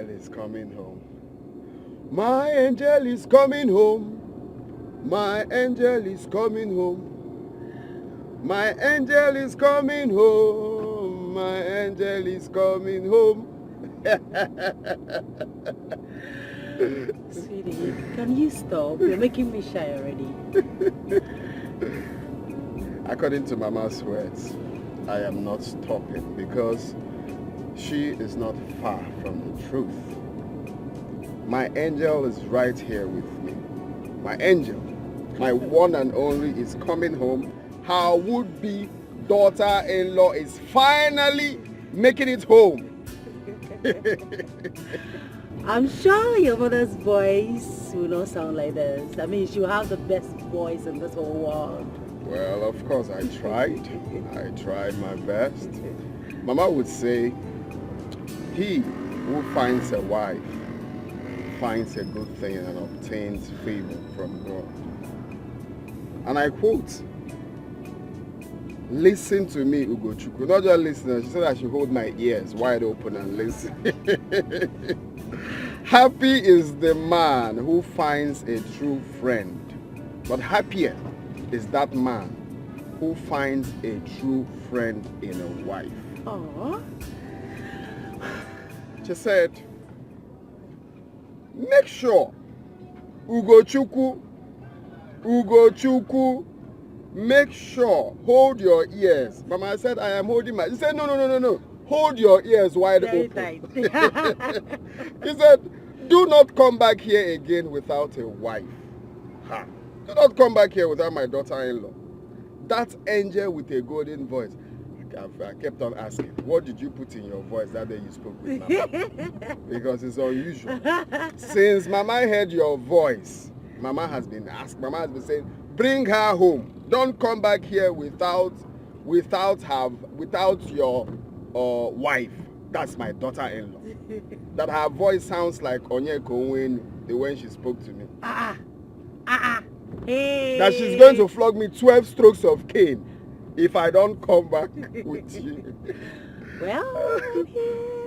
angel is coming home. My angel is coming home. My angel is coming home. My angel is coming home. My angel is coming home. Sweetie, can you stop? You're making me shy already. According to Mama's words, I am not stopping because she is not far from the truth. My angel is right here with me. My angel, my one and only, is coming home. Her would-be daughter-in-law is finally making it home. I'm sure your mother's voice will not sound like this. I mean, she'll have the best voice in this whole world. Well, of course, I tried. I tried my best. Mama would say, he who finds a wife finds a good thing and obtains favor from God. And I quote, listen to me, Ugochukwu. Not just listen, she said I should hold my ears wide open and listen. Happy is the man who finds a true friend, but happier is that man who finds a true friend in a wife. Aww. She said, make sure, Ugochukwu, make sure, hold your ears. Mama said, I am holding my... She said, no. Hold your ears wide Very open. tight. He said, do not come back here again without a wife. Ha. Do not come back here without my daughter-in-law. That angel with a golden voice. I kept on asking, what did you put in your voice that day you spoke with Mama? Because it's unusual. Since Mama heard your voice, Mama has been saying, bring her home. Don't come back here without your wife. That's my daughter-in-law. That her voice sounds like Onyeko when she spoke to me. Hey. That she's going to flog me 12 strokes of cane if I don't come back with you. Well,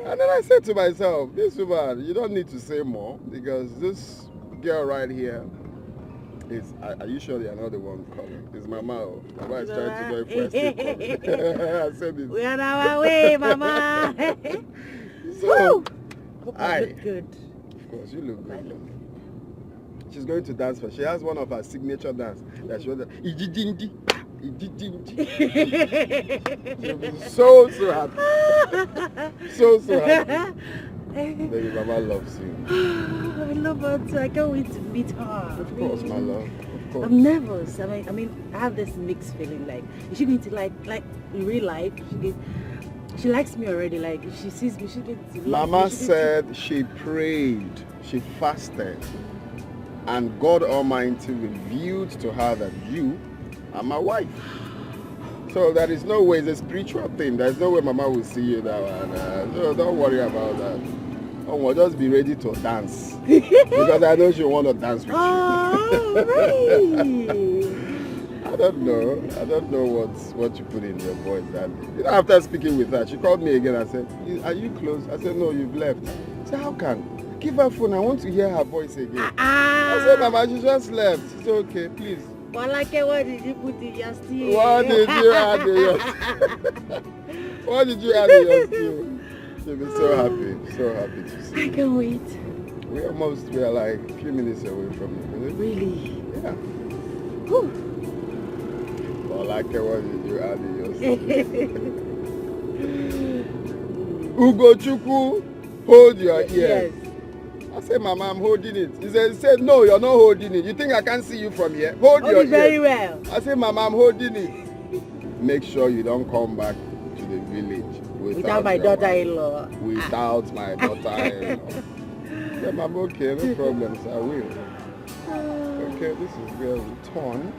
And then I said to myself, this woman, you don't need to say more because this girl right here is, are you sure they are not the one calling? It's Mama. Mama is trying to go first. I said it. We are on our way, Mama. So, I look good. Of course, you look good. She's going to dance for. She has one of her signature dance that she was She'll be so happy. So happy. Baby, Mama loves you. I love her too. I can't wait to meet her. Of course, my love. Of course. I'm nervous. I mean, I have this mixed feeling. Like, is she going to like in real life? She likes me already. Like, if she sees me, she's going to love Mama me. said she prayed, she fasted, and God Almighty revealed to her that you are my wife. So there is no way, it's a spiritual thing. There's no way Mama will see you that one. So don't worry about that. Oh, just be ready to dance. Because I know she want to dance with you. Really? I don't know what you put in your voice that day. You know, after speaking with her, she called me again and said, are you close? I said, no, you've left. I said, how can? Give her phone. I want to hear her voice again. I said, Mama, she just left. She said, okay, please. Well, like, what did you put in your stew? What did you add in your stew? What did you add in your stew? She'll be so happy to see. I can't wait. We are like a few minutes away from it. Really? Yeah. Whew. Well, like, what did you add in your stew? Ugochukwu, hold your ears. Yes. I said, Mama, I'm holding it. He said, no, you're not holding it. You think I can't see you from here? Hold your ears. Very well. I said, Mama, I'm holding it. Make sure you don't come back to the village without my daughter-in-law. Without my daughter-in-law. Yeah, Mama, okay, no problems. I will. Okay, this is where we turn.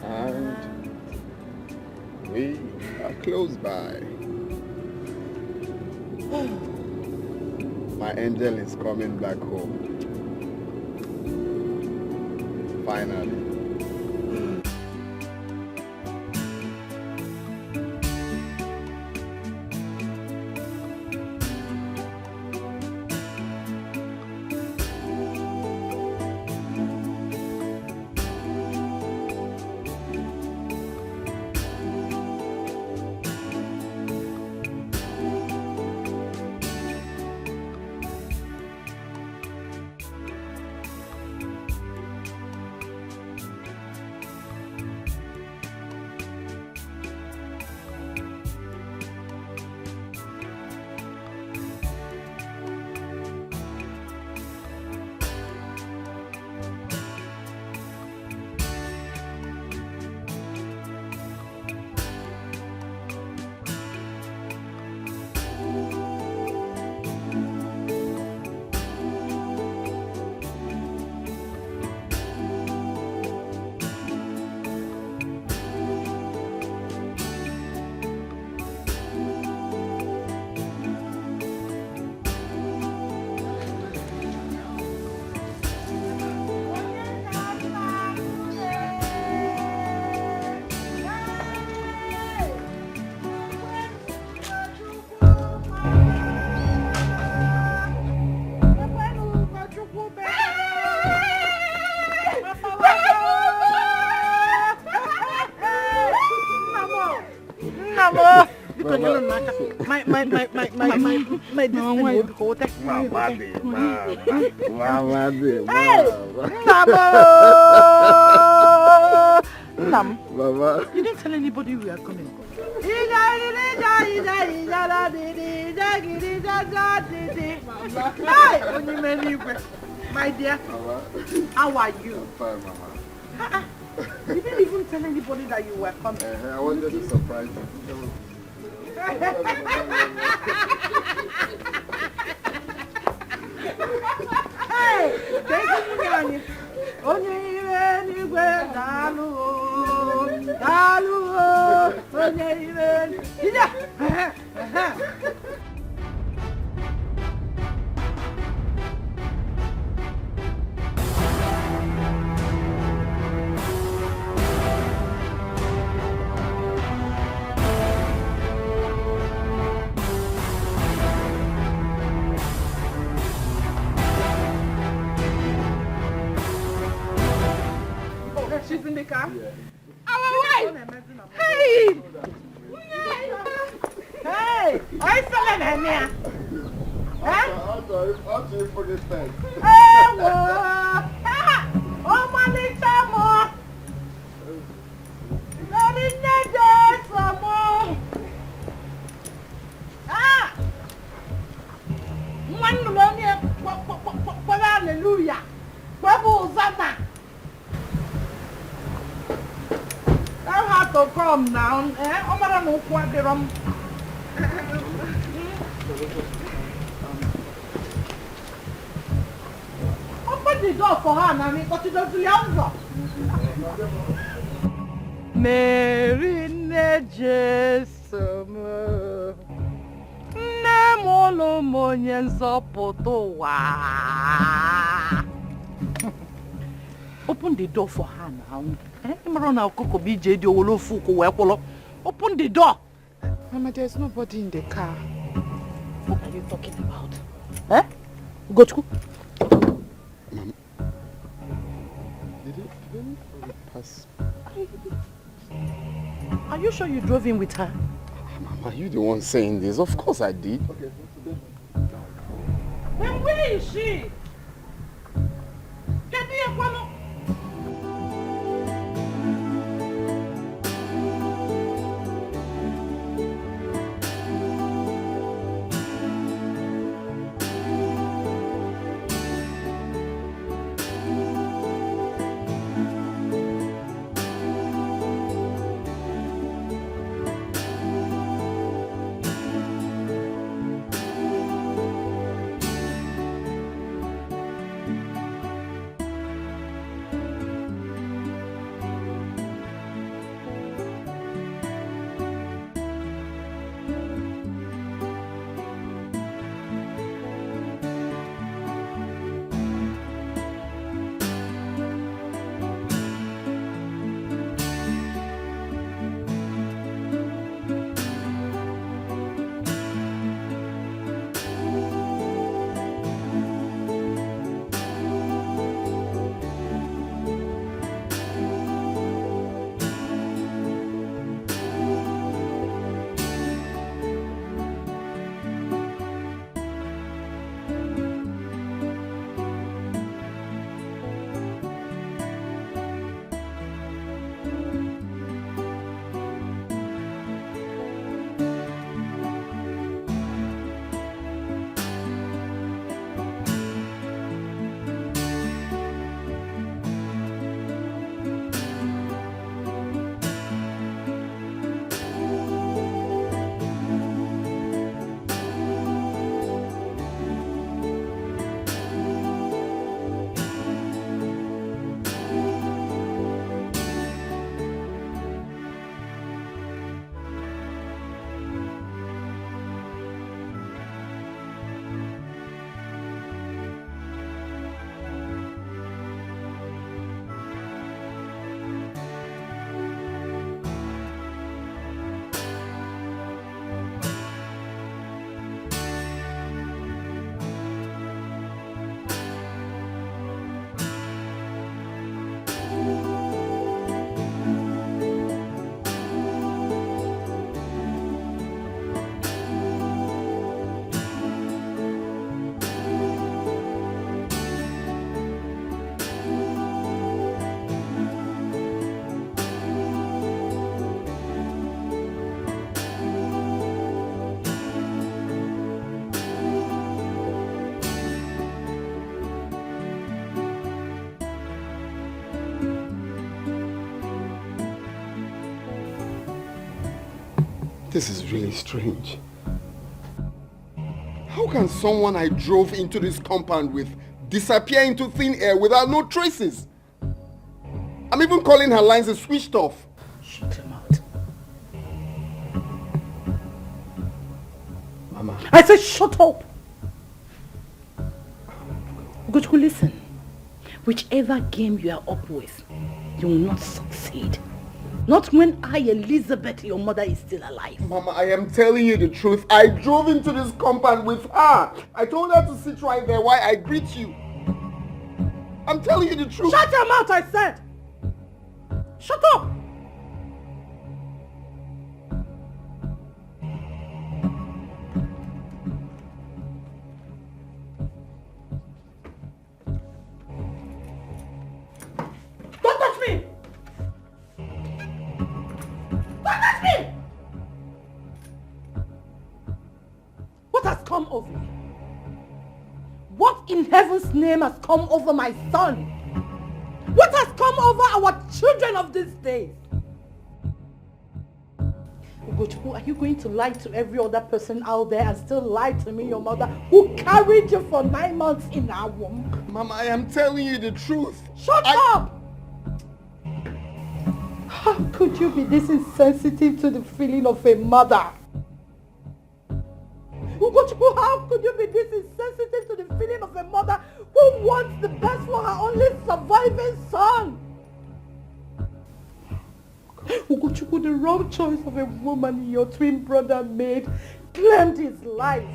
And we are close by. My angel is coming back home. Finally. Mama, you didn't tell anybody we are coming. My dear, how are you? I'm fine, Mama. You didn't even tell anybody that you were coming. I wanted to surprise you. Hey, thank you. She's in the car? Yeah. Our wife! Hey! Hey! I saw them here. How do you put this thing? Hey, oh, my little more. Not in the day, some more. One million, hallelujah. Zama. I have to calm down. I'm going to move quite a open the door for her now, because she doesn't answer. Mary Nejesama Nemolo Monyan Zopotowa. Open the door for her now. Open the door. Mama, there's nobody in the car. What are you talking about? Eh? Go to school. Mama. Did it pass? Are you sure you drove in with her? Mama, you the one saying this. Of course I did. Okay. Then where is she? Get me a follow. This is really strange. How can someone I drove into this compound with disappear into thin air without no traces? I'm even calling her lines are switched off. Shut him out. Mama. I said shut up. Ugochukwu, listen. Whichever game you are up with, you will not succeed. Not when I, Elizabeth, your mother, is still alive. Mama, I am telling you the truth. I drove into this compound with her. I told her to sit right there while I greet you. I'm telling you the truth. Shut your mouth, I said! Shut up! Don't touch me! Don't touch me! What has come over me? What in heaven's name has come over my son? What has come over our children of these days? Ugochukwu, are you going to lie to every other person out there and still lie to me, your mother, who carried you for 9 months in our womb? Mama, I am telling you the truth. Shut up! How could you be this insensitive to the feeling of a mother? Ugochukwu, how could you be this insensitive to the feeling of a mother who wants the best for her only surviving son? Ugochukwu, the wrong choice of a woman your twin brother made claimed his life.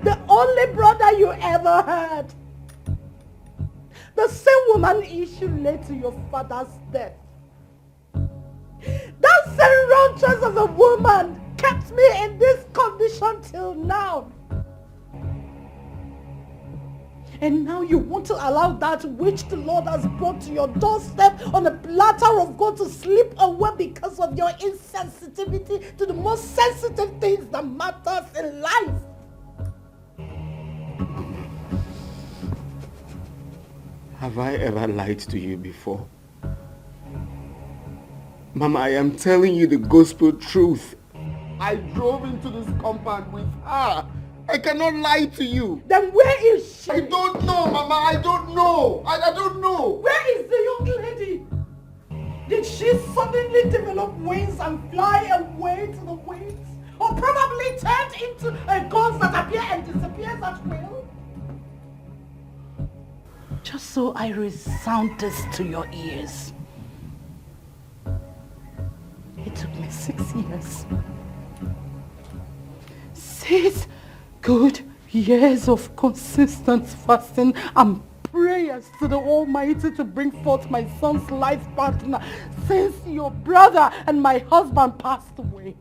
The only brother you ever had. The same woman issue led to your father's death. That same wrong choice of a woman kept me in this condition till now. And now you want to allow that which the Lord has brought to your doorstep on a platter of gold to slip away because of your insensitivity to the most sensitive things that matters in life. Have I ever lied to you before? Mama, I am telling you the gospel truth. I drove into this compound with her. I cannot lie to you. Then where is she? I don't know, Mama. I don't know. I don't know. Where is the young lady? Did she suddenly develop wings and fly away to the winds? Or probably turned into a ghost that appears and disappears at will? Just so I resound this to your ears. It took me 6 years. 6 good years of consistent fasting and prayers to the Almighty to bring forth my son's life partner since your brother and my husband passed away.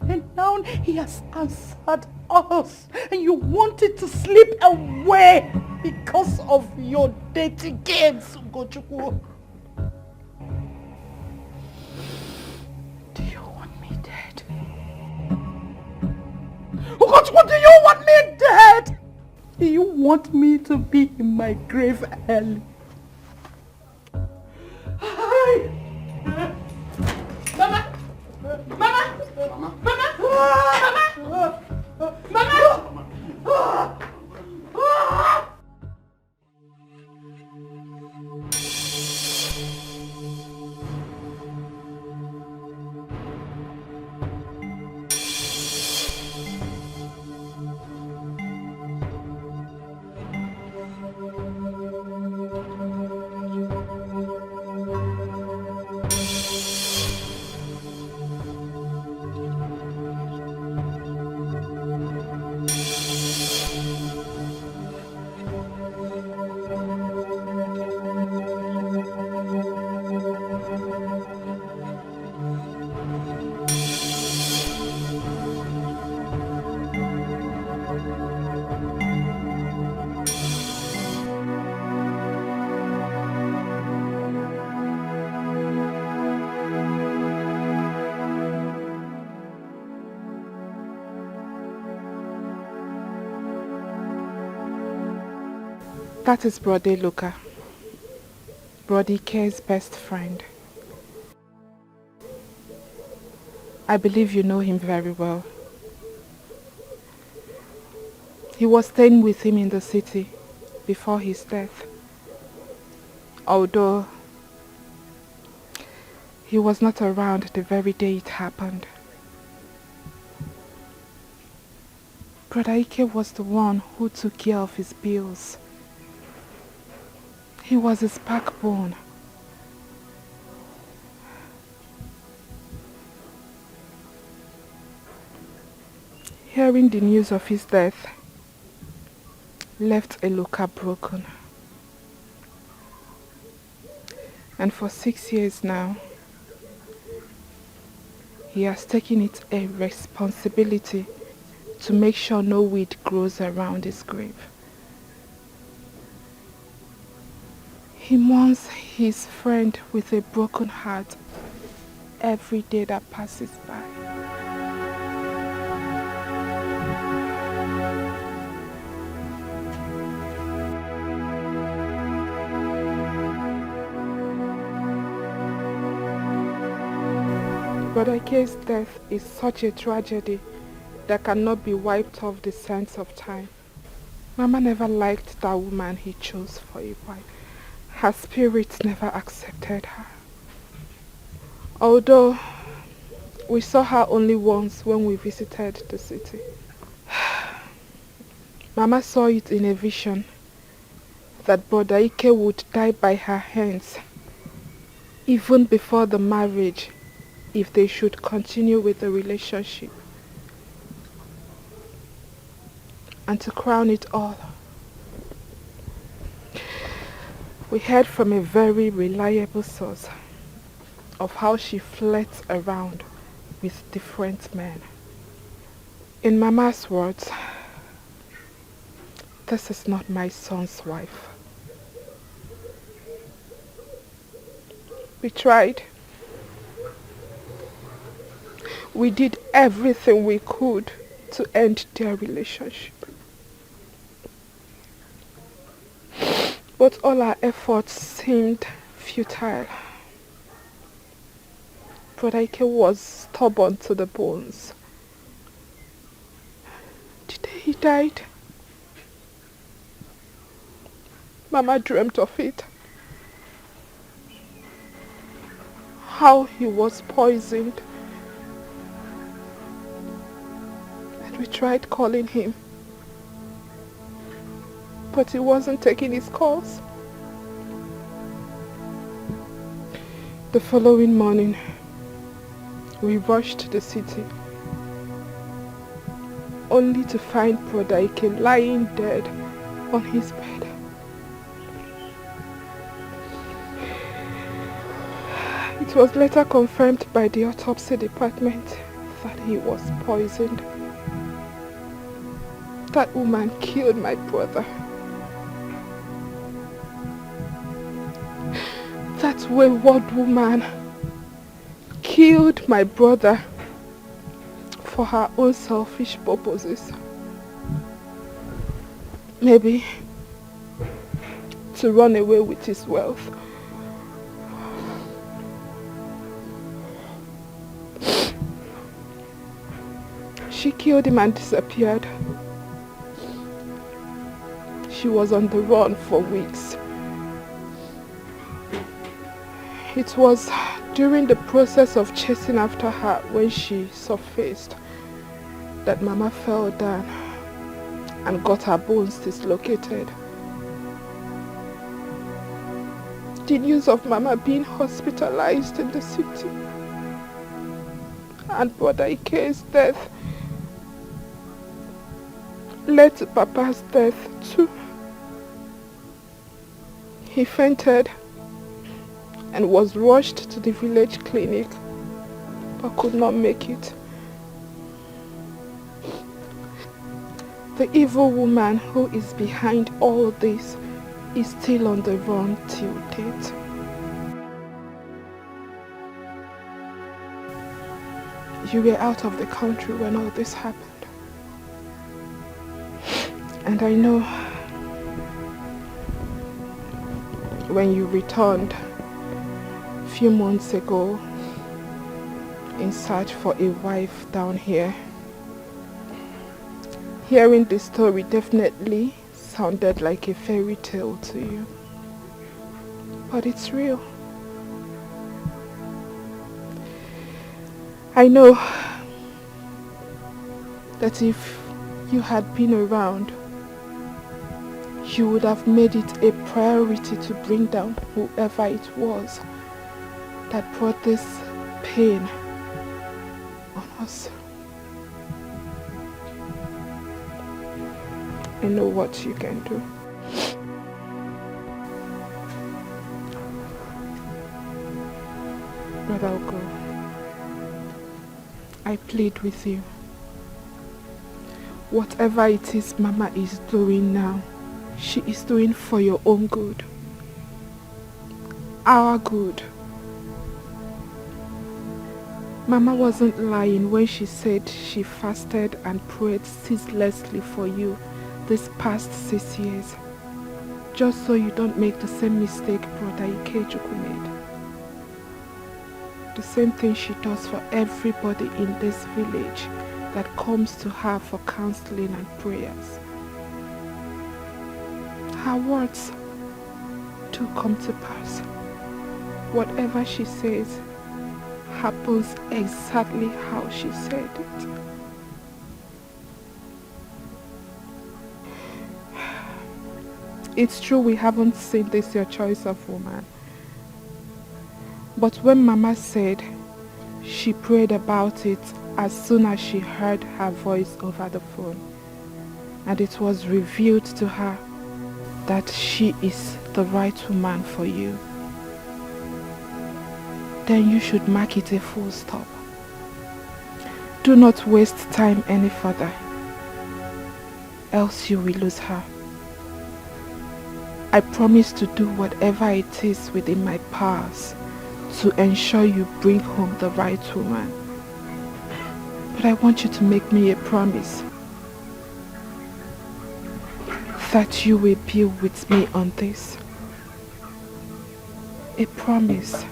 And now he has answered us and you wanted to slip away because of your dirty games, Ugochukwu. Do you want me dead? Ugochukwu, do you want me dead? Do you want me to be in my grave early? Hi. Mama! Mama! Mama! Mama! Mama! Mama! That is Brother Luca, Brother Dikeh's best friend. I believe you know him very well. He was staying with him in the city before his death. Although he was not around the very day it happened. Brother Ike was the one who took care of his bills. He was his backbone. Hearing the news of his death left Eluka broken. And for 6 years now, he has taken it a responsibility to make sure no weed grows around his grave. He mourns his friend with a broken heart every day that passes by. Brother Ike's death is such a tragedy that cannot be wiped off the sands of time. Mama never liked that woman he chose for a wife. Her spirit never accepted her. Although we saw her only once when we visited the city. Mama saw it in a vision that Brother Ike would die by her hands even before the marriage if they should continue with the relationship. And to crown it all, we heard from a very reliable source of how she flirts around with different men. In Mama's words, this is not my son's wife. We tried. We did everything we could to end their relationship. But all our efforts seemed futile. Brother Ike was stubborn to the bones. The day he died, Mama dreamt of it. How he was poisoned. And we tried calling him, but he wasn't taking his calls. The following morning, we rushed to the city, only to find Brother Ike lying dead on his bed. It was later confirmed by the autopsy department that he was poisoned. That woman killed my brother. That wayward woman killed my brother for her own selfish purposes. Maybe to run away with his wealth. She killed him and disappeared. She was on the run for weeks. It was during the process of chasing after her when she surfaced that Mama fell down and got her bones dislocated. The news of Mama being hospitalized in the city and Brother Ike's death led to Papa's death too. He fainted and was rushed to the village clinic but could not make it. The evil woman who is behind all this is still on the run till date. You were out of the country when all this happened. And I know when you returned a few months ago, in search for a wife down here. Hearing the story definitely sounded like a fairy tale to you. But it's real. I know that if you had been around, you would have made it a priority to bring down whoever it was that brought this pain on us. I know what you can do. Brother Ogo, I plead with you. Whatever it is Mama is doing now, she is doing for your own good. Our good. Mama wasn't lying when she said she fasted and prayed ceaselessly for you these past 6 years, just so you don't make the same mistake Brother Ikechukwu made. The same thing she does for everybody in this village that comes to her for counseling and prayers. Her words do come to pass. Whatever she says happens exactly how she said it. It's true we haven't seen this your choice of woman. But when Mama said she prayed about it as soon as she heard her voice over the phone, and it was revealed to her that she is the right woman for you, then you should mark it a full stop. Do not waste time any further, else you will lose her. I promise to do whatever it is within my powers to ensure you bring home the right woman. But I want you to make me a promise that you will be with me on this. A promise.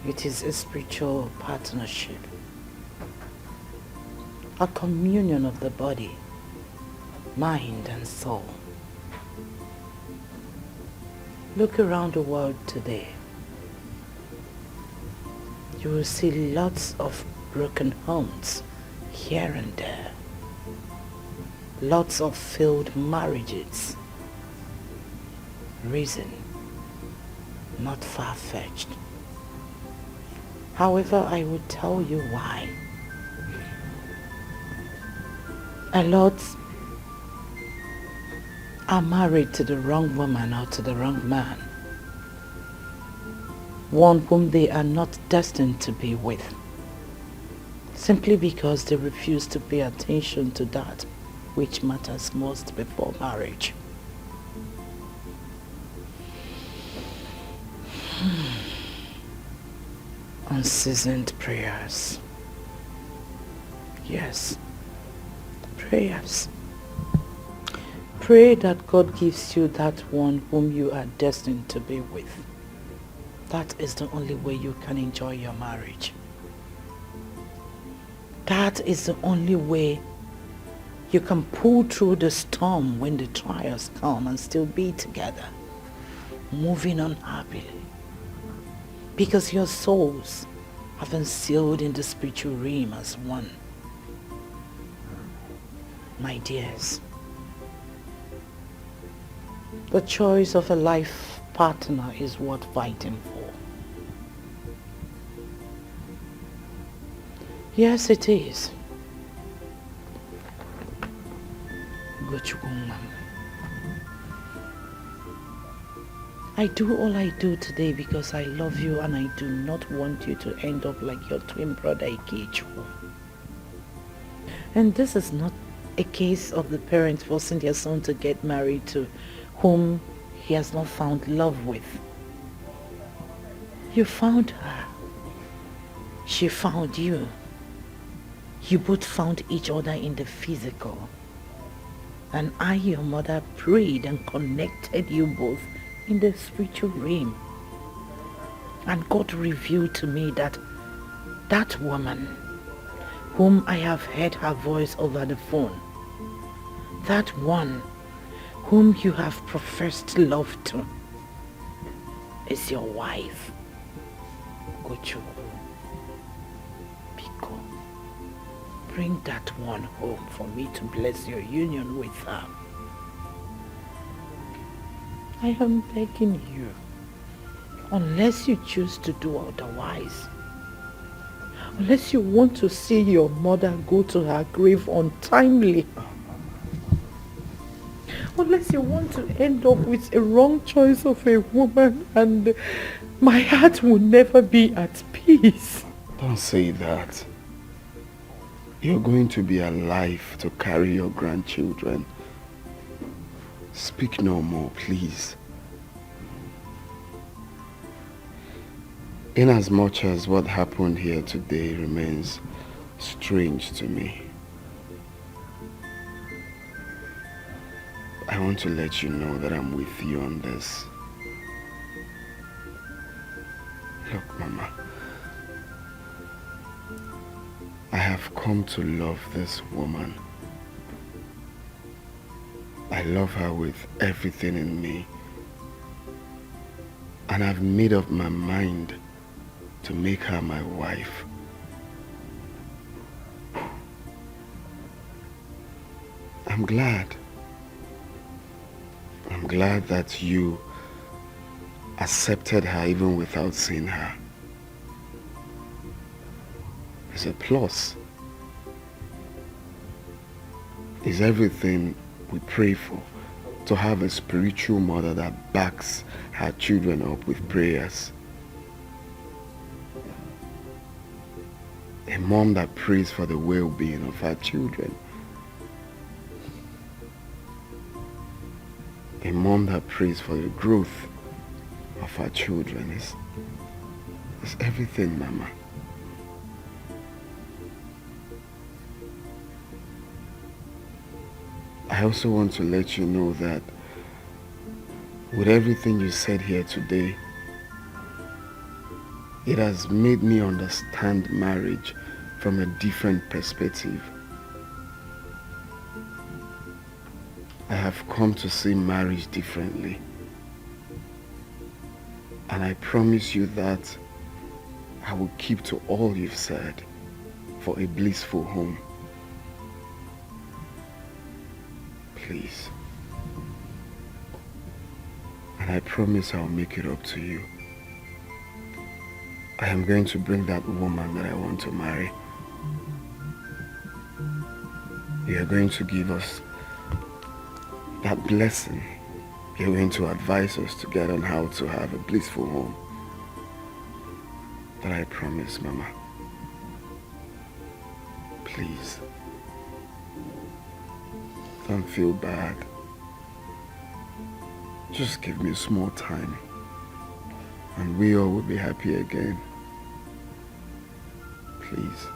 It is a spiritual partnership, a communion of the body, mind and soul. Look around the world today. You will see lots of broken homes here and there. Lots of failed marriages. Reason, not far-fetched. However, I will tell you why. A lot are married to the wrong woman or to the wrong man. One whom they are not destined to be with. Simply because they refuse to pay attention to that which matters most before marriage. Unseasoned prayers. Yes, prayers. Pray that God gives you that one whom you are destined to be with. That is the only way you can enjoy your marriage. That is the only way you can pull through the storm when the trials come and still be together, moving on happily. Because your souls have been sealed in the spiritual realm as one. My dears, the choice of a life partner is worth fighting for. Yes, it is. I do all I do today because I love you and I do not want you to end up like your twin brother Ikechukwu. And this is not a case of the parents forcing their son to get married to whom he has not found love with. You found her. She found you. You both found each other in the physical. And I, your mother, prayed and connected you both in the spiritual realm. And God revealed to me that that woman, whom I have heard her voice over the phone, that one whom you have professed love to, is your wife. Gochukwu. Biko, bring that one home for me to bless your union with her. I am begging you, unless you choose to do otherwise. Unless you want to see your mother go to her grave untimely. Unless you want to end up with a wrong choice of a woman and my heart will never be at peace. Don't say that. You're going to be alive to carry your grandchildren. Speak no more, please. Inasmuch as what happened here today remains strange to me, I want to let you know that I'm with you on this. Look, Mama, I have come to love this woman. I love her with everything in me. And I've made up my mind to make her my wife. I'm glad. I'm glad that you accepted her even without seeing her. It's a plus. It's everything we pray for, to have a spiritual mother that backs her children up with prayers. A mom that prays for the well-being of her children. A mom that prays for the growth of her children is everything, Mama. I also want to let you know that with everything you said here today, it has made me understand marriage from a different perspective. I have come to see marriage differently. And I promise you that I will keep to all you've said for a blissful home. Please. And I promise I'll make it up to you. I am going to bring that woman that I want to marry. You are going to give us that blessing. You're going to advise us together on how to have a blissful home. That I promise, Mama. Please. Don't feel bad. Just give me some more time. And we all will be happy again. Please.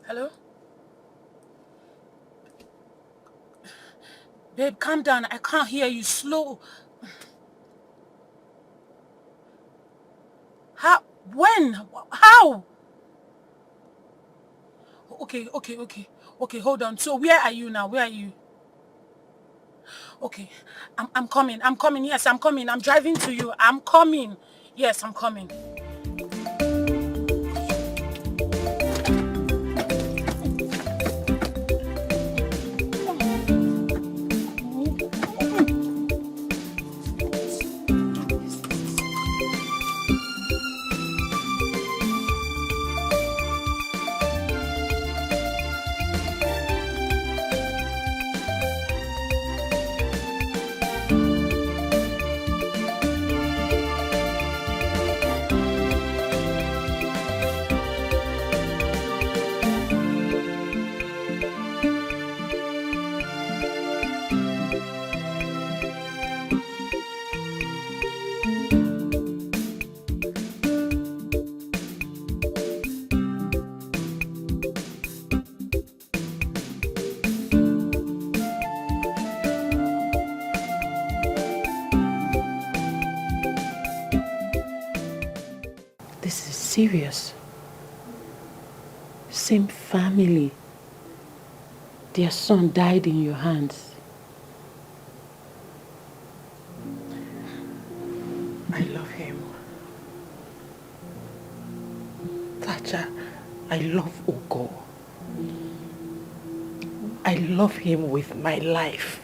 Hello? Babe, calm down. I can't hear you. Slow. How? When? How? Okay, hold on. So where are you now? Where are you? Okay, I'm coming. I'm coming. Yes, I'm coming. I'm driving to you. I'm coming. Yes, I'm coming. This is serious. Same family. Their son died in your hands. I love him. Thatcher, I love Ugo. I love him with my life.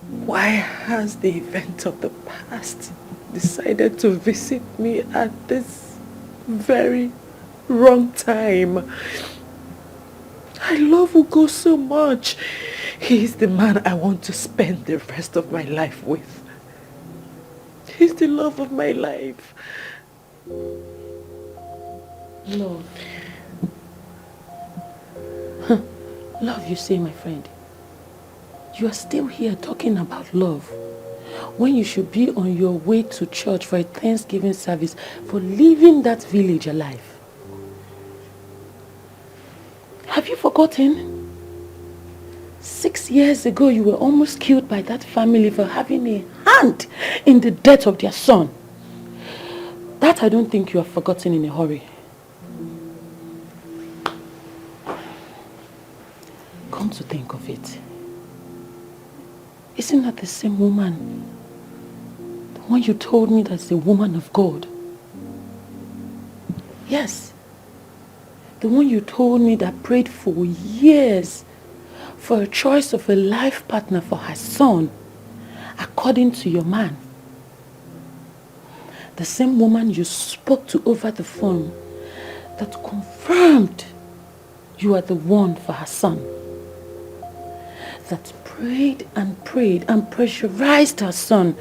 Why has the event of the past decided to visit me at this very wrong time? I love Ugo so much. He is the man I want to spend the rest of my life with. He's the love of my life. Love. Huh. Love, you say, my friend. You are still here talking about love when you should be on your way to church for a Thanksgiving service for leaving that village alive. Have you forgotten? 6 years ago, you were almost killed by that family for having a hand in the death of their son. That I don't think you have forgotten in a hurry. Come to think of it, isn't that the same woman? The one you told me that's the woman of God? Yes. The one you told me that prayed for years for a choice of a life partner for her son, according to your man. The same woman you spoke to over the phone that confirmed you are the one for her son. That prayed and pressurized her son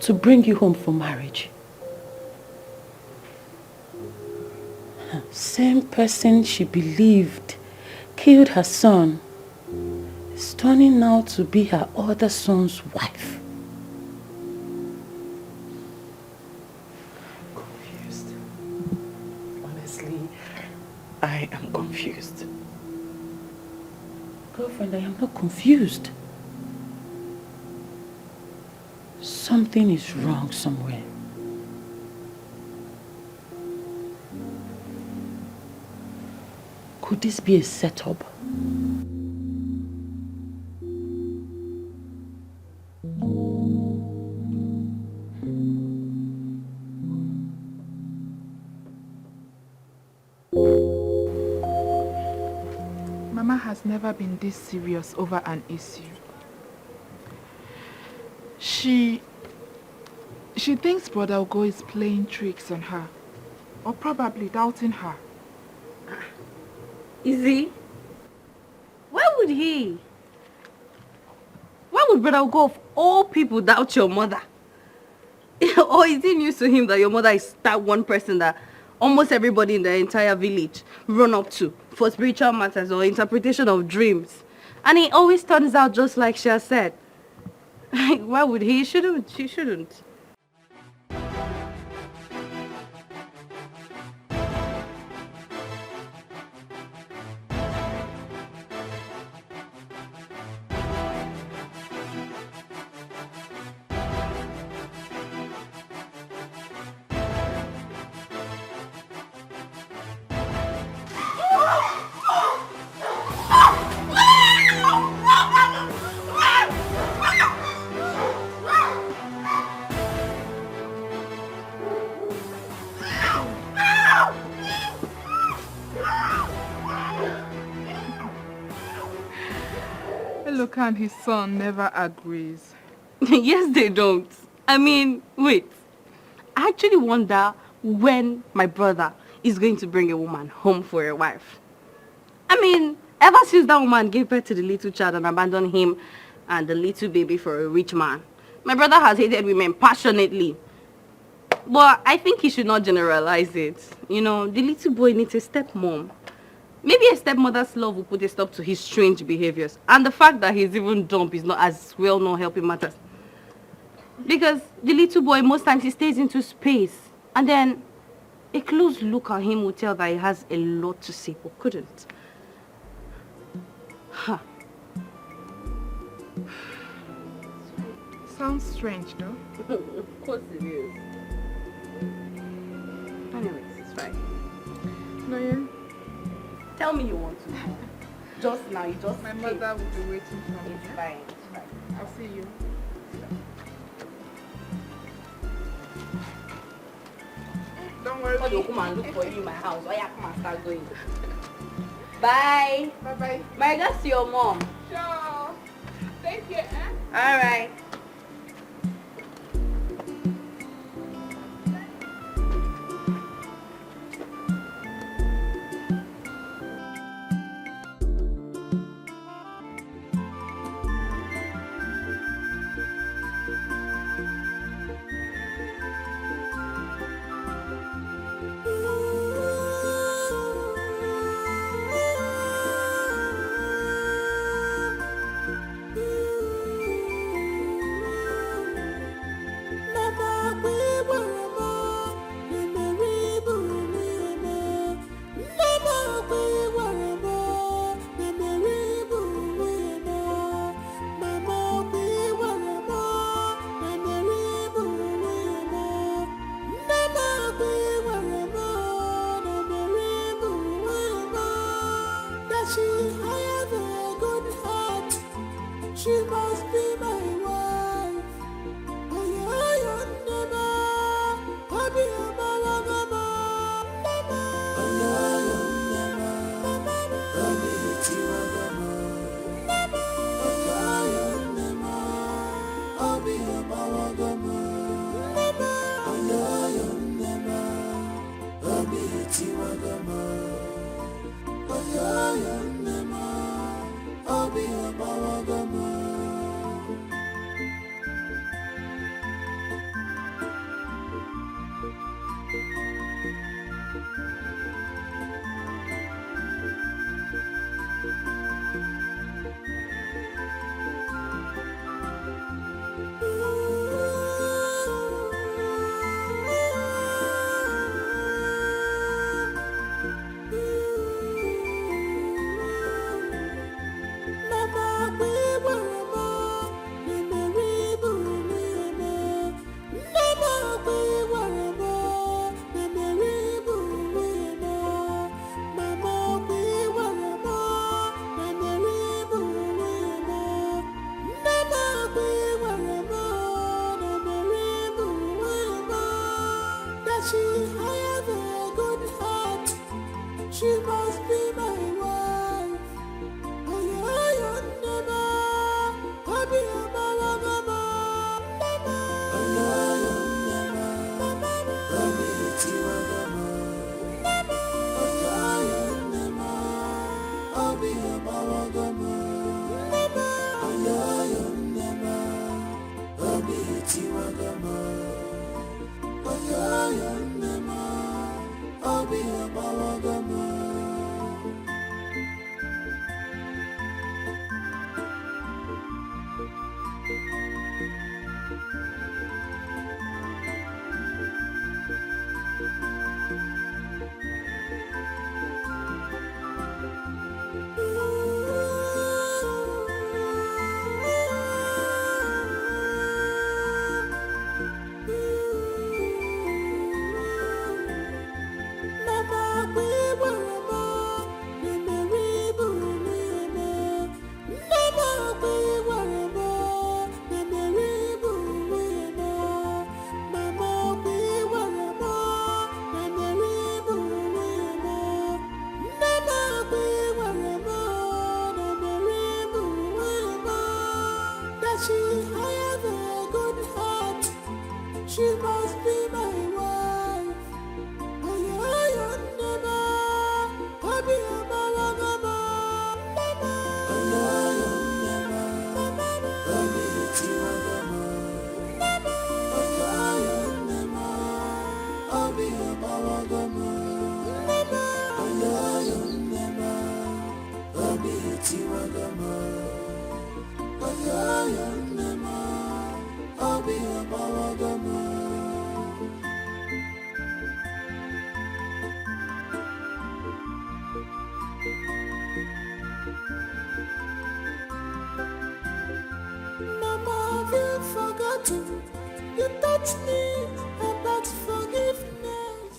to bring you home for marriage. Same person she believed killed her son is turning now to be her other son's wife. Confused. Honestly, I am confused. Girlfriend, I am not confused. Something is wrong somewhere. Could this be a setup? Mama has never been this serious over an issue. She thinks Brother Ugo is playing tricks on her, or probably doubting her. Is he? Why would he? Why would Brother Ugo of all people doubt your mother? Or is it news to him that your mother is that one person that almost everybody in the entire village run up to for spiritual matters or interpretation of dreams? And it always turns out just like she has said. Why would he? She shouldn't. Eloka and his son never agrees. Yes, they don't. I mean, wait. I actually wonder when my brother is going to bring a woman home for a wife. I mean, ever since that woman gave birth to the little child and abandoned him and the little baby for a rich man, my brother has hated women passionately. But I think he should not generalize it. You know, the little boy needs a stepmom. Maybe a stepmother's love will put a stop to his strange behaviors. And the fact that he's even dumb is not as well known helping matters. Because the little boy, most times he stays into space. And then a close look at him will tell that he has a lot to say, but couldn't. Huh. Sounds strange, though. Of course it is. Anyways, it's fine. No, yeah. Tell me you want to. Just now, you just My came. mother will be waiting for me. It's fine, it's fine. I'll see you. Don't worry. Somebody will come and look for you in my house. Oh yeah, come and start going. Bye. Bye-bye. My regards to your mom. Sure. Take care, eh? All right.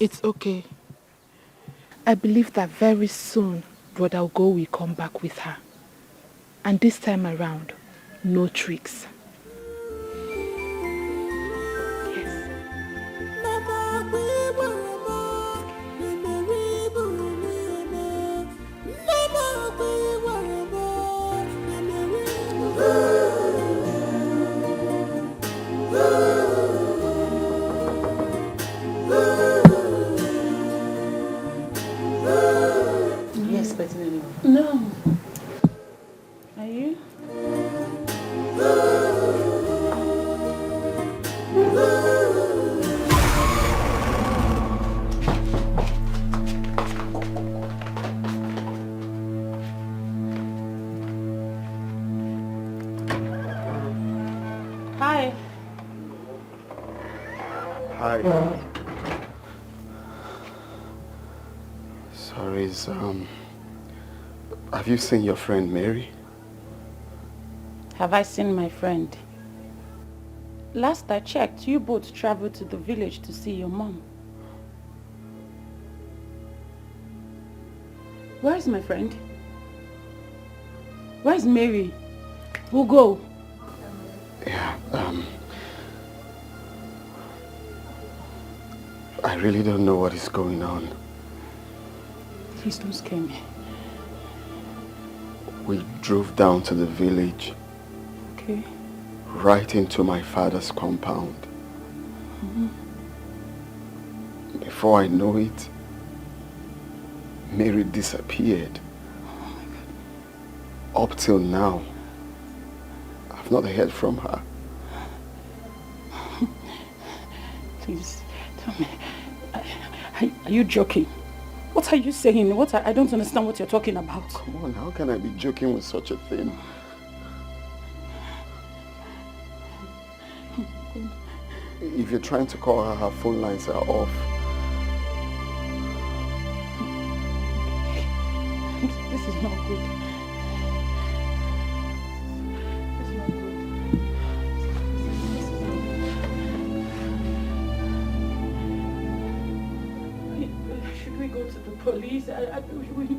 It's okay. I believe that very soon Brother Ugo will come back with her. And this time around, no tricks. Yes. Hi. Sorry, have you seen your friend Mary? Have I seen my friend? Last I checked, you both traveled to the village to see your mom. Where is my friend? Where is Mary? Who go? Yeah, I really don't know what is going on. Please don't scare me. We drove down to the village. Okay. Right into my father's compound. Before I know it, Mary disappeared. Oh my God. Up till now, I've not heard from her. Please, tell me. Are you joking? What are you saying? I don't understand what you're talking about. Come on, how can I be joking with such a thing? If you're trying to call her, her phone lines are off. This is not good. This is not good. Should we go to the police?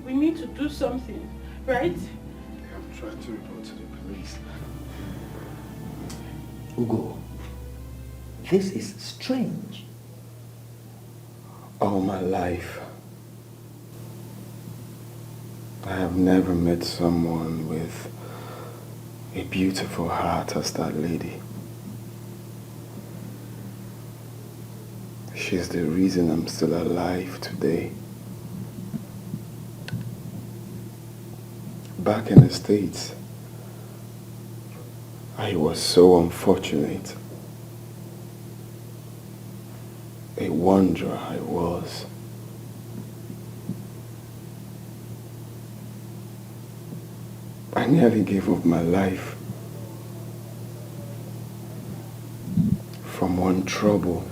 We need to do something, right? I'm trying to report to the police. Ugo, this is strange. All my life, I have never met someone with a beautiful heart as that lady. She's the reason I'm still alive today. Back in the States, I was so unfortunate. A wanderer I was. I nearly gave up my life from one trouble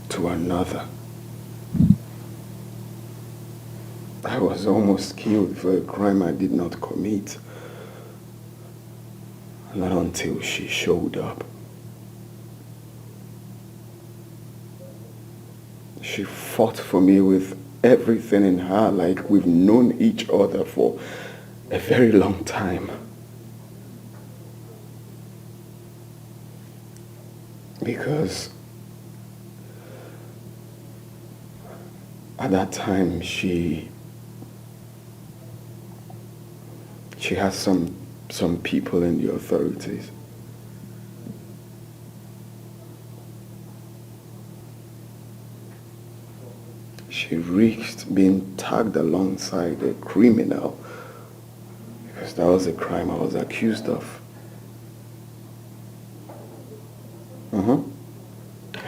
to another. I was almost killed for a crime I did not commit. Not until she showed up. She fought for me with everything in her, like we've known each other for a very long time. Because at that time she has some people in the authorities. She risked being tagged alongside a criminal because that was a crime I was accused of.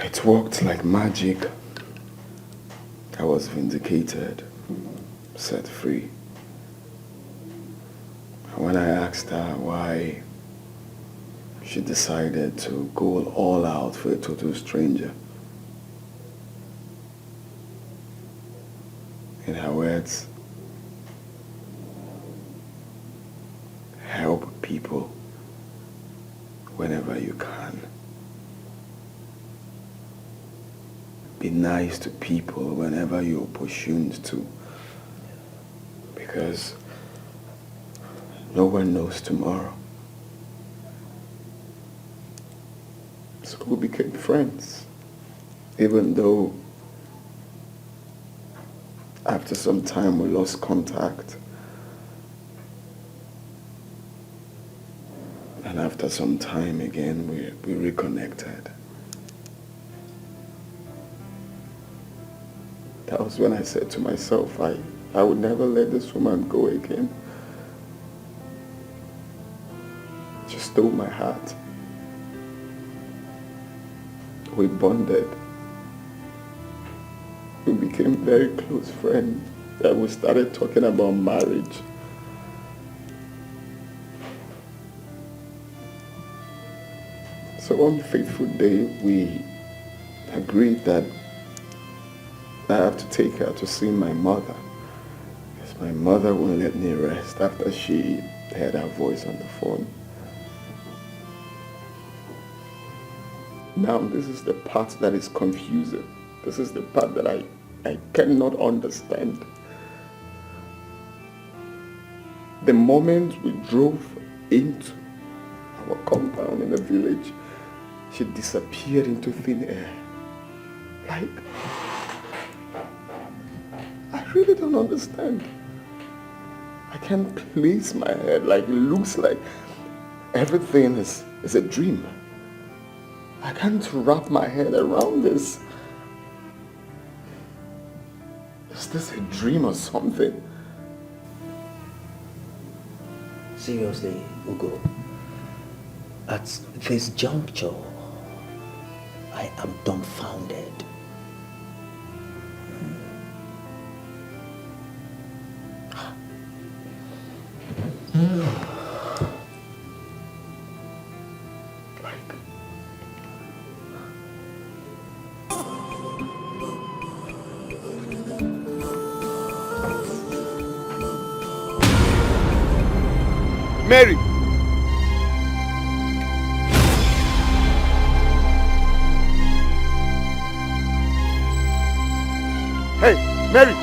It worked like magic. I was vindicated, set free. When I asked her why she decided to go all out for a total stranger, in her words, help people whenever you can. Be nice to people whenever you're opportuned to. Because no one knows tomorrow. So we became friends. Even though after some time we lost contact. And after some time again we reconnected. That was when I said to myself, I would never let this woman go again. She stole my heart. We bonded. We became very close friends. And we started talking about marriage. So one fateful day, agreed that I have to take her to see my mother. Because my mother won't let me rest after she heard her voice on the phone. Now this is the part that is confusing. This is the part that I cannot understand. The moment we drove into our compound in the village, she disappeared into thin air. Like, I really don't understand. I can't place my head. Like, it looks like everything is a dream. I can't wrap my head around this. Is this a dream or something? Seriously, Ugo, at this juncture, I am dumbfounded. Mary! Hey, Mary!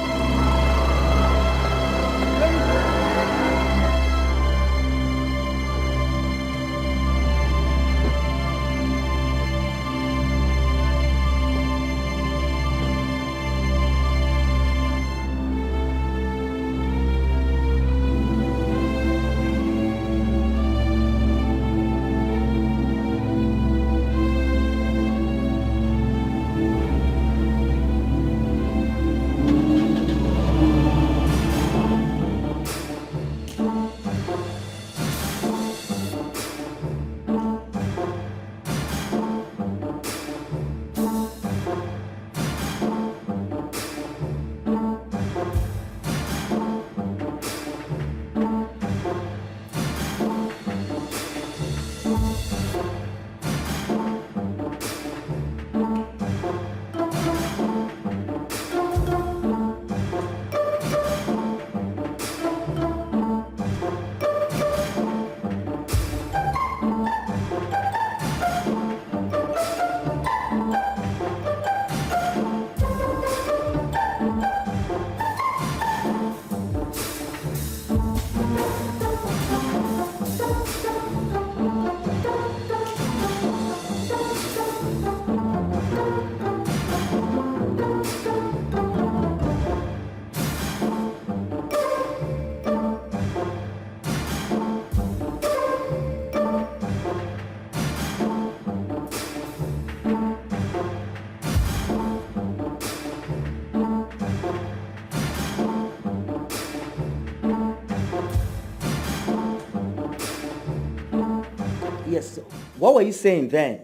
Yes, what were you saying then?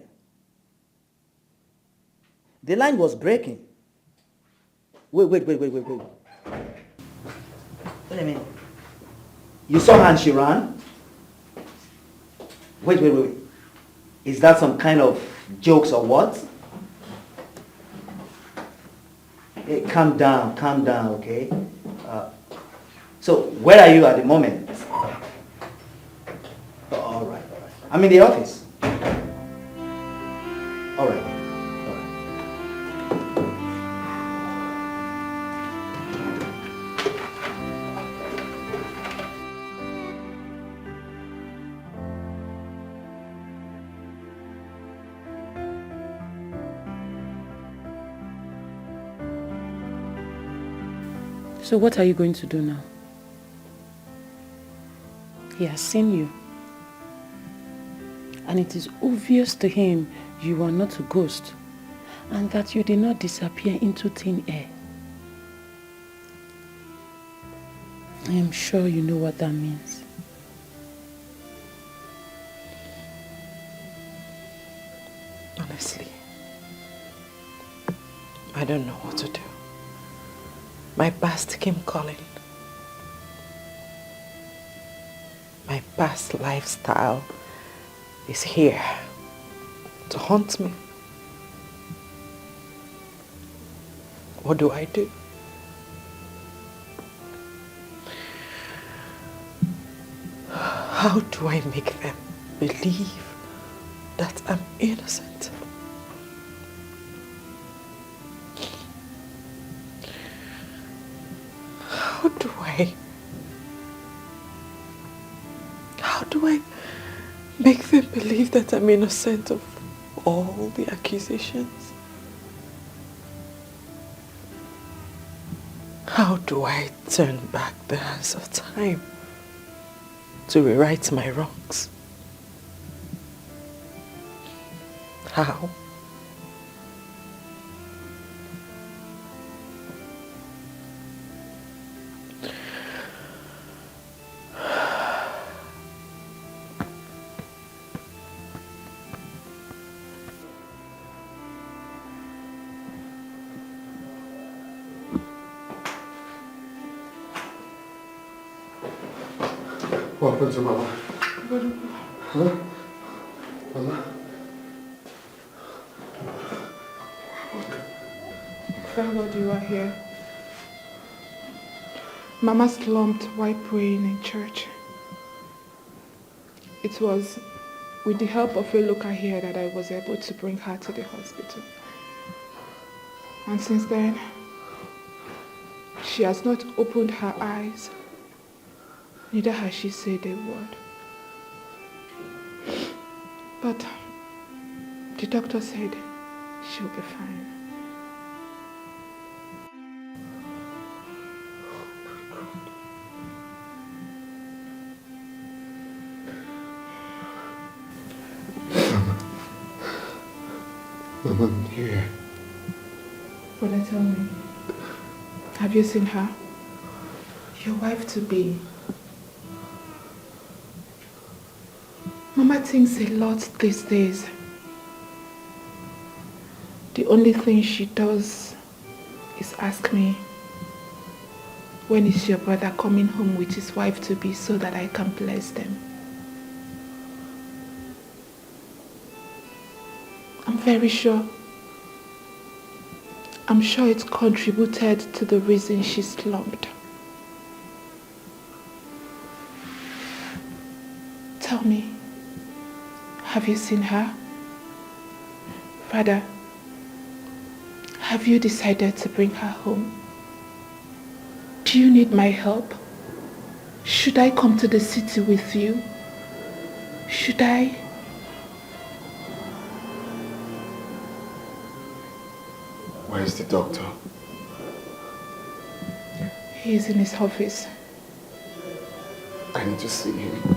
The line was breaking. Wait. Wait a minute. You saw her and she ran? Wait. Is that some kind of jokes or what? Hey, calm down, okay? So, where are you at the moment? All right. I'm in the office. All right. So what are you going to do now? He has seen you. And it is obvious to him you are not a ghost and that you did not disappear into thin air. I am sure you know what that means. Honestly, I don't know what to do. My past came calling. My past lifestyle is here to haunt me. What do I do? How do I make them believe that I'm innocent? How do I make them believe that I'm innocent of all the accusations? How do I turn back the hands of time to rewrite my wrongs? How? What happened to Mama? Huh? Mama? Thank God you are here. Mama slumped while praying in church. It was with the help of a local here that I was able to bring her to the hospital. And since then, she has not opened her eyes. Neither has she said a word. But the doctor said she'll be fine. Mama, I'm here. Brother, tell me, have you seen her? Your wife-to-be. Mama thinks a lot these days. The only thing she does is ask me, when is your brother coming home with his wife-to-be so that I can bless them? I'm very sure. I'm sure it contributed to the reason she slumped. Tell me, have you seen her? Father, have you decided to bring her home? Do you need my help? Should I come to the city with you? Should I? Where is the doctor? He is in his office. I need to see him.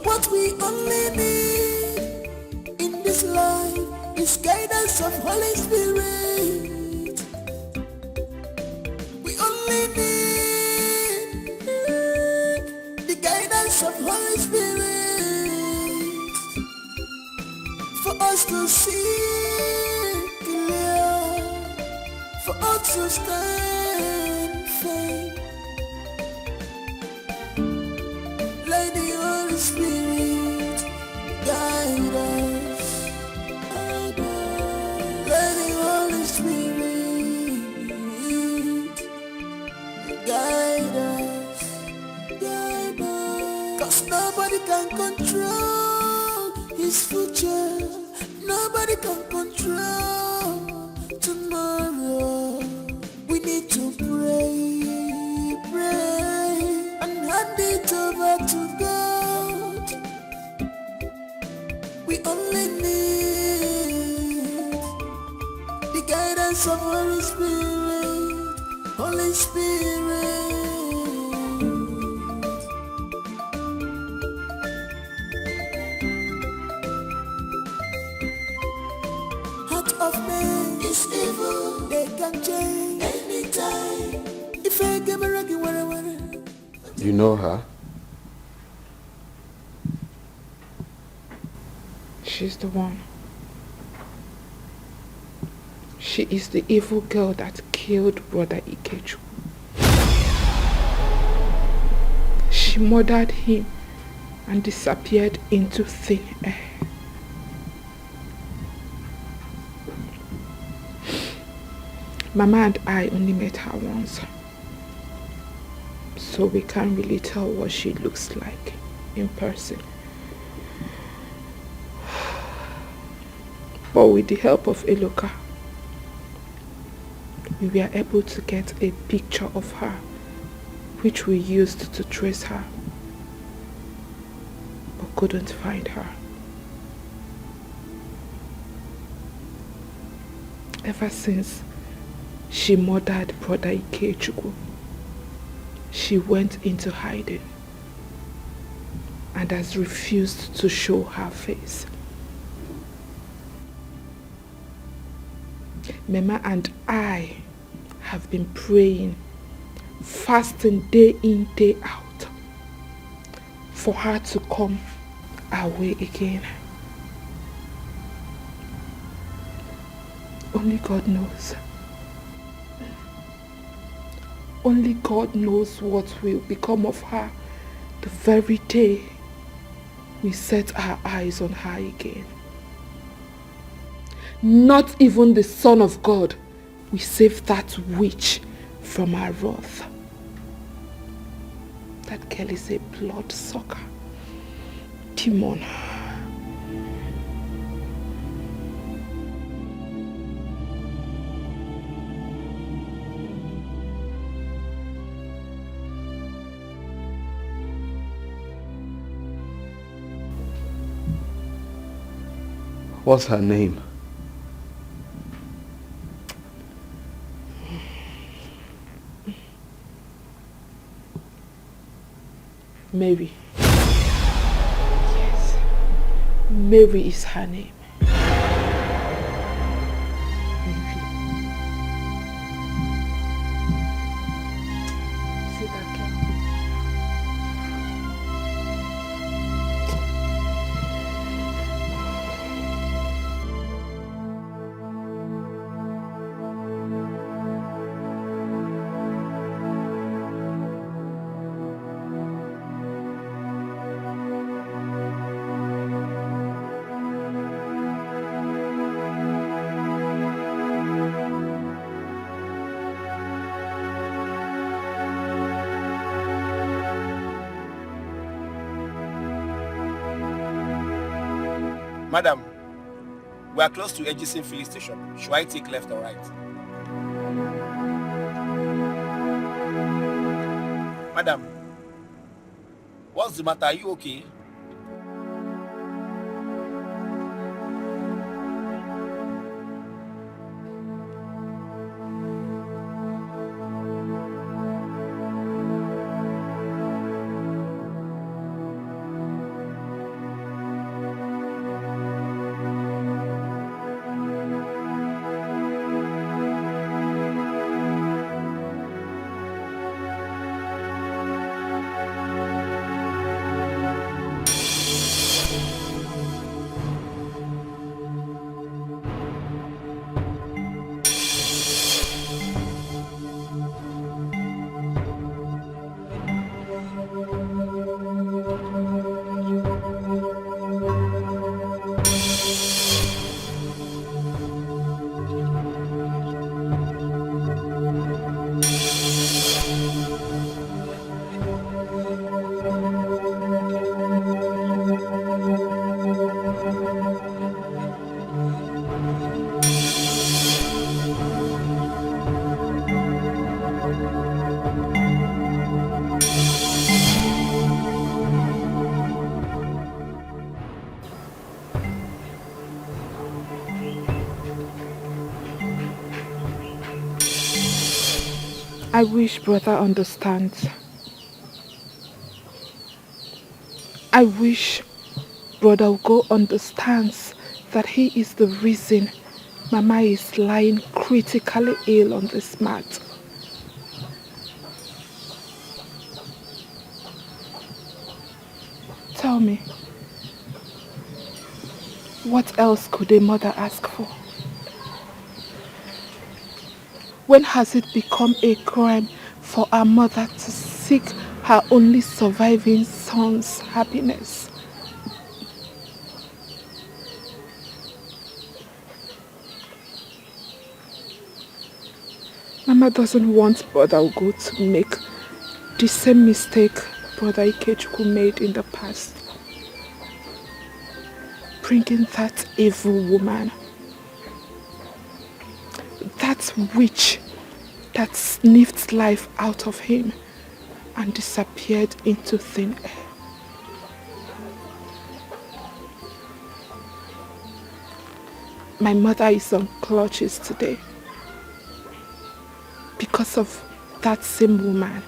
What we only need in this life is guidance of Holy Spirit. We only need the guidance of Holy Spirit for us to see clear, for us to stand firm. Let the Holy Spirit guide us. Let the Holy Spirit guide us. Guide us. 'Cause nobody can control his future. Nobody can control tomorrow. We need to pray, and hand it over to God. We only need the guidance of Holy Spirit, Holy Spirit. Heart of man is evil, they can change anytime. If I give a raggy, You know her? She's the one. She is the evil girl that killed Brother Ikechu. She murdered him and disappeared into thin air. Mama and I only met her once, so we can't really tell what she looks like in person. But with the help of Eloka, we were able to get a picture of her, which we used to trace her, but couldn't find her. Ever since she murdered Brother Ikechukwu, she went into hiding and has refused to show her face. Mama and I have been praying, fasting day in, day out, for her to come our way again. Only God knows. Only God knows what will become of her the very day we set our eyes on her again. Not even the Son of God will save that witch from our wrath. That girl is a bloodsucker. Demon. What's her name? Mary. Yes. Mary is her name. Mary. See that girl? Madam, we are close to Edison filling station. Should I take left or right? Madam, what's the matter? Are you okay? I wish brother understands. I wish Brother Ugo understands that he is the reason Mama is lying critically ill on this mat. Tell me, what else could a mother ask for? When has it become a crime for a mother to seek her only surviving son's happiness? Mama doesn't want Brother Ugo to make the same mistake Brother Ikechukwu made in the past. Bringing that evil woman, that witch that sniffed life out of him and disappeared into thin air. My mother is on clutches today because of that same woman.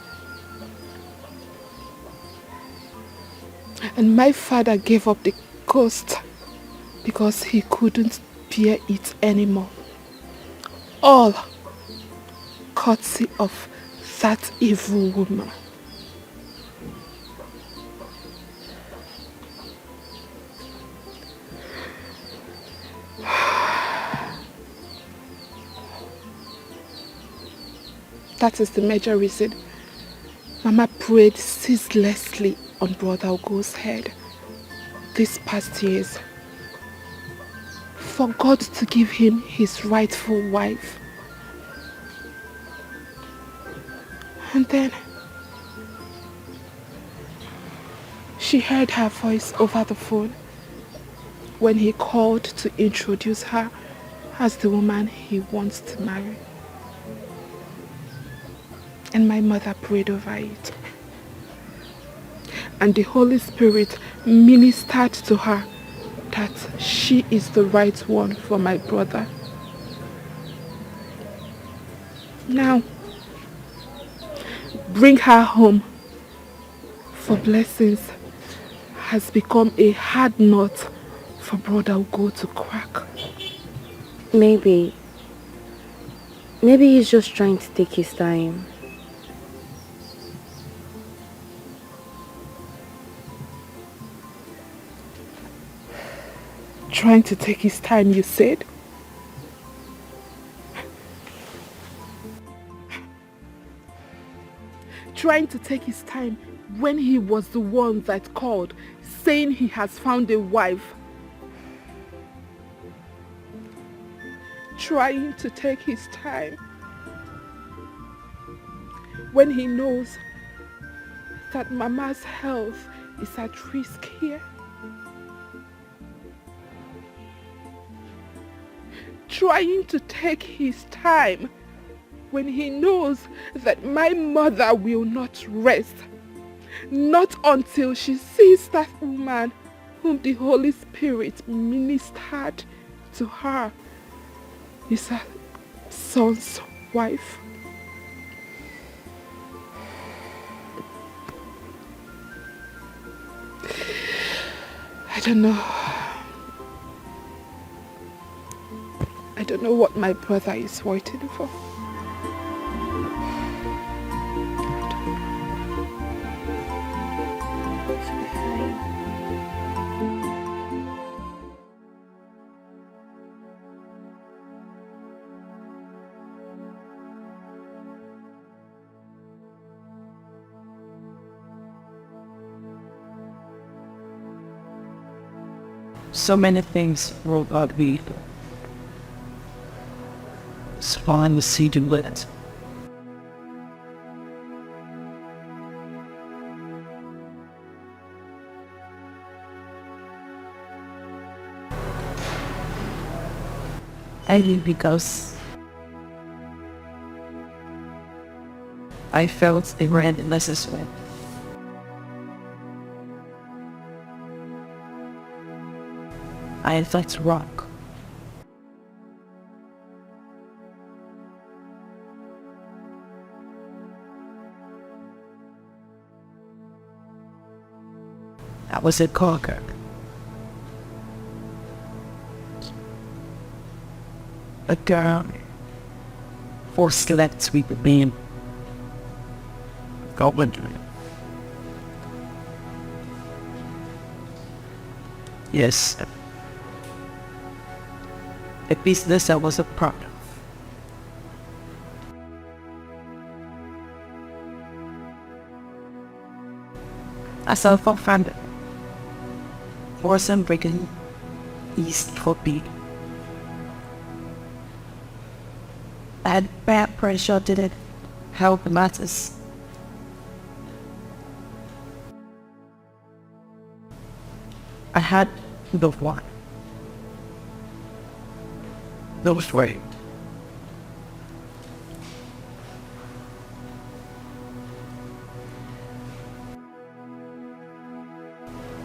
And my father gave up the ghost because he couldn't bear it anymore. All courtesy of that evil woman. That is the major reason Mama prayed ceaselessly on Brother Ugo's head these past years for God to give him his rightful wife. And then she heard her voice over the phone when he called to introduce her as the woman he wants to marry. And my mother prayed over it. And the Holy Spirit ministered to her that she is the right one for my brother. Now, bring her home for blessings has become a hard nut for Brother Ugo to crack. Maybe he's just trying to take his time. Trying to take his time, you said? Trying to take his time when he was the one that called, saying he has found a wife. Trying to take his time when he knows that Mama's health is at risk here. Trying to take his time when he knows that my mother will not rest, not until she sees that woman whom the Holy Spirit ministered to her is her son's wife. I don't know. I don't know what my brother is waiting for. So many things wrote about me. Spawn the seed and lit. Only because I felt it ran unnecessary. I felt wrong. I was a cocker. A girl forced slept with the man. Goblin. Yes. A business I was a part of. I self-funded. Wasn't breaking East for B. I had bad pressure, didn't help matters. I had the one. Those way.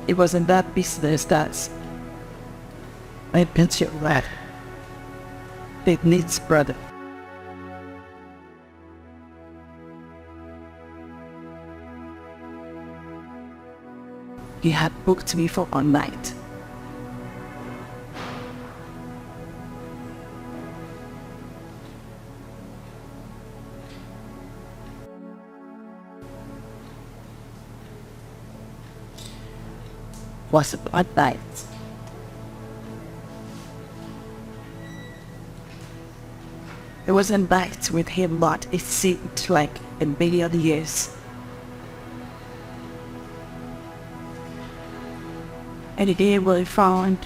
It wasn't that business that's I bet you right. It needs brother. He had booked me for one night. Was one night. It was a night with him, but it seemed like a million years. And here we found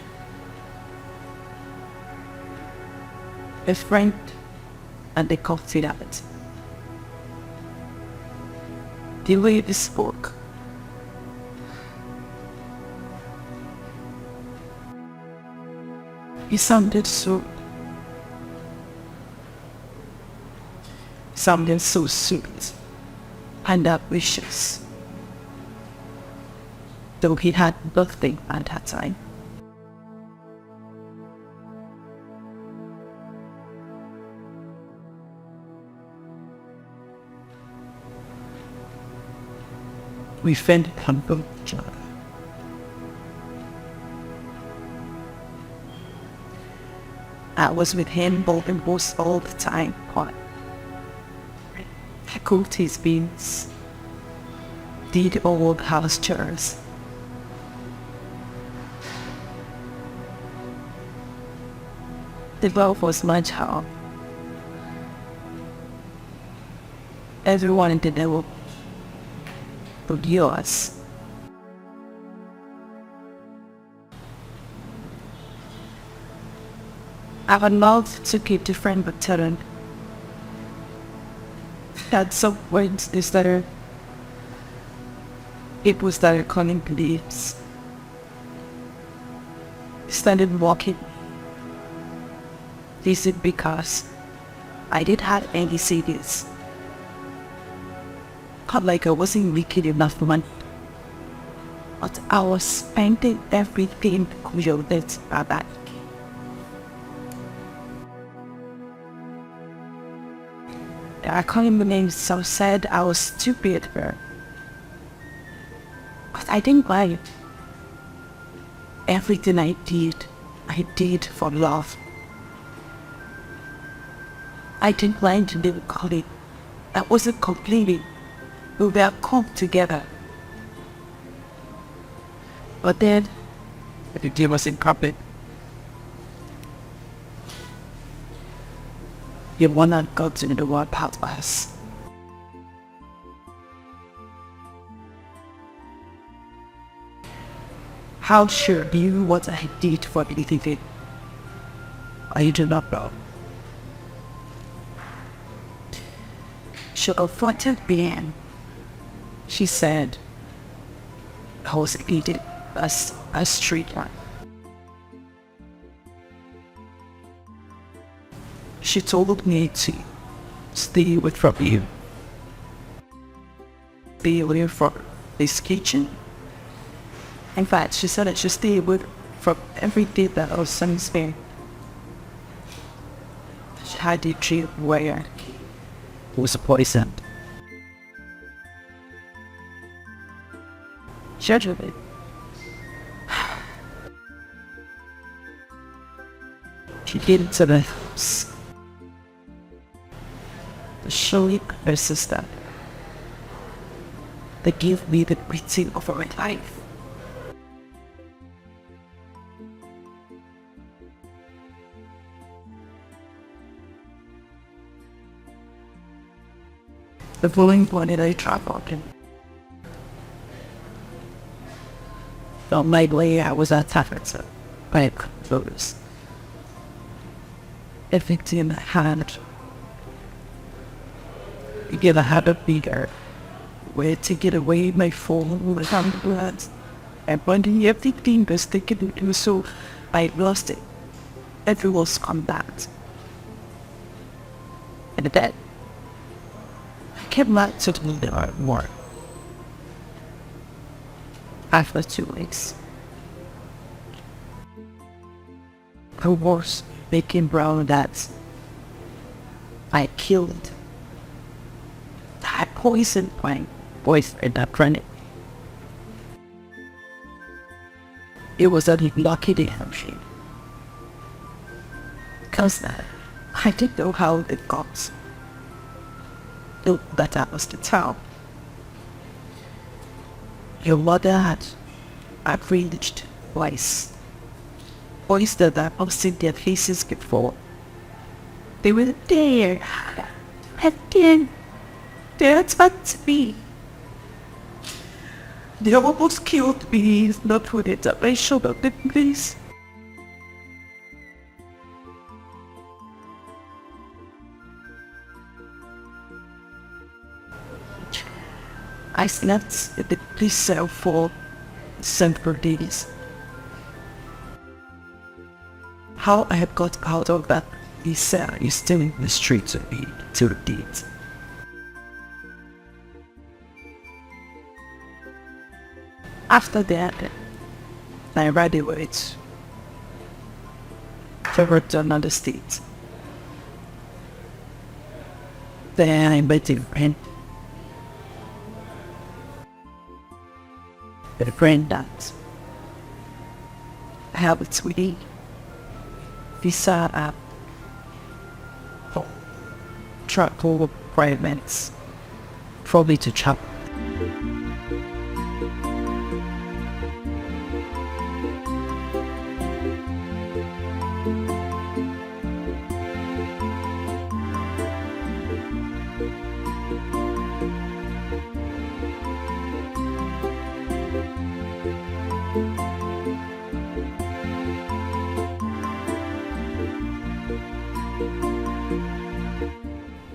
a friend and a confidant. The way he spoke, he sounded so sweet and ambitious. Though he had nothing at that time. We fell upon each other. I was with him almost all the time, but I cooked his beans, did all the house chores. The love was much hard. Everyone in the Nollywood would yours. I would love to keep the friend but talent. At some point they started people started calling police. Started walking. This is because I didn't have any CDs. Not like I wasn't making enough money. But I was spending everything created by that. I called him the name so sad I was stupid for. But I didn't mind. Everything I did for love. I didn't plan to live with it. I wasn't complaining. We were come together. But then, the day was in carpet. You wanna go to the world part of us. How sure you what I did for anything? I do not know. She affronted me. She said I was eating a street life. She told me to stay away from you. Stay away from this kitchen. In fact, she said I should stay away from everything that was sunsphere. She had a dream where it was poisoned. Judge of it. into the house. To show her sister. They gave me the beating of my life. The following morning I traveled in. On my way I was attacked by those. Everything I had. Again I had a bigger way to get away my phone with blood. And when everything was taken into so I lost it. Everyone's come back. And then I came back to the war. After 2 weeks. I was making brown that I killed. I poisoned my boyfriend at running. It was a lucky day for me. Because I didn't know how it got. That I was the town. Your mother had arranged twice. Boys that I've seen their faces before. They were there. And then they attacked me. They almost killed me. It's not with it. I showed up the police. I slept in the police cell for several days. How I had got out of that police cell is still in the streets of me till date. After that, I ran away to another state. Then I met a friend. A friend that helped me visa app for travel requirements, probably to travel.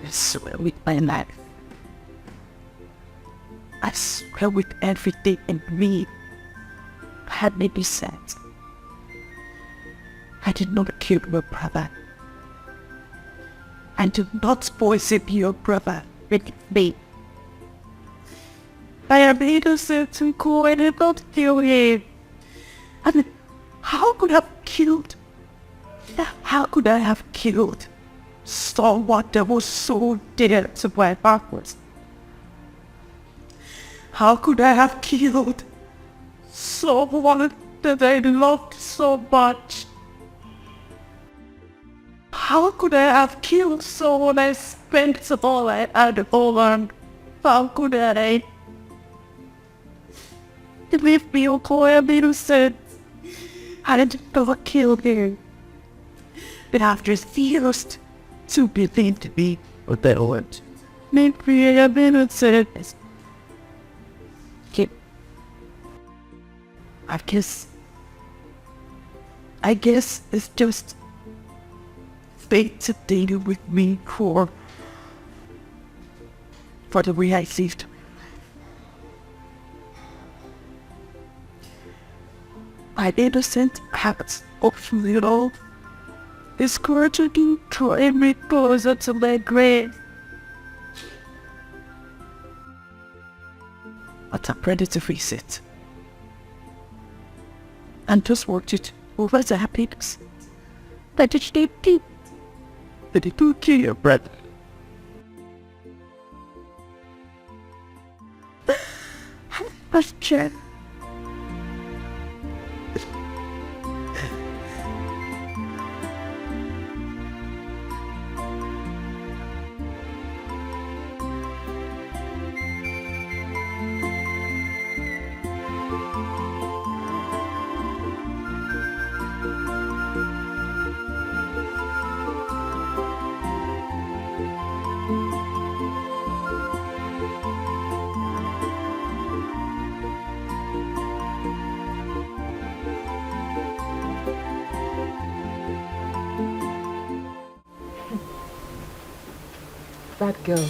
I swear with my life. I swear with everything in me. I had maybe said I did not kill my brother. I did not poison your brother with me. I am innocent to go and did not kill him. And how could I have killed? How could I have killed someone that was so dear to my heart? How could I have killed someone that I loved so much? How could I have killed someone I spent all I had on? How could I? Leave me, okay, I'm innocent. I didn't ever kill him. But after refused to believe me what they want. Maybe I am innocent. I guess it's just fate to deal with me for the way I lived. My innocent habits of little is gradually drawing me closer to my grave. But I'm ready to face it. And just want it over the happiness that it did deep. That it took care, brother. But Jen. that girl,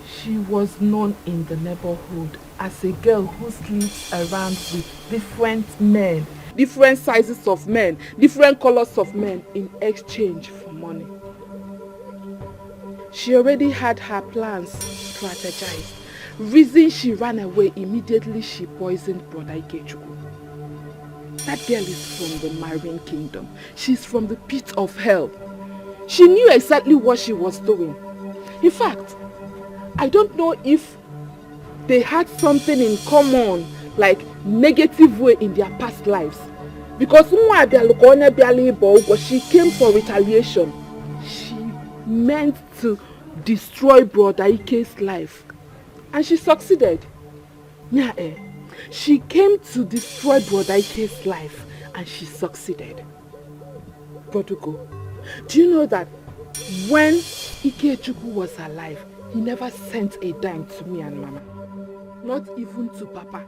she was known in the neighborhood as a girl who sleeps around with different men, different sizes of men, different colors of men in exchange for money. She already had her plans strategized. Reason she ran away immediately she poisoned Brother Ikechukwu. That girl is from the marine kingdom. She's from the pit of hell. She knew exactly what she was doing. In fact, I don't know if they had something in common, like negative way in their past lives. Because she came for retaliation. She meant to destroy Brother Ike's life. And she succeeded. She came to destroy Brother Ike's life and she succeeded. Brodugo, do you know that when Ikechukwu was alive, he never sent a dime to me and Mama? Not even to Papa.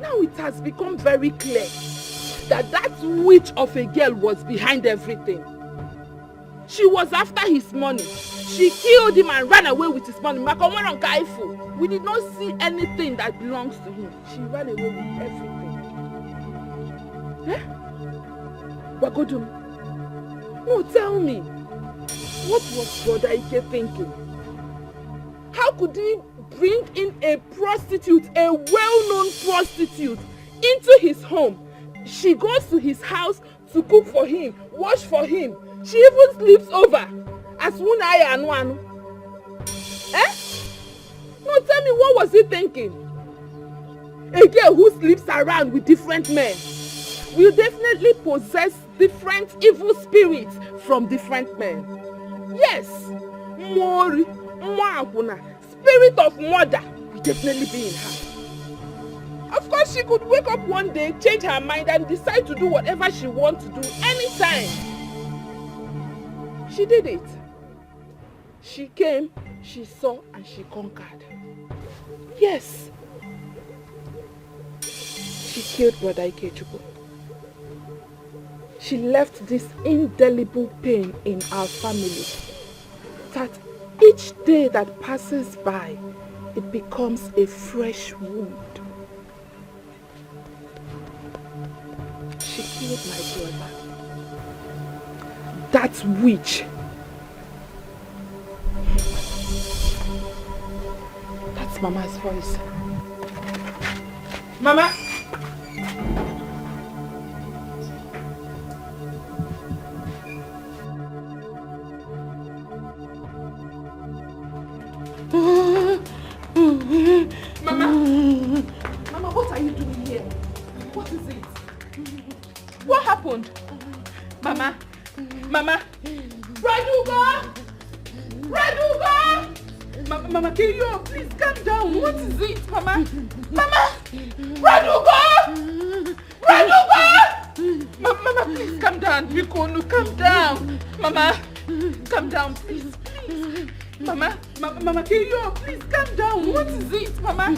Now it has become very clear that that witch of a girl was behind everything. She was after his money. She killed him and ran away with his money. We did not see anything that belongs to him. She ran away with everything. Wagodum, no, tell me, what was Brother Ike thinking? How could he bring in a prostitute, a well-known prostitute, into his home? She goes to his house to cook for him, wash for him. She even sleeps over as Unaya and one. No, tell me, what was he thinking? A girl who sleeps around with different men will definitely possess different evil spirits from different men. Yes, Mori, Mwakuna, spirit of murder will definitely be in her. Of course, she could wake up one day, change her mind and decide to do whatever she wants to do anytime. She did it. She came, she saw, and she conquered. Yes. She killed Brother Ikechukwu. She left this indelible pain in our family, that each day that passes by, it becomes a fresh wound. She killed my brother. That witch. That's Mama's voice. Mama! Mama, what are you doing here? What is it? What happened? Mama! Raduga! Mama, can you please calm down? What is it, Mama? Raduga! Mama, please calm down. Bikonu, calm down. Mama, calm down, please. Mama, can you please calm down? What is it, Mama?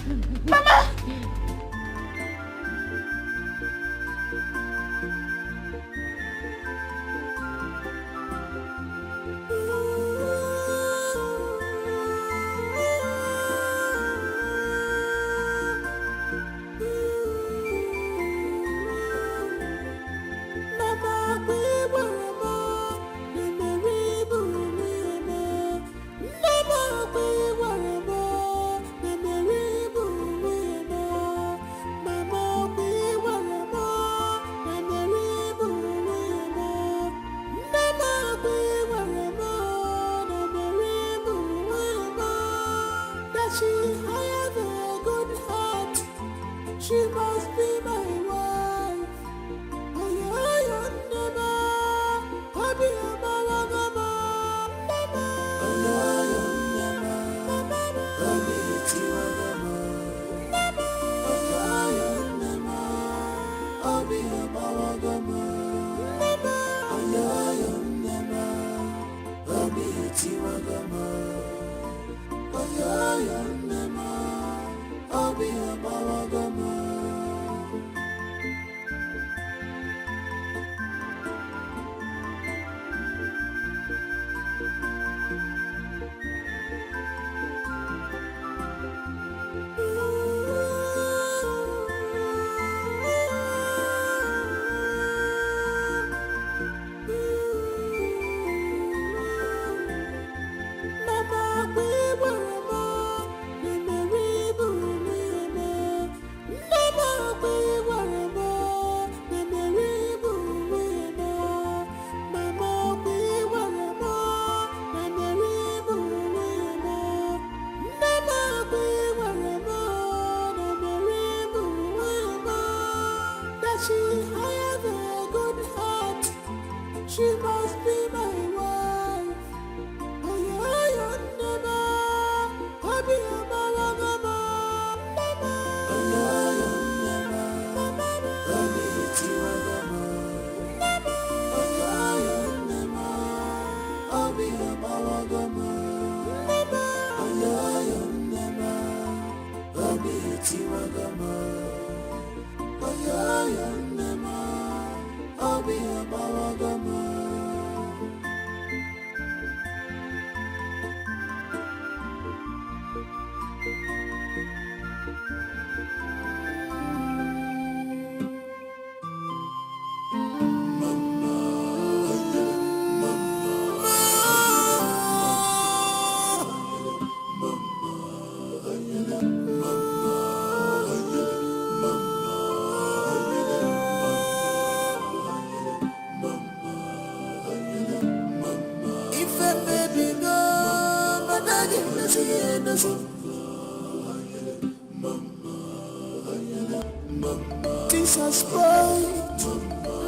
Things are spoiled,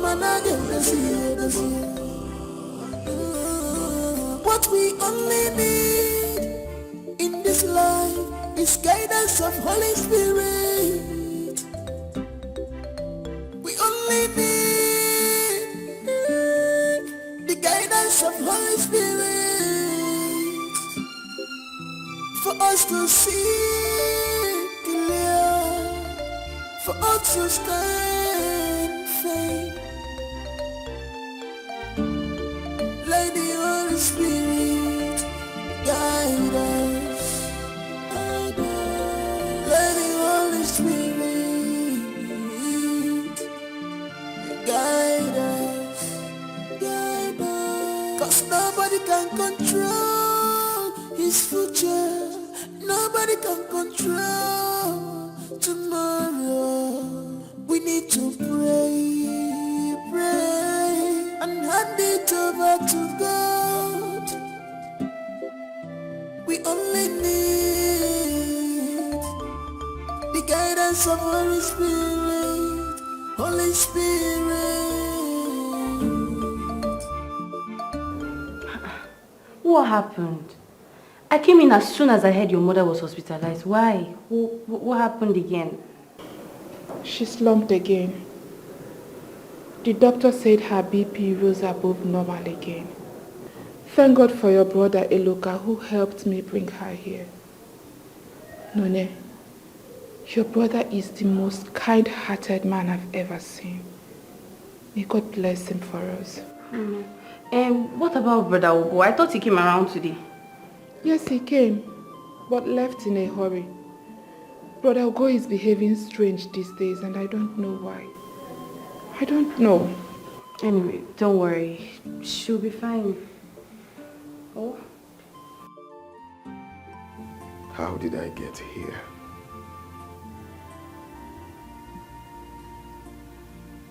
man, I get this year. What we only need in this life is guidance of Holy Spirit. We only need the guidance of Holy Spirit for us to see clear, for us to stand firm. Let the Holy Spirit guide us. Let the Holy Spirit guide us. Cause nobody can control his future. Nobody can control tomorrow. We need to pray, and hand it over to God. We only need the guidance of Holy Spirit. Holy Spirit. What happened? I came in as soon as I heard your mother was hospitalized. Why? What happened again? She slumped again. The doctor said her BP rose above normal again. Thank God for your brother Eloka who helped me bring her here. None, your brother is the most kind-hearted man I've ever seen. May God bless him for us. And what about Brother Ogo? I thought he came around today. Yes, he came, but left in a hurry. Brother Ogo is behaving strange these days and I don't know why. I don't know. Anyway, don't worry. She'll be fine. Oh? How did I get here?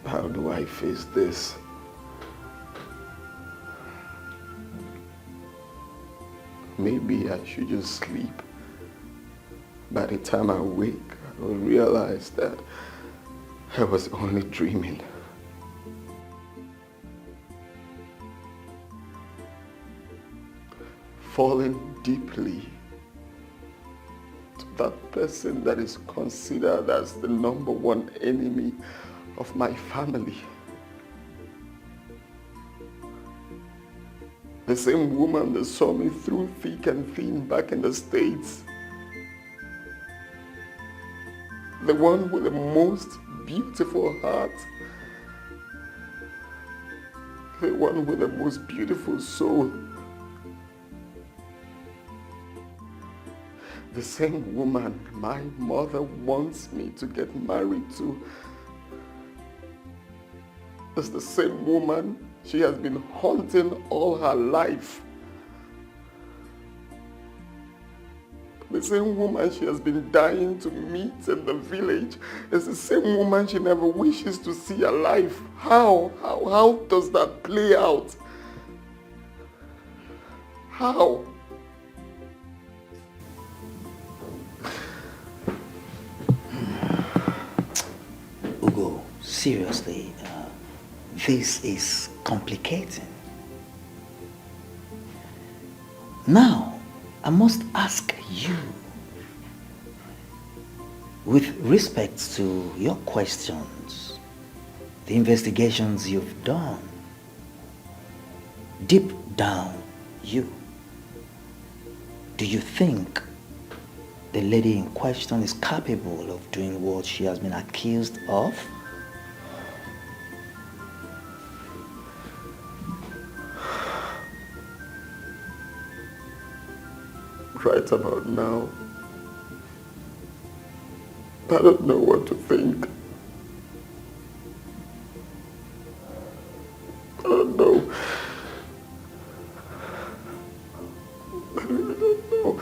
How do I face this? Maybe I should just sleep. By the time I wake, I will realize that I was only dreaming. Falling deeply to that person that is considered as the #1 enemy of my family. The same woman that saw me through thick and thin back in the States. The one with the most beautiful heart. The one with the most beautiful soul. The same woman my mother wants me to get married to. It's the same woman she has been haunting all her life. The same woman she has been dying to meet in the village is the same woman she never wishes to see alive. How does that play out? How? Ugo, seriously, this is complicating. Now, I must ask you, with respect to your questions, the investigations you've done, deep down, Do you think the lady in question is capable of doing what she has been accused of? Right about now, I don't know what to think. I don't know. I really don't know.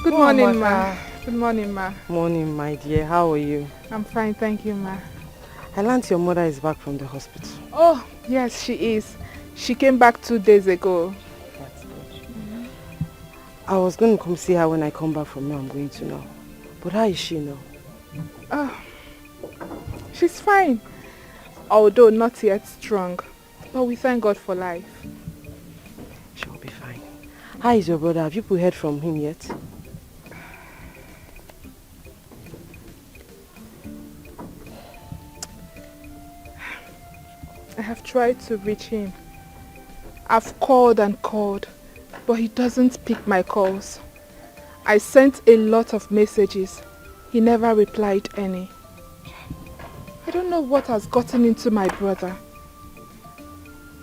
Good morning, ma. Good morning, ma. Morning, my dear. How are you? I'm fine, thank you, ma. I learned your mother is back from the hospital. Oh, yes, she is. She came back 2 days ago. That's good. I was going to come see her when I come back from where I'm going to now. But how is she now? Oh, she's fine. Although not yet strong. But we thank God for life. She'll be fine. How is your brother? Have you heard from him yet? I have tried to reach him. I've called and called, but he doesn't pick my calls. I sent a lot of messages. He never replied any. I don't know what has gotten into my brother.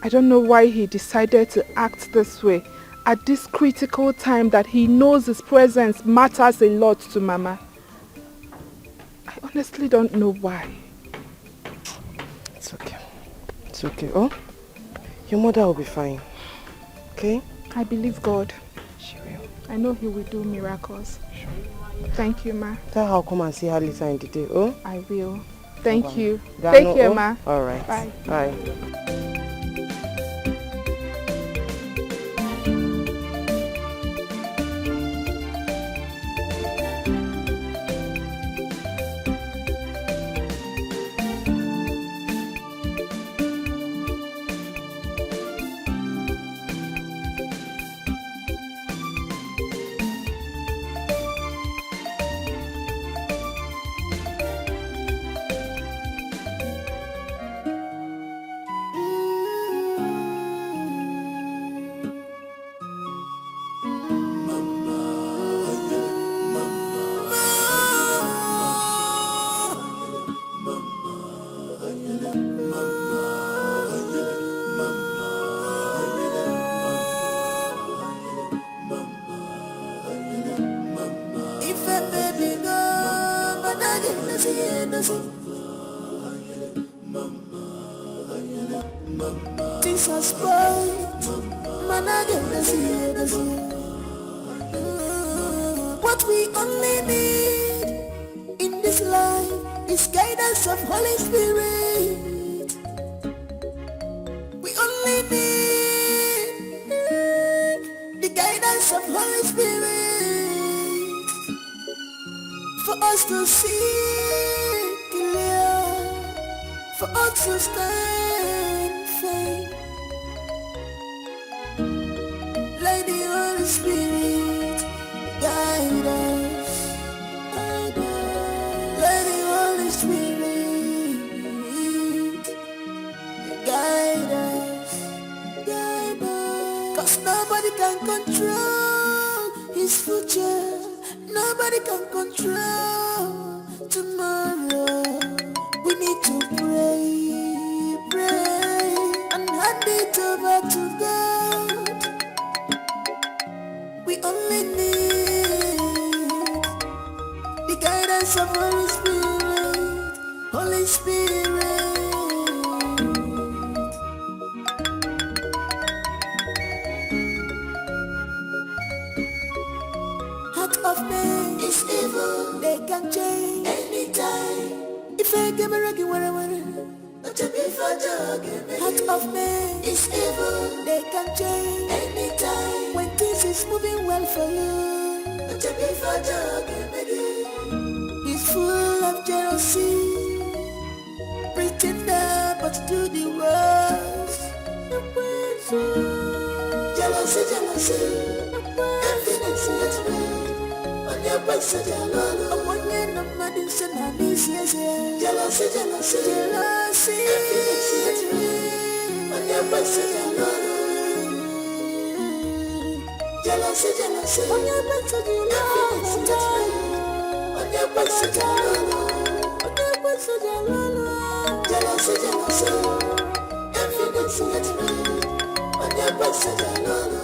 I don't know why he decided to act this way at this critical time that he knows his presence matters a lot to Mama. I honestly don't know why. It's okay. It's okay. Oh, your mother will be fine. Okay? I believe God. She will. I know he will do miracles. Sure. Thank you, ma. Tell her I'll come and see her later in the day, oh? I will. Thank you. Gano, Take care, oh? ma. All right. Bye. Bye. What we only need in this life is guidance of Holy Spirit. We only need the guidance of Holy Spirit for us to see clear, for us to stand firm. Let the Holy Spirit guide us, guide us. Let the Holy Spirit guide us, guide us. 'Cause nobody can control his future, nobody can control tomorrow. We need to pray, pray, and hand it over to God. We only need guidance of Holy Spirit, Holy Spirit. Heart of man is evil, they can change anytime. If I give a reggae, what heart of man is evil, they can change anytime. When things is moving well for you, it's full of jealousy, pretender but do the worst. Jealousy, jealousy, infinity at red. On your person, jealousy. Upon your number, this and that is yes. Jealousy, jealousy, jealousy, infinity at red. On your person, jealousy. Jealousy, jealousy, on your person, infinity at red. On your person, jealousy. On your person, jealousy, jealousy, infinity at red. On your person, jealousy.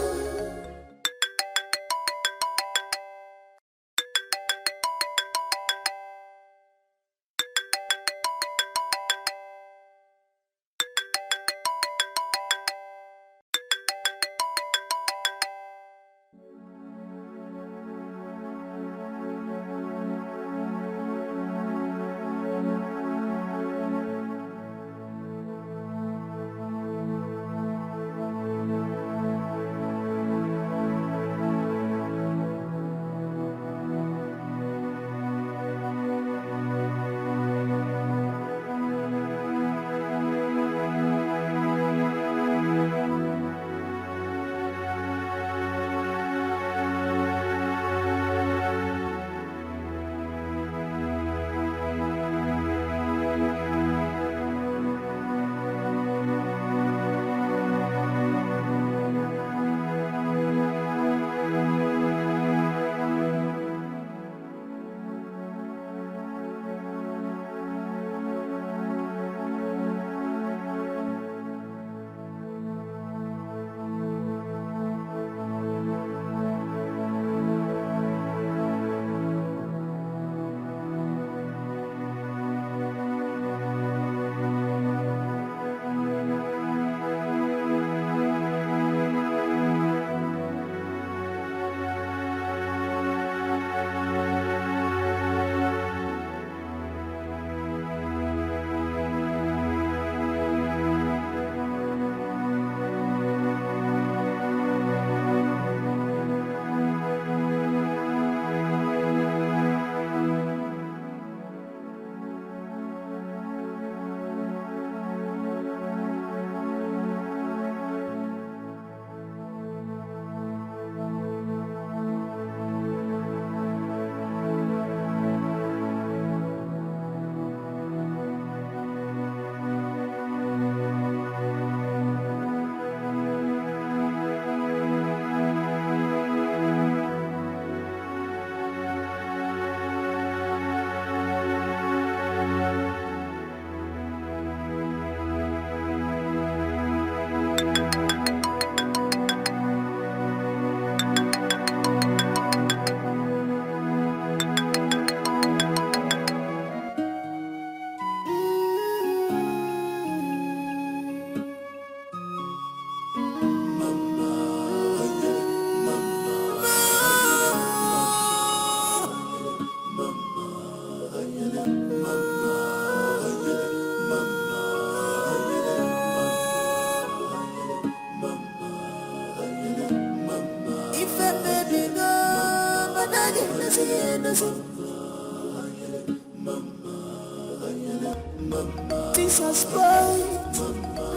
Things are spoiled,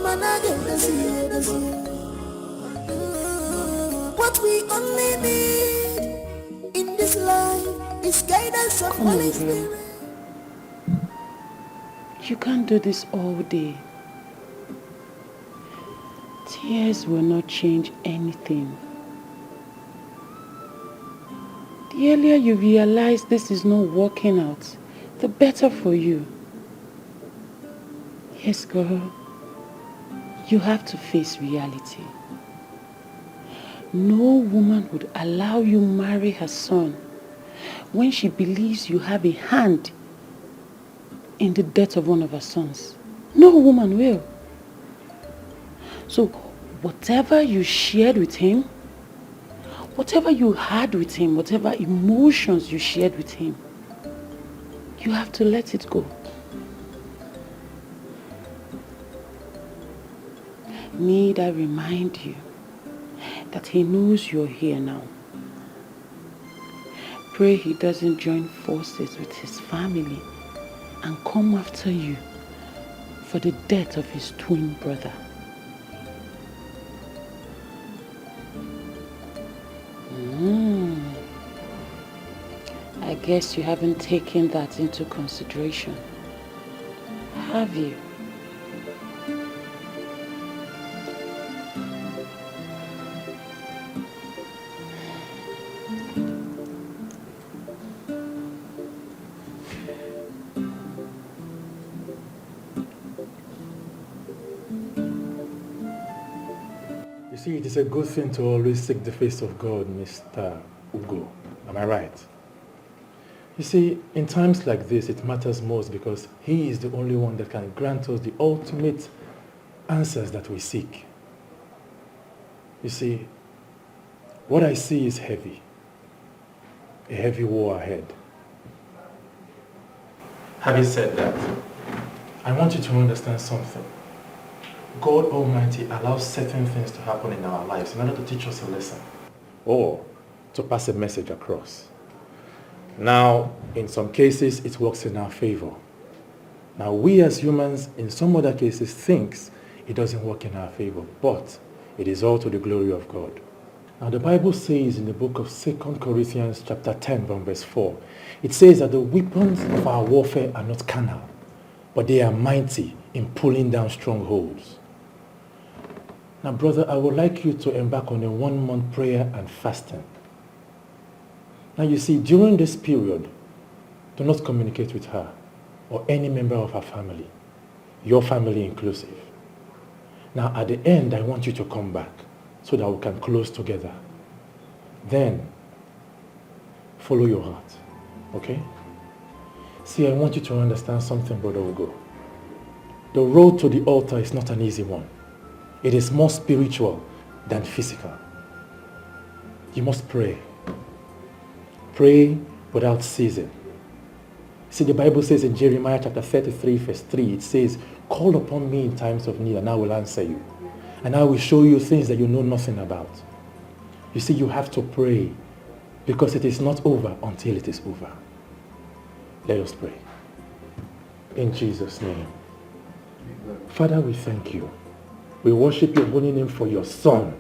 man, I get this here. What we only need in this life is guidance of Holy Spirit. You can't do this all day. Tears will not change anything. The earlier you realize this is not working out, the better for you. Yes, girl. You have to face reality. No woman would allow you marry her son when she believes you have a hand in the death of one of her sons. No woman will. So whatever you shared with him, whatever you had with him, whatever emotions you shared with him, you have to let it go. Need I remind you that he knows you're here now. Pray he doesn't join forces with his family and come after you for the death of his twin brother. I guess you haven't taken that into consideration, have you? You see, it is a good thing to always seek the face of God, Mr. Ugo. Am I right? You see, in times like this, it matters most because he is the only one that can grant us the ultimate answers that we seek. You see, what I see is heavy. A heavy war ahead. Having said that, I want you to understand something. God Almighty allows certain things to happen in our lives in order to teach us a lesson or to pass a message across. Now, in some cases, it works in our favor. Now, we as humans, in some other cases, think it doesn't work in our favor, but it is all to the glory of God. Now, the Bible says in the book of 2 Corinthians chapter 10, verse 4, it says that the weapons of our warfare are not carnal, but they are mighty in pulling down strongholds. Now, brother, I would like you to embark on a 1-month prayer and fasting. Now, you see, during this period, do not communicate with her or any member of her family, your family inclusive. Now, at the end, I want you to come back so that we can close together. Then, follow your heart, okay? See, I want you to understand something, Brother Ugo. The road to the altar is not an easy one. It is more spiritual than physical. You must pray. Pray without ceasing. See, the Bible says in Jeremiah chapter 33, verse 3, it says, call upon me in times of need and I will answer you. And I will show you things that you know nothing about. You see, you have to pray because it is not over until it is over. Let us pray. In Jesus' name. Father, we thank you. We worship your holy name for your Son.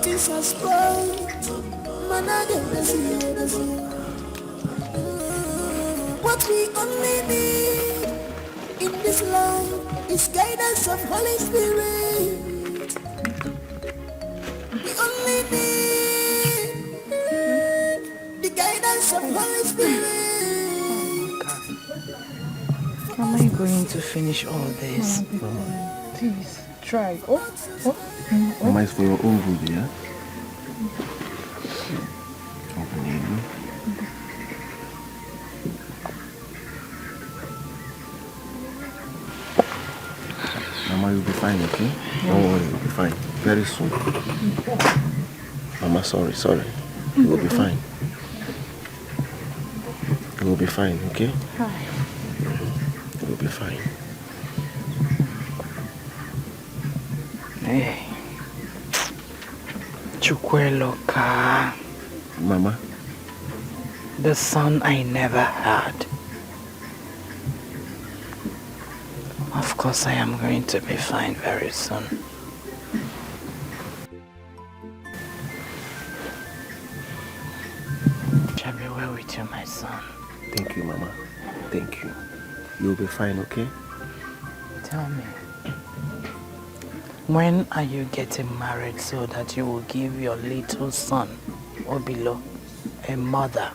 Jesus Christ, what we only need in this life is guidance of Holy Spirit. We only need the guidance of Holy Spirit. How am I going to finish all this? Please, try. Mama, it's for your own good, yeah? Mama, you'll be fine, okay? Don't worry, you'll be fine. Very soon. Mama, sorry. You will be fine. You will be fine, okay? You will be fine. Hey. Chukweloka. Mama? The son I never had. Of course I am going to be fine very soon. Shall be well with you, my son. Thank you, Mama. Thank you. You'll be fine, okay? Tell me, when are you getting married so that you will give your little son, Obilo, a mother?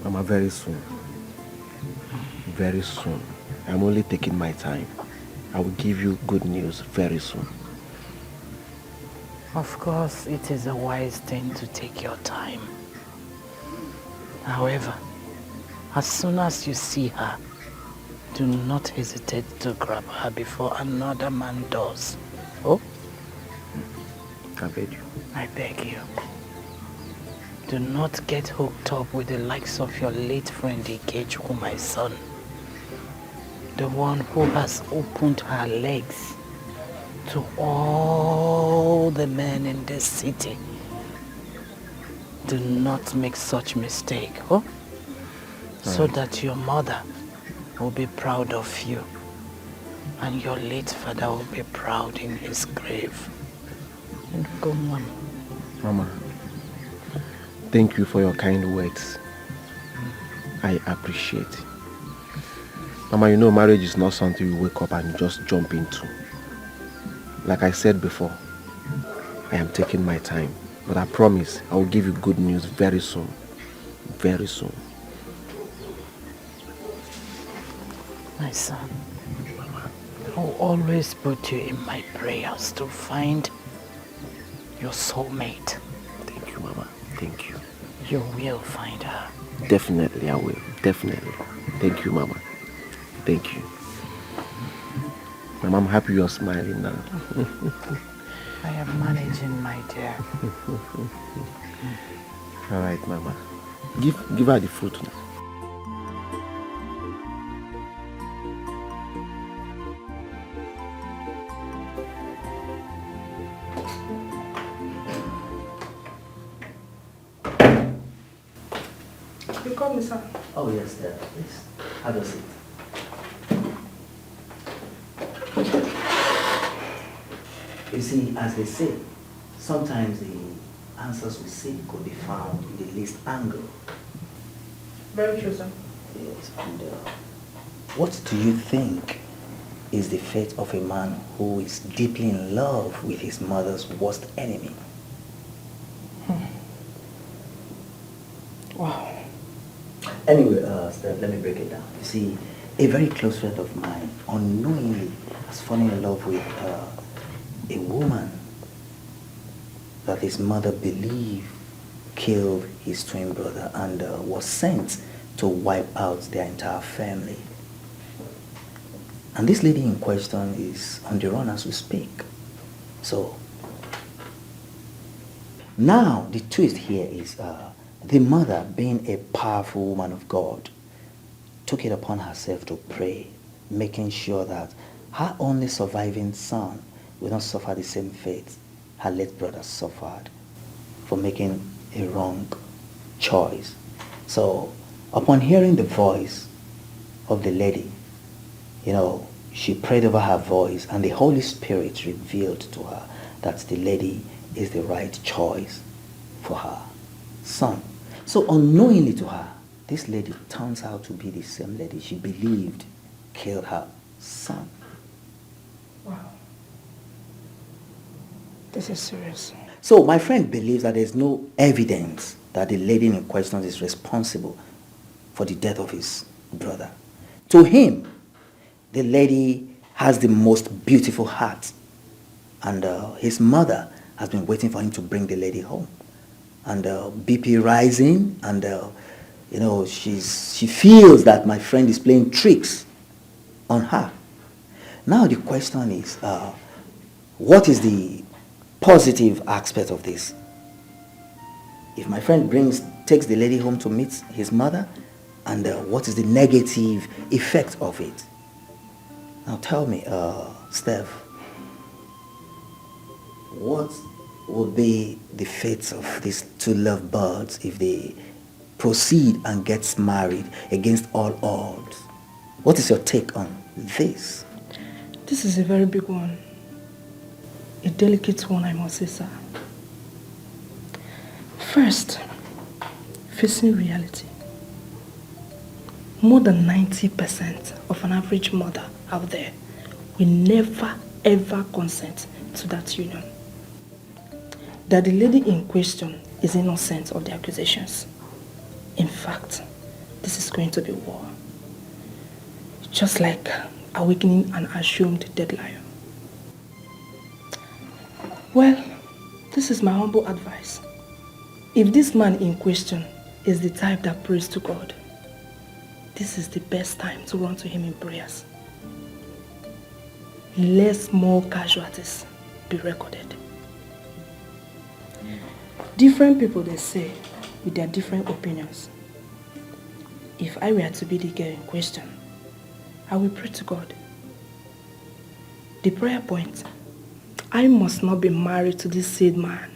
Mama, very soon. Very soon. I'm only taking my time. I will give you good news very soon. Of course, it is a wise thing to take your time. However, as soon as you see her, do not hesitate to grab her before another man does. Oh? I beg you. I beg you. Do not get hooked up with the likes of your late friend Dikeh, my son. The one who has opened her legs to all the men in this city. Do not make such mistake, oh? So that your mother will be proud of you and your late father will be proud in his grave. And go on. Mama, thank you for your kind words. I appreciate it. Mama, you know marriage is not something you wake up and just jump into. Like I said before, I am taking my time. But I promise I will give you good news very soon. Very soon. My son, I will always put you in my prayers to find your soulmate. Thank you, Mama. Thank you. You will find her. Definitely I will. Definitely. Thank you, Mama. Thank you. Mama, I'm happy you're smiling now. I am managing, my dear. All right, Mama. Give her the fruit now. You call me, sir? Oh, yes, Dad, please. Have a seat. You see, as they say, sometimes the answers we seek could be found in the least angle. Very true, sir. Yes, and what do you think is the fate of a man who is deeply in love with his mother's worst enemy? Wow. Anyway, Steph, let me break it down. You see, a very close friend of mine unknowingly has fallen in love with a woman that his mother believed killed his twin brother and was sent to wipe out their entire family. And this lady in question is on the run as we speak. So, now the twist here is the mother, being a powerful woman of God, took it upon herself to pray, making sure that her only surviving son will not suffer the same fate her late brother suffered for making a wrong choice. So, upon hearing the voice of the lady. You know, she prayed over her voice and the Holy Spirit revealed to her that the lady is the right choice for her son. So unknowingly to her, this lady turns out to be the same lady she believed killed her son. Wow. This is serious. So my friend believes that there's no evidence that the lady in question is responsible for the death of his brother. To him, the lady has the most beautiful heart, and his mother has been waiting for him to bring the lady home. And BP rising, and you know, she feels that my friend is playing tricks on her. Now the question is, what is the positive aspect of this? If my friend takes the lady home to meet his mother, and what is the negative effect of it? Now tell me, Steph, what would be the fate of these two lovebirds if they proceed and get married against all odds? What is your take on this? This is a very big one. A delicate one, I must say, sir. First, facing reality. More than 90% of an average mother out there will never ever consent to that union. That the lady in question is innocent of the accusations. In fact, this is going to be war. Just like awakening an assumed dead lion. Well, this is my humble advice. If this man in question is the type that prays to God, this is the best time to run to him in prayers. Less more casualties be recorded. Different people, they say, with their different opinions. If I were to be the girl in question, I will pray to God. The prayer point, I must not be married to this said man,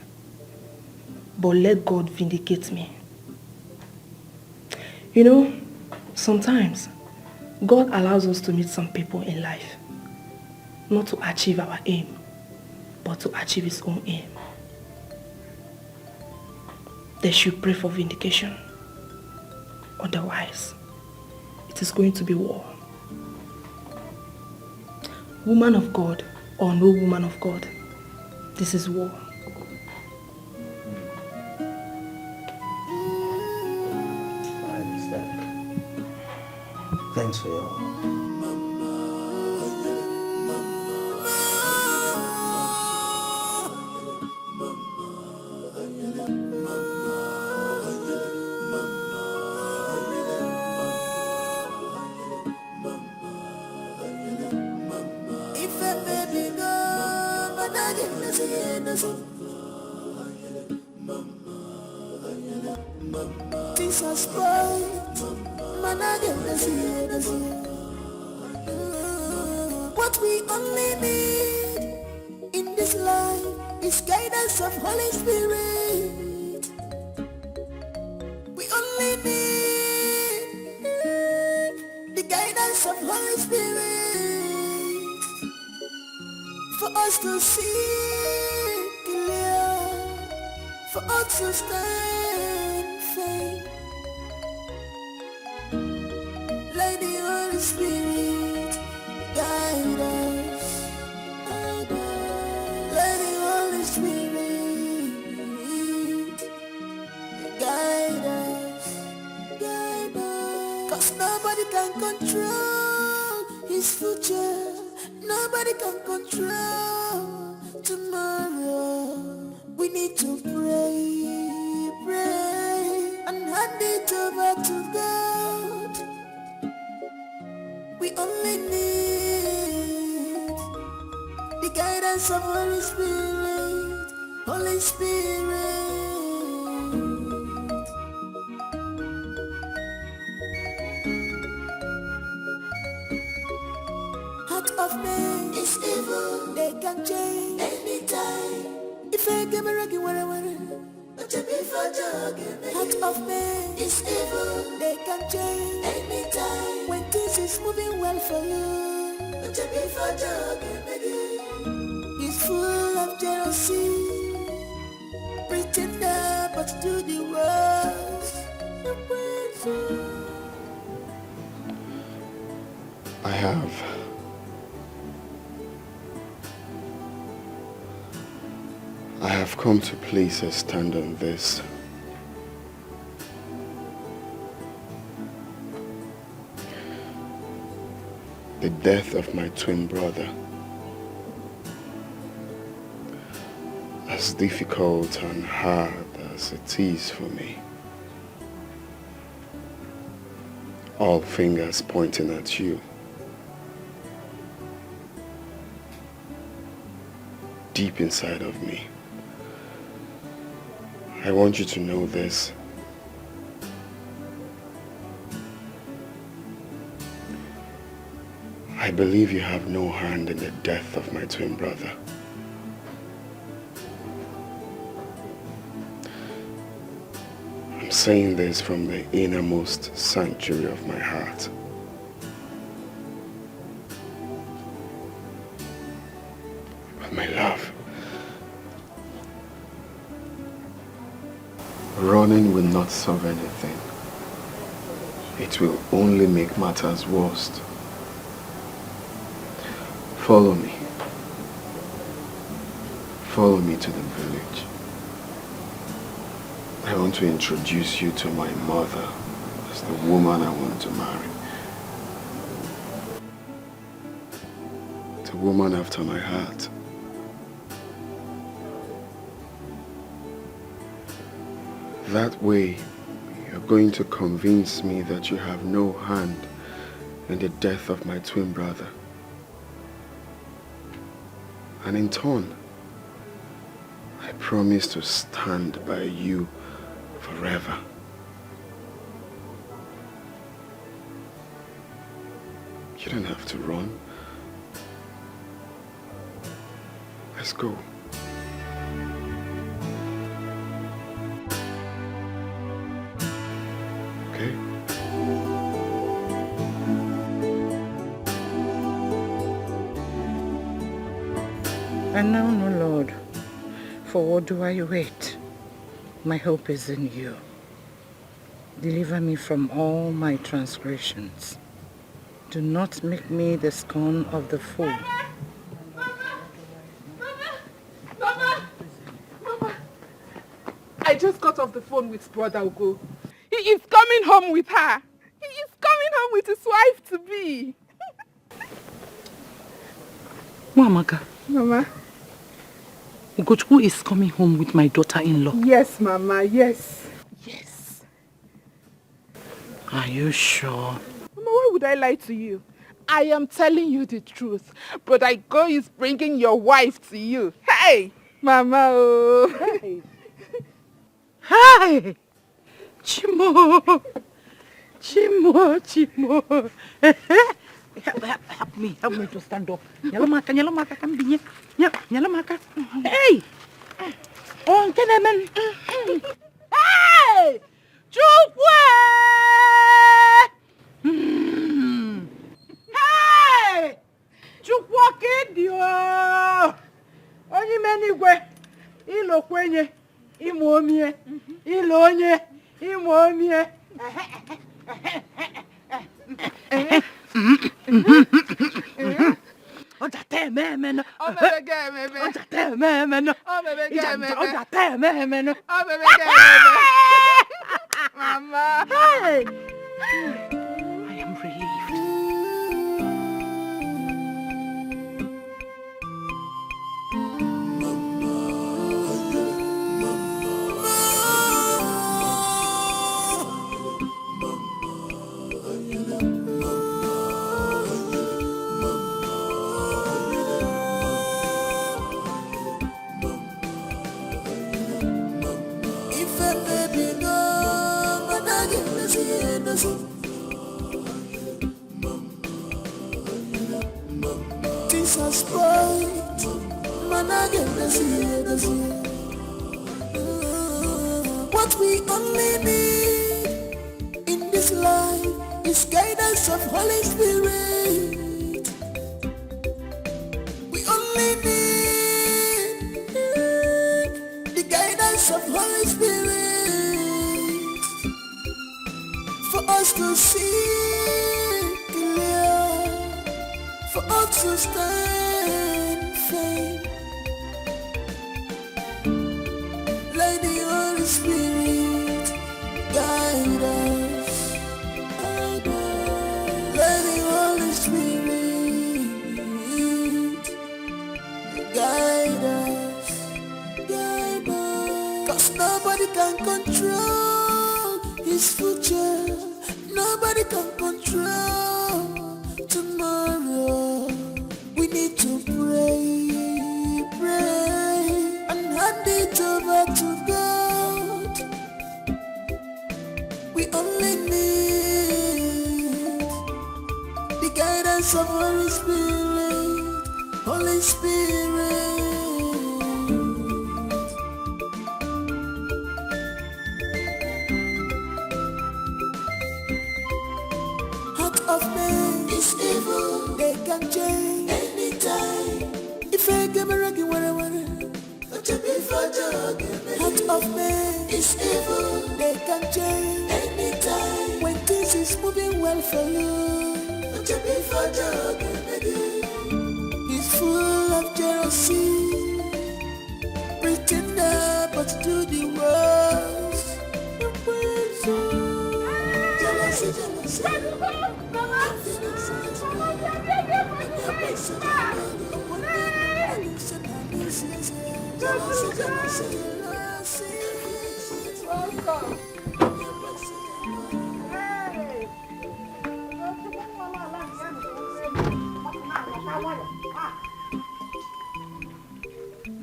but let God vindicate me. You know, sometimes God allows us to meet some people in life, not to achieve our aim, but to achieve his own aim. They should pray for vindication. Otherwise, it is going to be war. Woman of God or no woman of God, this is war. I understand. Thanks for your... What we only need in this life is guidance of Holy Spirit. We only need the guidance of Holy Spirit for us to see clear, for us to stand firm. Let the Holy Spirit guide us. Let the Holy Spirit guide us. Guide us. 'Cause nobody can control his future. Nobody can control tomorrow. We need to pray, pray, and hand it over to God. We only need the guidance of Holy Spirit, Holy Spirit. Heart of man is evil, they can change anytime. If I give a rocky what I want, but you be for jogging. Heart of man is evil, they can change anytime. When this is is moving well for you. He's full of jealousy. Pretender, but do the worst. I have come to place a stand on this. The death of my twin brother, as difficult and hard as it is for me, all fingers pointing at you, deep inside of me, I want you to know this. I believe you have no hand in the death of my twin brother. I'm saying this from the innermost sanctuary of my heart. But my love, running will not solve anything. It will only make matters worse. Follow me. Follow me to the village. I want to introduce you to my mother as the woman I want to marry. The woman after my heart. That way, you're going to convince me that you have no hand in the death of my twin brother. And in turn, I promise to stand by you forever. You don't have to run. Let's go. Okay? And now, no Lord, for what do I wait? My hope is in you. Deliver me from all my transgressions. Do not make me the scorn of the fool. Mama! I just got off the phone with Brother Ugo. He is coming home with her. He is coming home with his wife-to-be. Mamaga. Mama? Ugochukwu is coming home with my daughter-in-law. Yes, Mama, yes. Yes. Are you sure? Mama, why would I lie to you? I am telling you the truth. But I go is bringing your wife to you. Hey! Mama, oh. Hey! Hi! Chimo! Chimo! Help me to stand up. Nyalamaka, come be here. Nyalamaka. Hey! On Kenemen. Hey! Chupwe! Hey! Chupwa kedio! Onye menigwe. Ilo kwenye. Imoomie. Ilo onye. Imoomie. Ojate meme. Mama. Hey! I am relieved. Jesus Christ, what we only need in this life His guidance of Holy Spirit. We only need the guidance of Holy Spirit for us to see clear, for us to stand firm. Let the Holy Spirit guide us. Let the Holy Spirit guide us. Guide us. 'Cause nobody can control his future. Nobody can control tomorrow. We need to pray, pray, and hand it over to God. We only need the guidance of Holy Spirit, Holy Spirit. Heart of man is evil, they can change anytime. If I give a reggae, heart of man is evil, they can change anytime. When things is moving well for you, he's full of jealousy, pretender but do the worst. Jealousy, jealousy.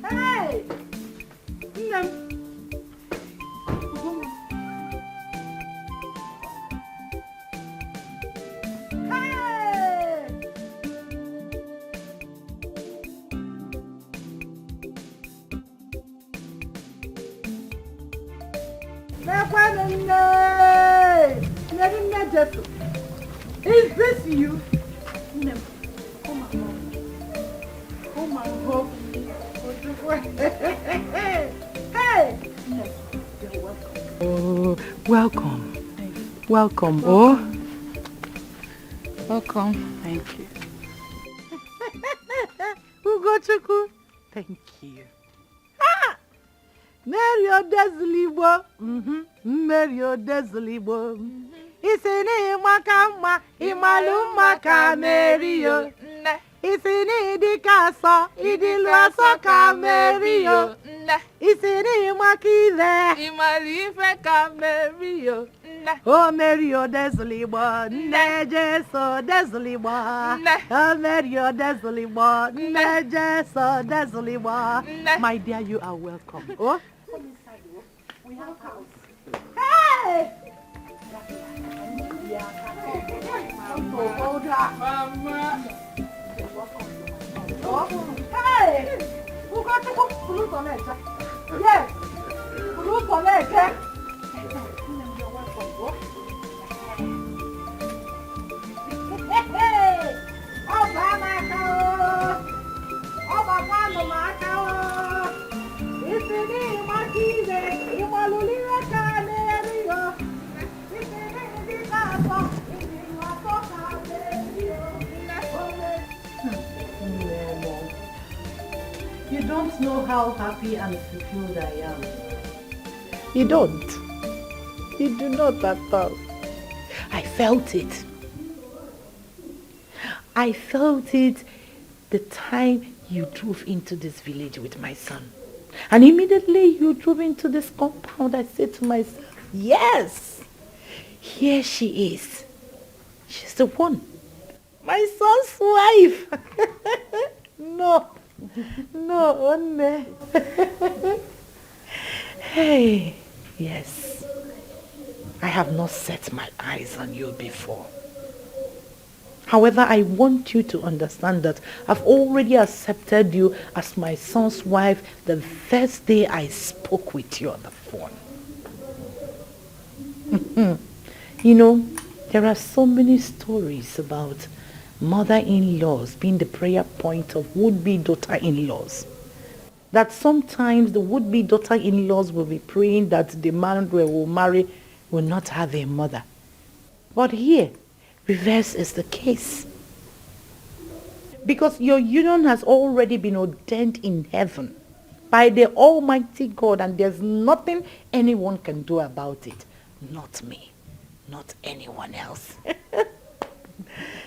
Hey! Is this you? No. Come on, come on, home. Hey! No, you're welcome. Oh, welcome. Welcome. Oh. Welcome. Thank you. Ugochukwu. Thank you. Mary Odezlibo. Mary Odezlibo. Isini makama, imalu maka Mary yo. Isini dikaso, idiluaso ka Mary yo. Isini makile, imalife ka Mary yo. Oh Mary Odezlibo, ne Jesu Odezlibo. Oh Mary Odezlibo, ne Jesu Odezlibo. My dear, you are welcome. Oh. Come inside, we have house. Hey! Mama. Hey! Who got to put fruit on it? Yes! Fruit on it, eh? Hey! Oh, Mama! Oh, Mama! It's in my key, it's my Lulina Canario. You don't know how happy and fulfilled I am. You don't. You do not at all. I felt it. I felt it the time you drove into this village with my son. And immediately you drove into this compound, I said to myself, yes, here she is. She's the one. My son's wife. No, only. Hey, yes. I have not set my eyes on you before. However, I want you to understand that I've already accepted you as my son's wife the first day I spoke with you on the phone. You know, There are so many stories about mother-in-laws being the prayer point of would-be daughter-in-laws. That sometimes the would-be daughter-in-laws will be praying that the man they will marry will not have a mother. But here, reverse is the case. Because your union has already been ordained in heaven by the Almighty God, and there's nothing anyone can do about it. Not me, not anyone else.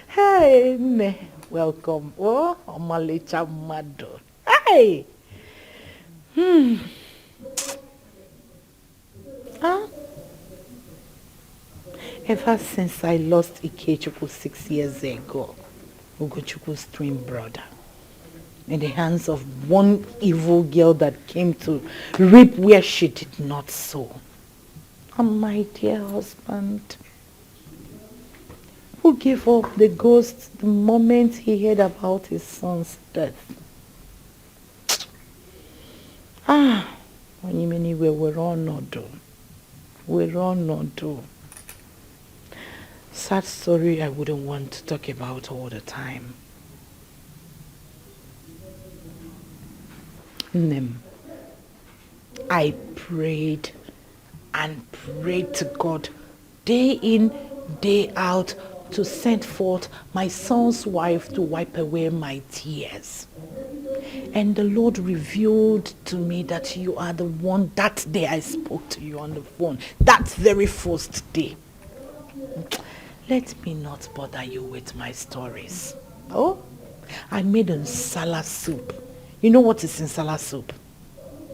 Hey, welcome. Oh, Omalecha Mado. Hey! Huh? Ever since I lost Ikechukwu 6 years ago, Ugochukwu's twin brother, in the hands of one evil girl that came to reap where she did not sow. And my dear husband, who gave up the ghost the moment he heard about his son's death. When you mean we're all not do. We're all not do. Sad story I wouldn't want to talk about all the time. I prayed and prayed to God day in, day out to send forth my son's wife to wipe away my tears. And the Lord revealed to me that you are the one. That day I spoke to you on the phone. That very first day. Let me not bother you with my stories. Oh, I made nsala soup. You know what is nsala soup?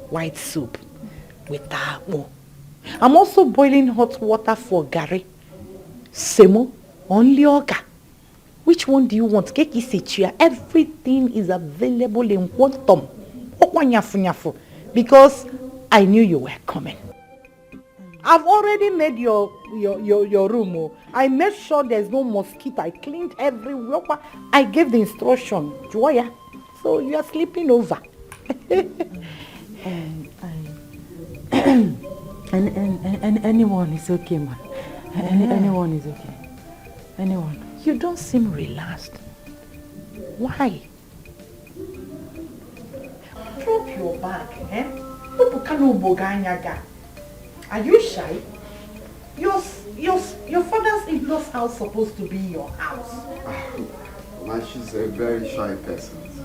White soup with akpu. I'm also boiling hot water for gari, semo, only oga. Which one do you want? Everything is available in quantum. Because I knew you were coming. I've already made your room. Oh. I made sure there's no mosquito. I cleaned everywhere. I gave the instruction. Joya. So you are sleeping over. And anyone is okay, man. Anyone is okay. Anyone. You don't seem relaxed. Why? Drop your bag, eh? Are you shy? Your father's in-law's house supposed to be your house. Man, she's a very shy person. So.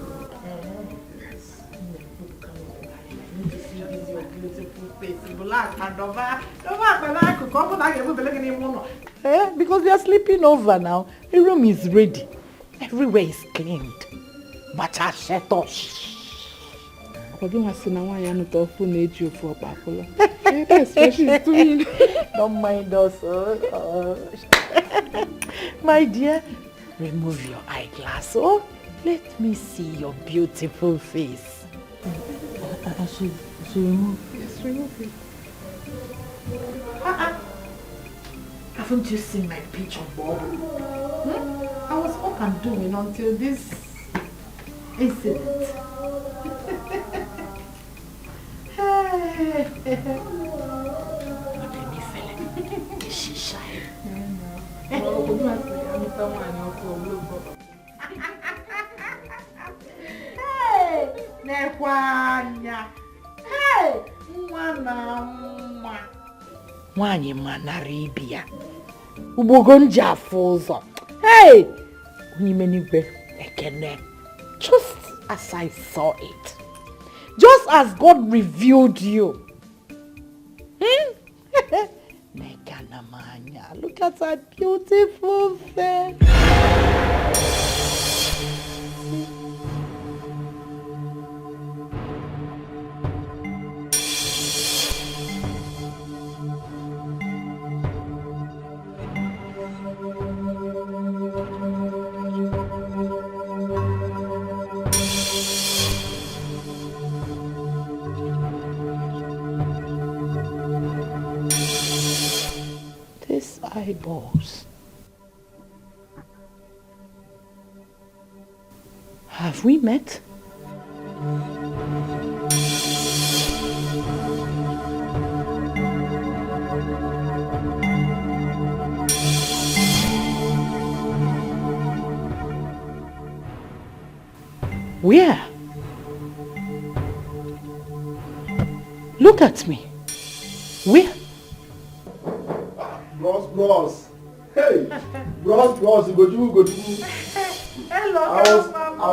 Yes. I need to see this your beautiful face. Because we are sleeping over now. The room is ready. Everywhere is cleaned. But I shut up. Don't mind us. My dear, remove your eyeglass. Oh, let me see your beautiful face. She remove. Yes, remove it. Haven't you seen my picture, Bob? I was up and doing until this incident. Is she shy? Hey, Nekwanya. Hey, mwana. Wanye manaribia. Ubogonja fuzo. Hey, unimeniwe ekene. Just as I saw it. Just as God revealed you. Nekanamanya. Look at that beautiful face. Eyeballs. Have we met? Where? Look at me. Where? Bros. Hey! Bros, go to. Hello, I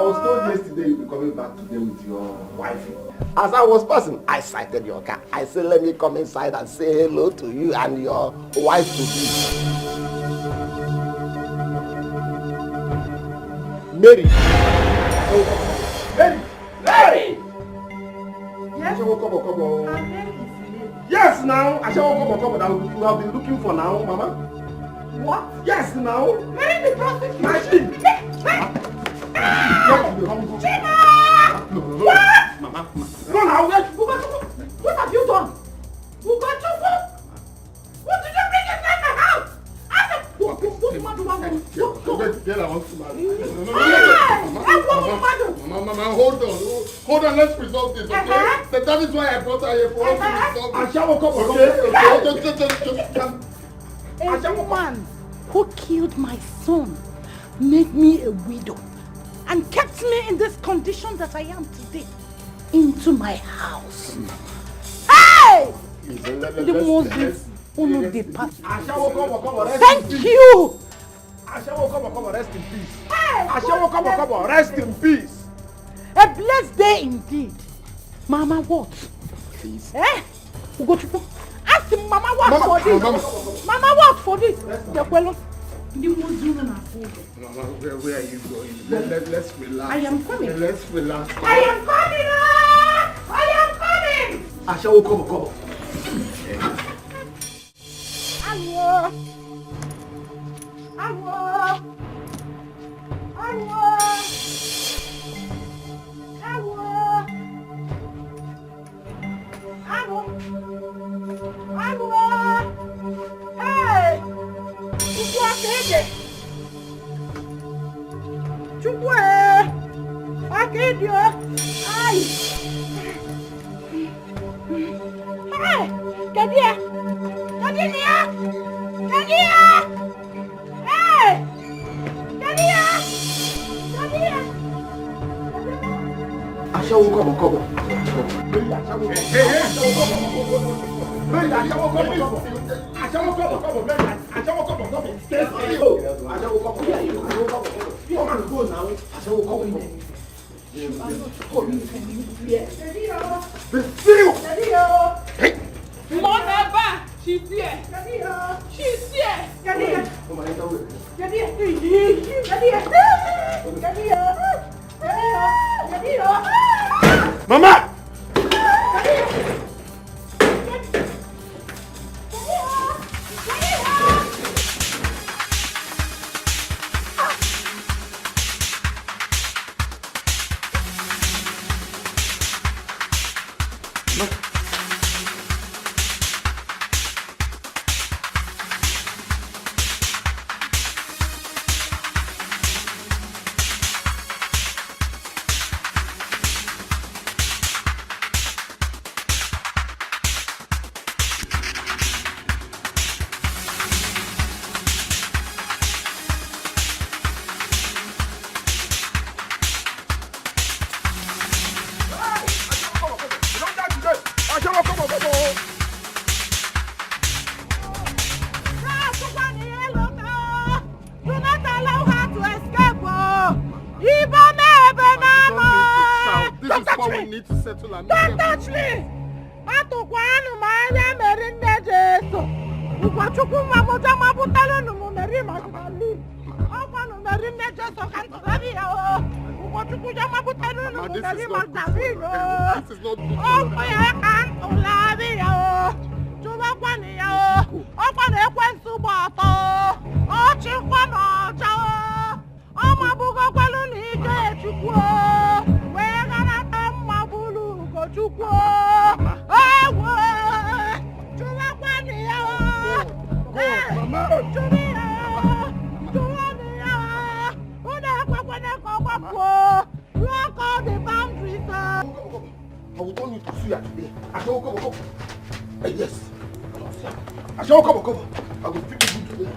was told yesterday you'll be coming back today with your wife. As I was passing, I sighted your car. I said, let me come inside and say hello to you and your wife to be. Mary! Mary! Yes? Come on. Yes, now! I shall come that you have been looking for now, Mama. What? Yes, now! Mary the prostitute! Machine! Chima! What? Mama. No, now, what have you done? What did you bring inside my house? Mama, hold on, let's resolve this, okay? That is why I brought her here for us to resolve this. Just come. A woman who killed my son made me a widow and kept me in this condition that I am today into my house. Hey! The Moses Thank you! Rest in peace. Rest in peace. A blessed day indeed. Mama, what? Please. Eh? Ask him, Mama, what for this? Mama, what for this? Mama, where are you going? Let's relax. I am coming. Let's relax. I am coming! I am coming! Asha will come. Awo! Hey! Chukwu Akedio! Ay! Hey! Kadia! Kadia! Hey! Kadia! Asha will come. She's here. She's here. Mama! Don't touch me! Atukwanu maya merinne Jesu. Ukwachuku mamuja mabutalo numu meri magali. Akwanu merinne Jesu kanturabi yo. Ukwachuku jama butalo numu meri magali yo. Okwaya kantulabi yo. Chuba kwani yo. Okwanu ekwensu bato. Ochikwa noja. Amabugo kwalu nije chukwu. Chukwu awo chuwa kwani ya mama chuwa ya una kwakwana kwakwapo lock all the boundaries I will turn you to suya today. Asha will come. Yes. Asha will come. I will pick you today.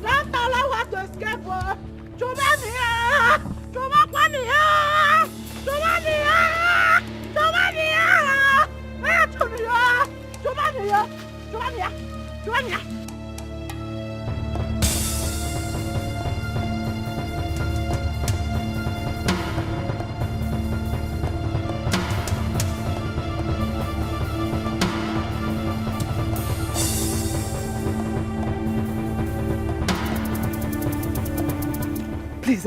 Don't allow her to escape. Please,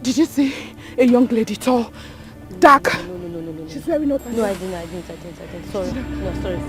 did you see a young lady, tall, dark? No. She's wearing up. No, I didn't. Sorry. No, sorry.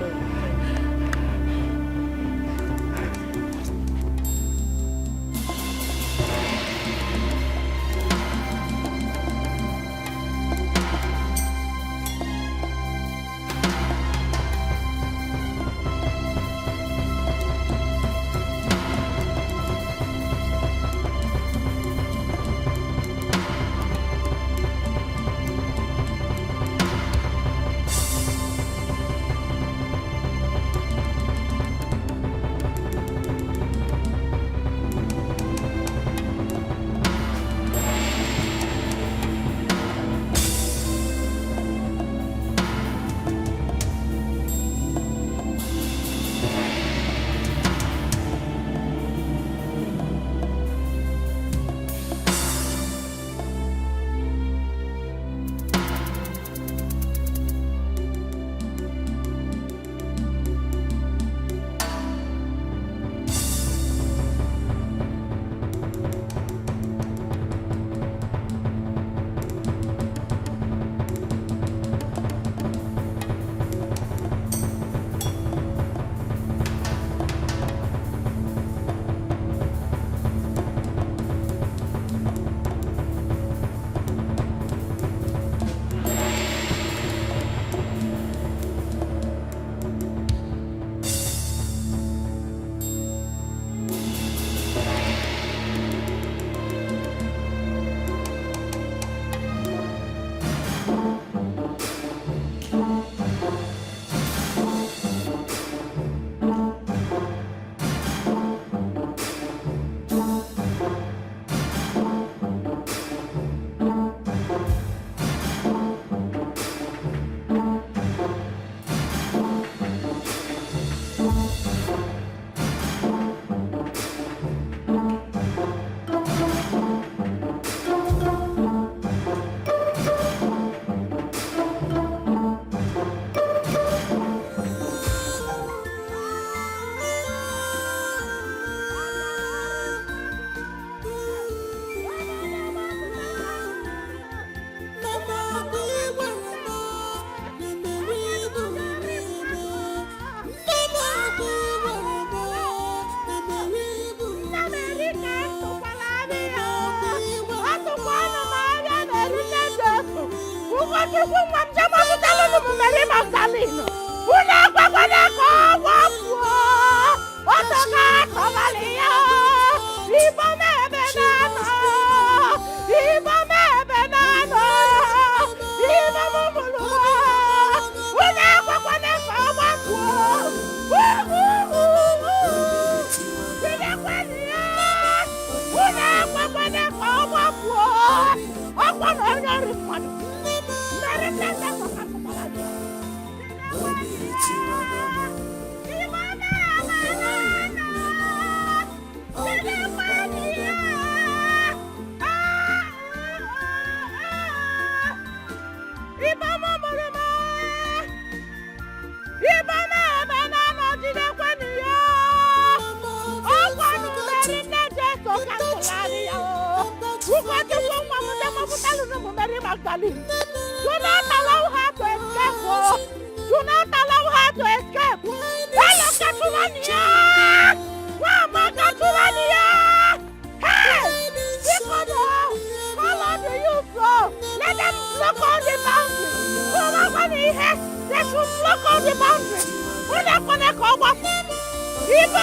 Even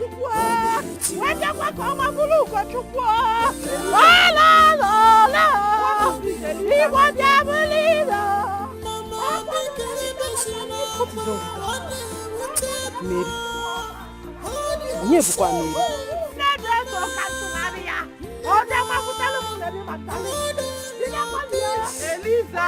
Chukwu. Wende kwa koma bulu kwa Chukwu. La la la la. Libo diabolino. What is wrong? Mary. Onye bukwa Mary. Eliza.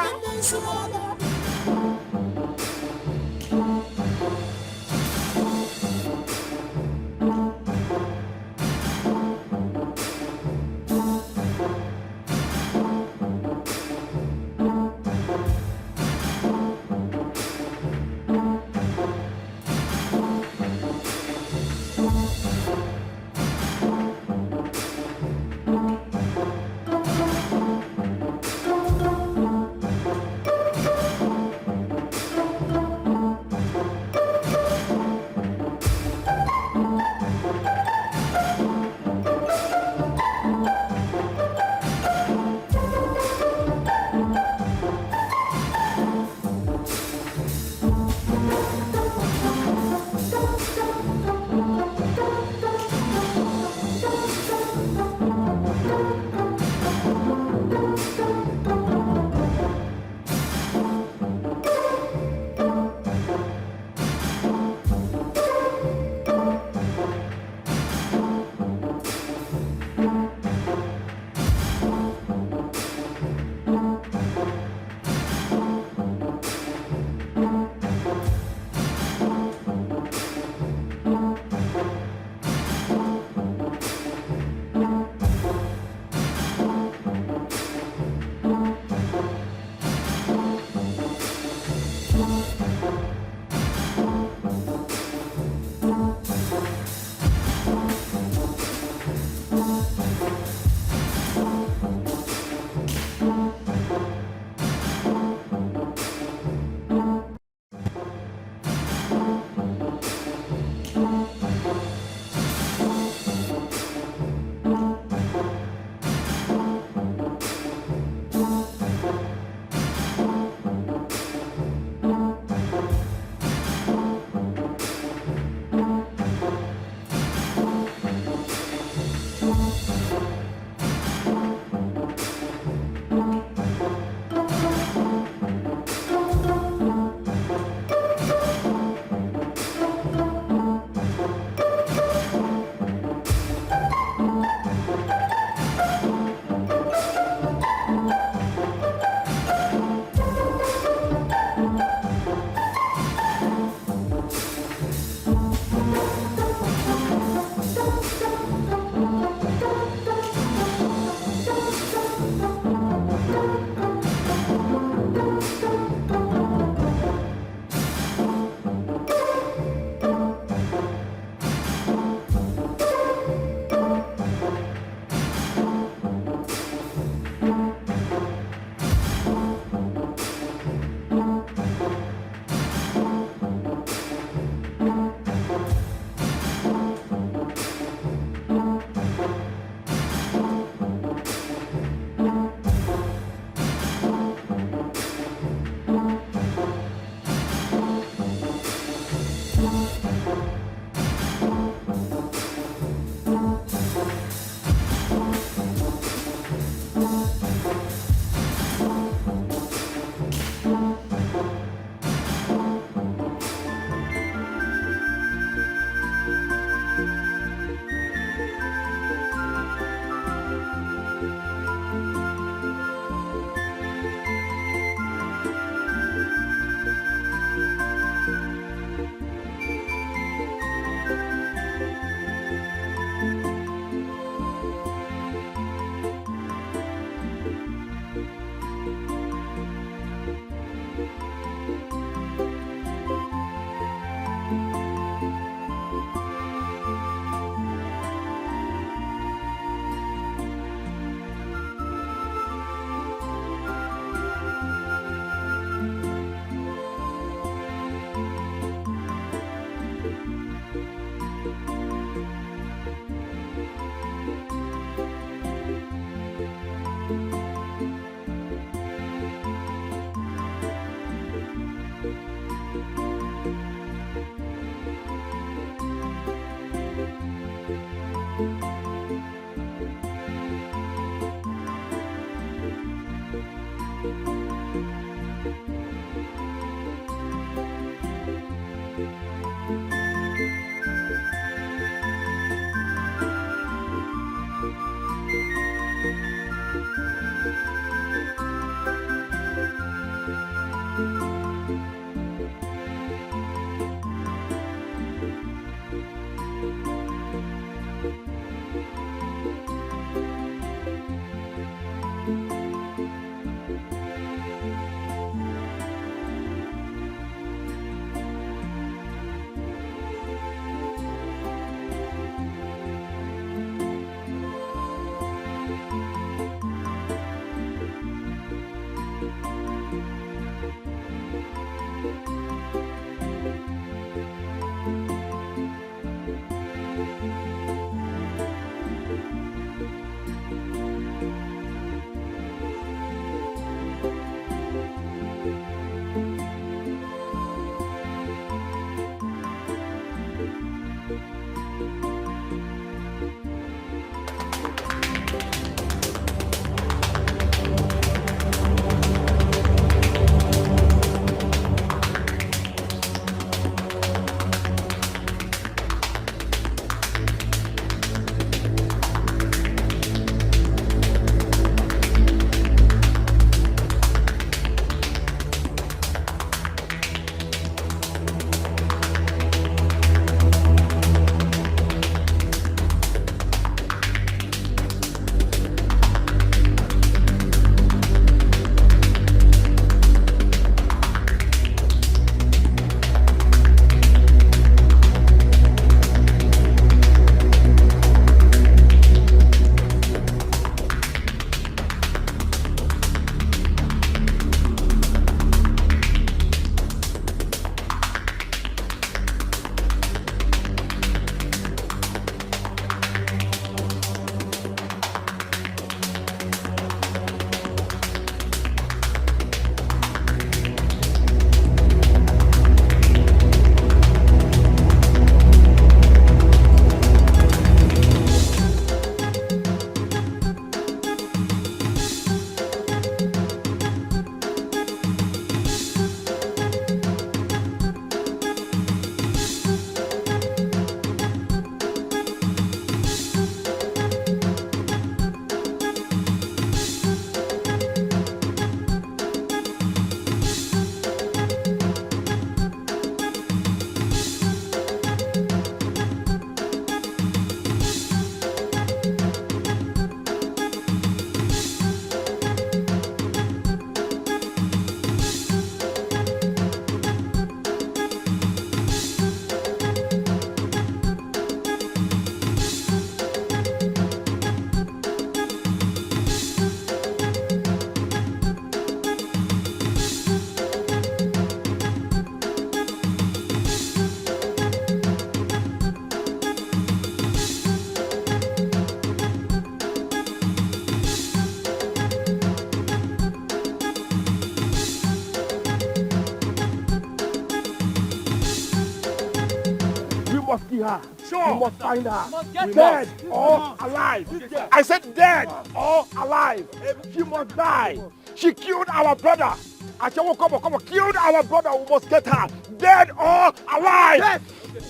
must kill her. Sure. We must find her. Dead Dead or alive. I said dead or alive. She must die. She killed our brother. Achawo, come on, killed our brother. We must get her. Dead or alive. Yes.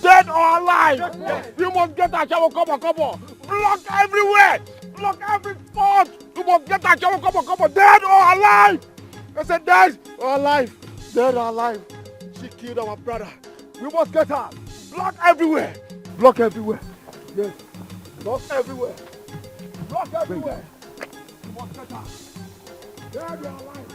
Dead or alive. Yes. We must get her. Achawo, come on. Block everywhere. Block every spot. We must get her. Achawo, come on. Dead or alive. I said dead or alive. Dead or alive. She killed our brother. We must get her. Block everywhere. Block everywhere. Yes. Block everywhere. Block everywhere. We must get her. Dead or alive.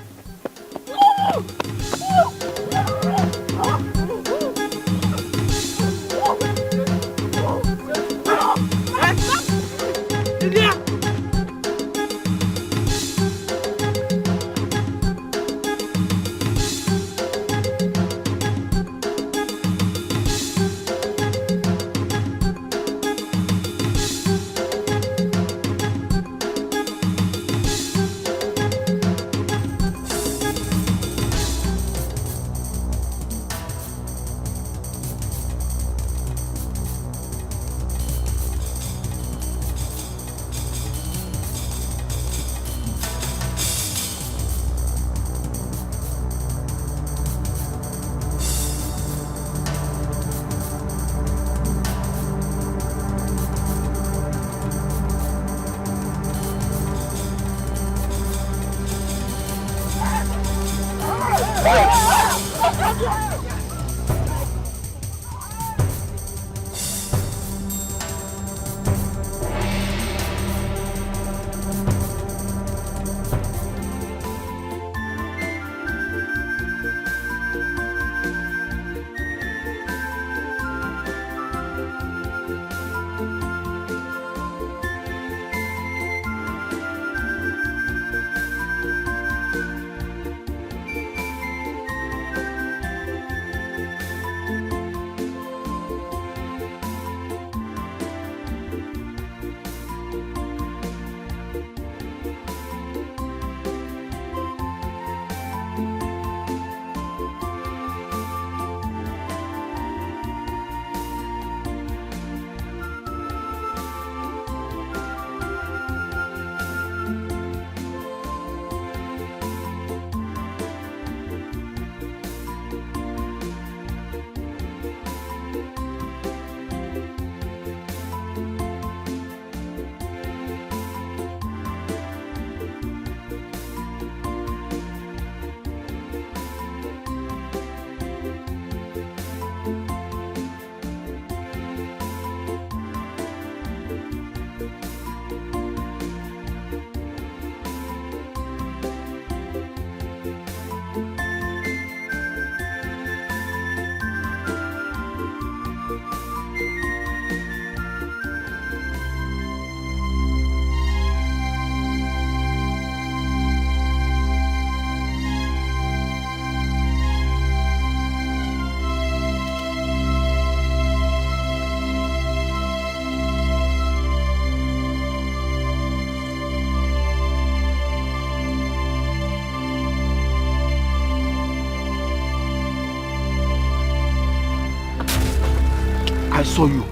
I saw you.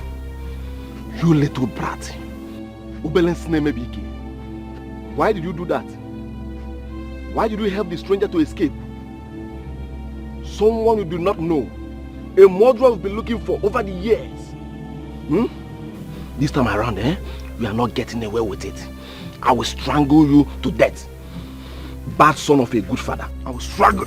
You little brat. Why did you do that? Why did you help the stranger to escape? Someone you do not know. A murderer we've been looking for over the years. This time around, you are not getting away with it. I will strangle you to death. Bad son of a good father. I will strangle.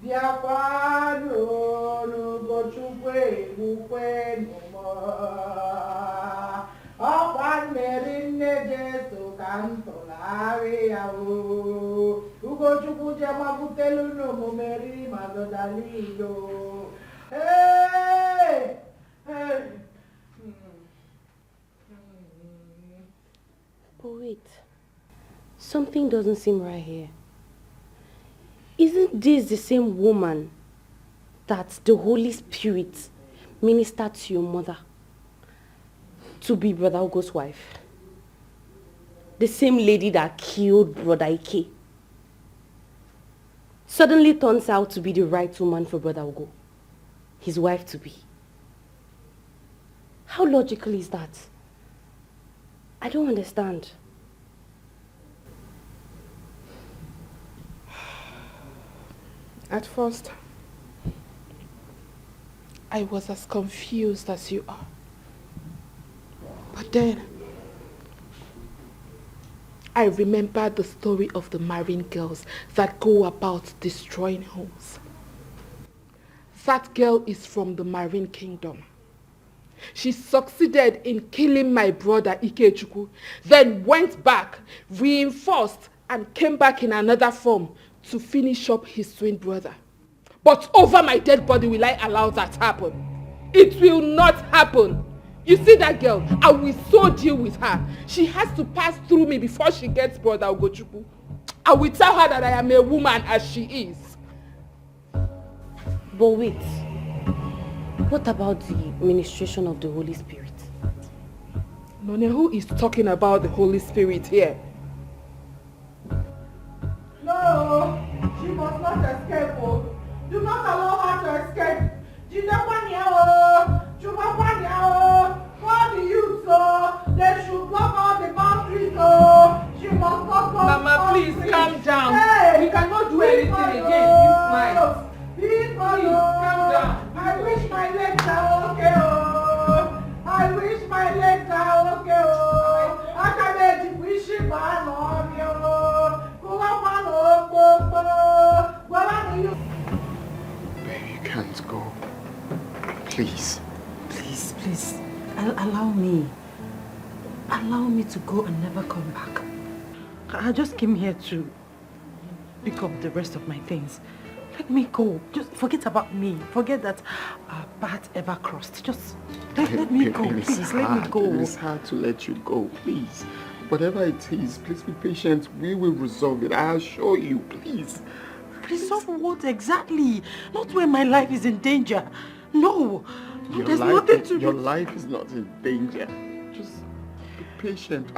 Diakwano, Ugochukwu Hey! Hey! But wait, something doesn't seem right here. Isn't this the same woman that the Holy Spirit ministered to your mother to be Brother Ugo's wife? The same lady that killed Brother Ike suddenly turns out to be the right woman for Brother Ugo, his wife to be. How logical is that? I don't understand. At first, I was as confused as you are. But then, I remembered the story of the marine girls that go about destroying homes. That girl is from the Marine Kingdom. She succeeded in killing my brother Ikechukwu, then went back, reinforced, and came back in another form to finish up his twin brother. But over my dead body will I allow that happen? It will not happen. You see that girl? I will so deal with her. She has to pass through me before she gets brother Ugochukwu. I will tell her that I am a woman as she is. But wait, what about the ministration of the Holy Spirit? None, who is talking about the Holy Spirit here? No, she must not escape. Oh. Do not allow her to escape. Call the youth, so they should block all the boundaries. She must not go. Mama, please calm down. Hey, we cannot do anything again this night. Please calm down. I wish my legs are okay. Oh. I wish my legs are okay. Oh. I can't wish it by Baby, you can't go. Please. Please, allow me. Allow me to go and never come back. I just came here to pick up the rest of my things. Let me go. Just forget about me. Forget that our path ever crossed. Just let me go. Please, let me go. It's hard to let you go, please. Whatever it is, please be patient. We will resolve it. I assure you, please. Resolve what exactly? Not when my life is in danger. No. There's nothing to do. Your life is not in danger. Just be patient.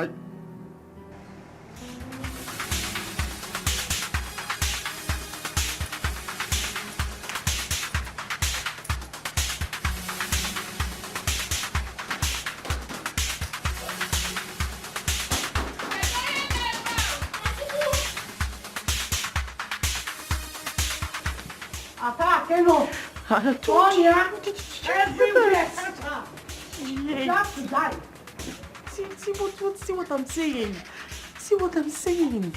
Tonya, everywhere, catch her. Yes. You have to die. See what I'm saying. See what I'm saying.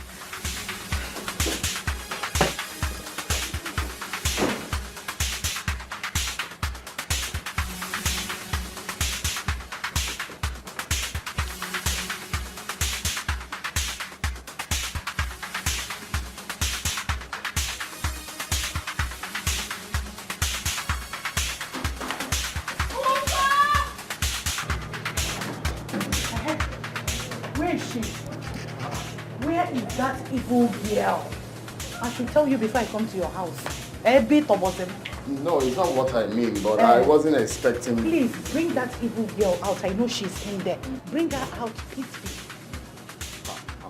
Evil girl. I should tell you before I come to your house. A bit of them. No, it's not what I mean, but I wasn't expecting... Please, bring that evil girl out. I know she's in there. Bring her out quickly.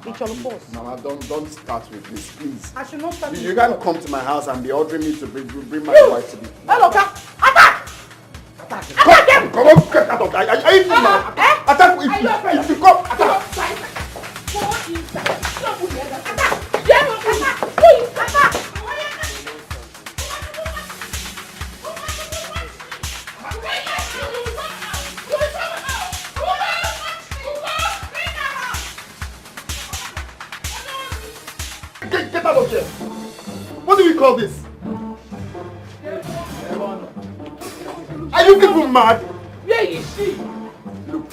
It's your boss. Mama, don't start with this, please. I should not start. You can't come to my house and be ordering me to bring my wife to me. Hello, attack! Attack! Come on, get out of there. Are you mad? Attack! If you come, attack! Get out of here! What do we call this? Are you people mad? Where is she? Look.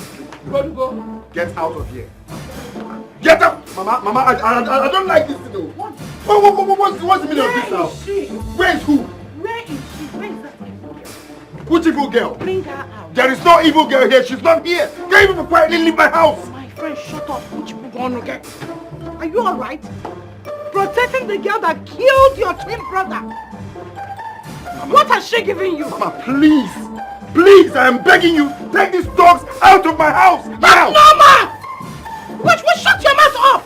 Get out of here. Get Get up! Mama, I don't like this though. What's the meaning of this now? Where is who? Where is she? Where is that evil girl? Which evil girl? Bring her out. There is no evil girl here. She's not here. Can you even quietly leave my house? My friend, shut up. Which evil girl? Okay? Are you alright? Protecting the girl that killed your twin brother. Mama, what has she given you? Mama, please. Please, I am begging you. Take these dogs out of my house. Now! Mama! Shut your mouth off!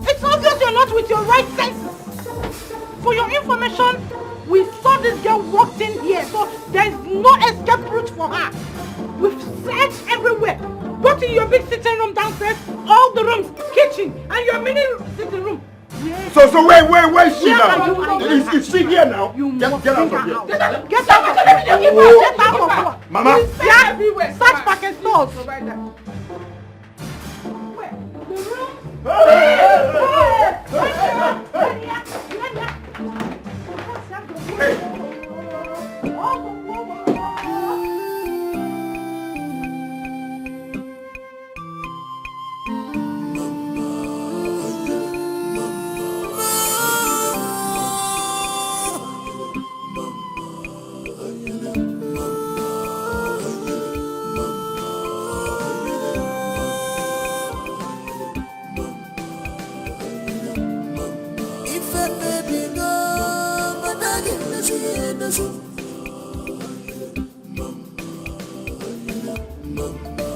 It's obvious you're not with your right senses. For your information, we saw this girl walked in here, so there's no escape route for her. We've searched everywhere. Both in your big sitting room downstairs, all the rooms, kitchen, and your mini sitting room. So where is she now? Is she here now? Get out of here. Get out of here. Mama. Yeah, everywhere. Search packet stores.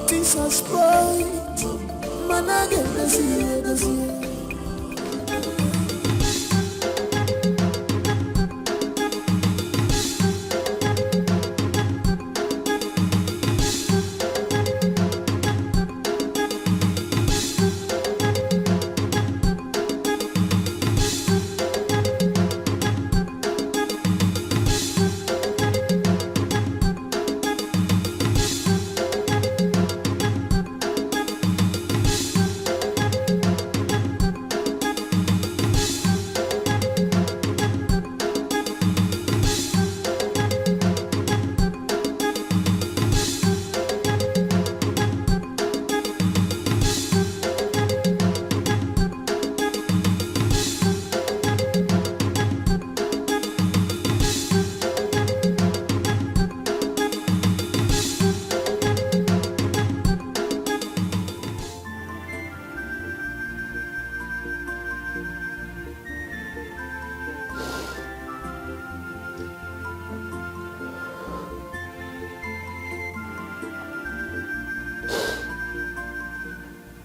Jesus Christ,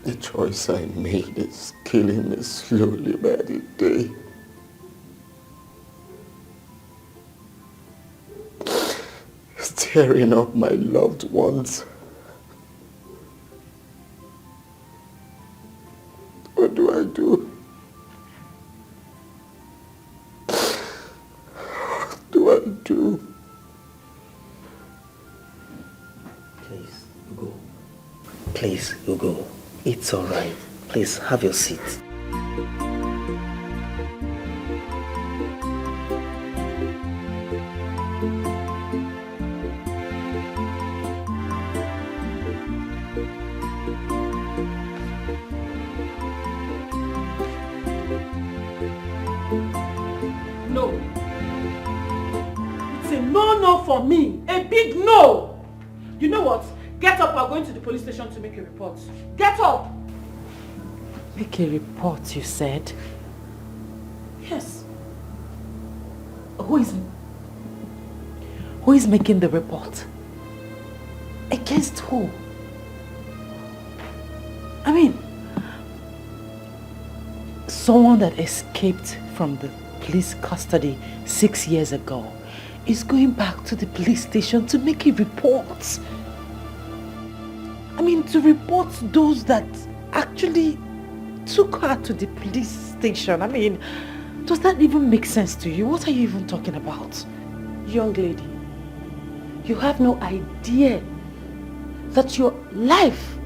The choice I made is killing me slowly by the day. Tearing up my loved ones. What do I do? What do I do? Please, Ugo. Please, Ugo. It's all right. Please, have your seat. No. It's a no for me. A big no. You know what? Get up, we're going to the police station to make a report. Get up! Make a report, you said? Yes. Who is making the report? Against who? I mean, someone that escaped from the police custody 6 years ago is going back to the police station to make a report. I mean, to report those that actually took her to the police station. I mean, does that even make sense to you? What are you even talking about? Young lady, you have no idea that your life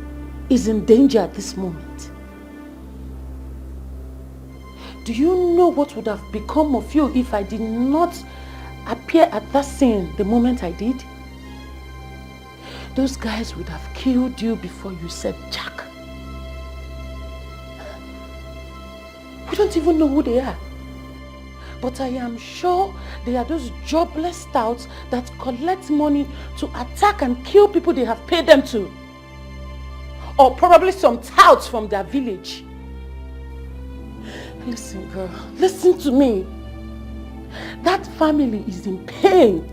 is in danger at this moment. Do you know what would have become of you if I did not appear at that scene the moment I did? Those guys would have killed you before you said Jack. We don't even know who they are. But I am sure they are those jobless touts that collect money to attack and kill people they have paid them to. Or probably some touts from their village. Listen, girl, listen to me. That family is in pain.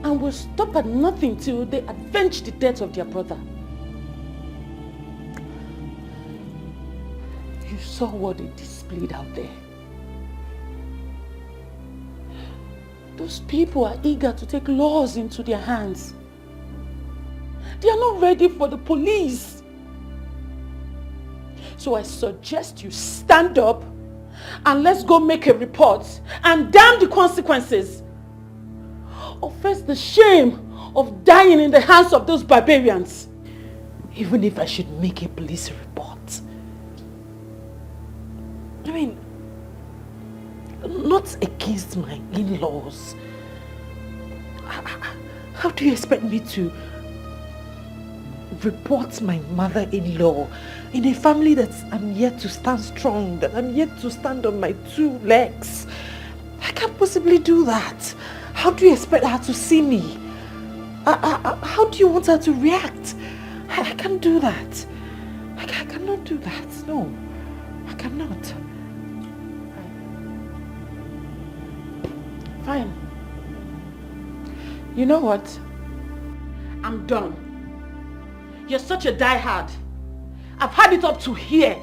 And will stop at nothing till they avenge the death of their brother. You saw what they displayed out there. Those people are eager to take laws into their hands. They are not ready for the police. So I suggest you stand up and let's go make a report and damn the consequences. Or face the shame of dying in the hands of those barbarians. Even if I should make a police report. I mean, not against my in-laws. How do you expect me to report my mother-in-law in a family that I'm yet to stand strong, that I'm yet to stand on my 2 legs? I can't possibly do that. How do you expect her to see me? How do you want her to react? I can't do that. I cannot do that. No, I cannot. Fine. You know what? I'm done. You're such a diehard. I've had it up to here.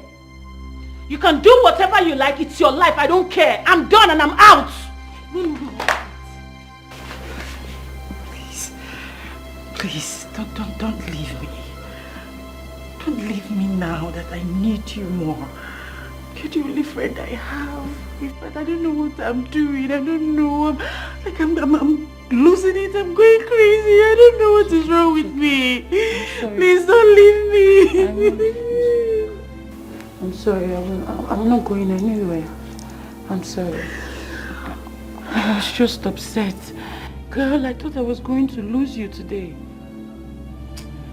You can do whatever you like. It's your life. I don't care. I'm done and I'm out. Please, don't leave me. Don't leave me now that I need you more. You're the only friend I have. In fact, I don't know what I'm doing. I don't know. I'm losing it. I'm going crazy. I don't know what is wrong with me. Please don't leave me. I'm sorry. I'm not going anywhere. I'm sorry. I was just upset. Girl, I thought I was going to lose you today.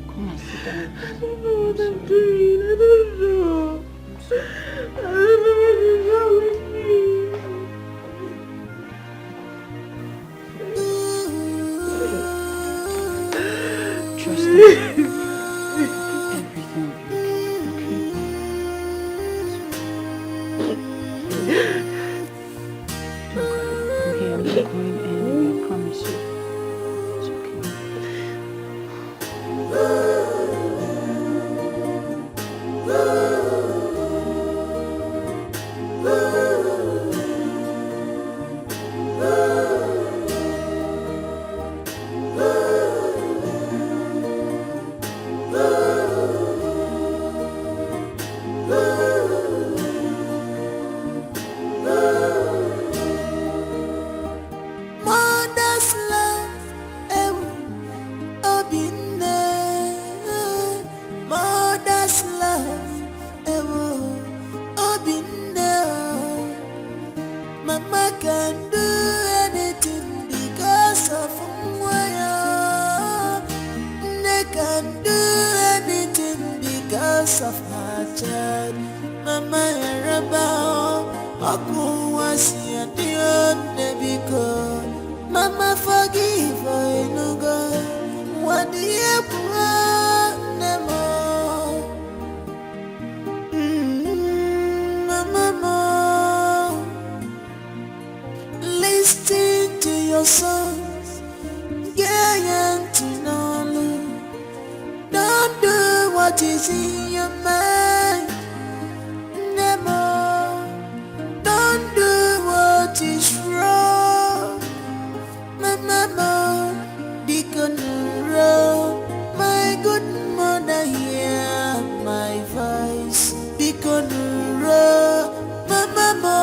Come on, sit down. I don't know what I'm doing. I don't know. I don't know what is wrong with me. Trust me. Everything will be okay. Don't cry. I'm here. I'm not going anywhere. I promise you. It's okay. Mother's love, mother's love, Mama can do anything because of Moya. They can do anything because of her child. Mama Yaraba, Aku was your dear Nebiko. Mama forgive her, Inugo. What do you want? Listen to your songs, yeah, to know. Don't do what is in your mind, Nemo. Don't do what is wrong, Mama. Deacon Row, my good mother, hear my voice. Deacon Row, Mama.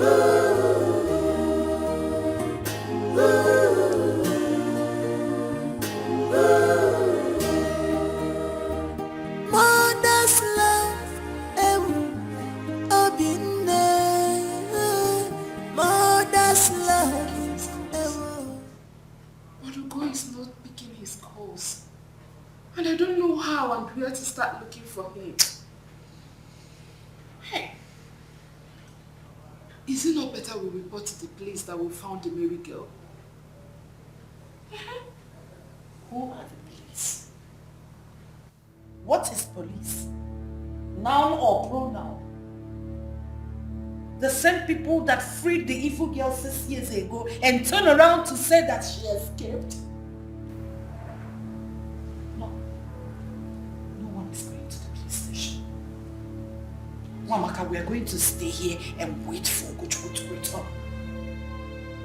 Mother's love, mother's love. Odugo is not picking his calls. And I don't know how and where to start looking for him. Hey, is it not better we report to the police that we found the Mary girl? Who are the police? What is police? Noun or pronoun? The same people that freed the evil girl 6 years ago and turned around to say that she escaped? No. No one is going to the police station. Wamaka, we are going to stay here and wait for Gojo to return.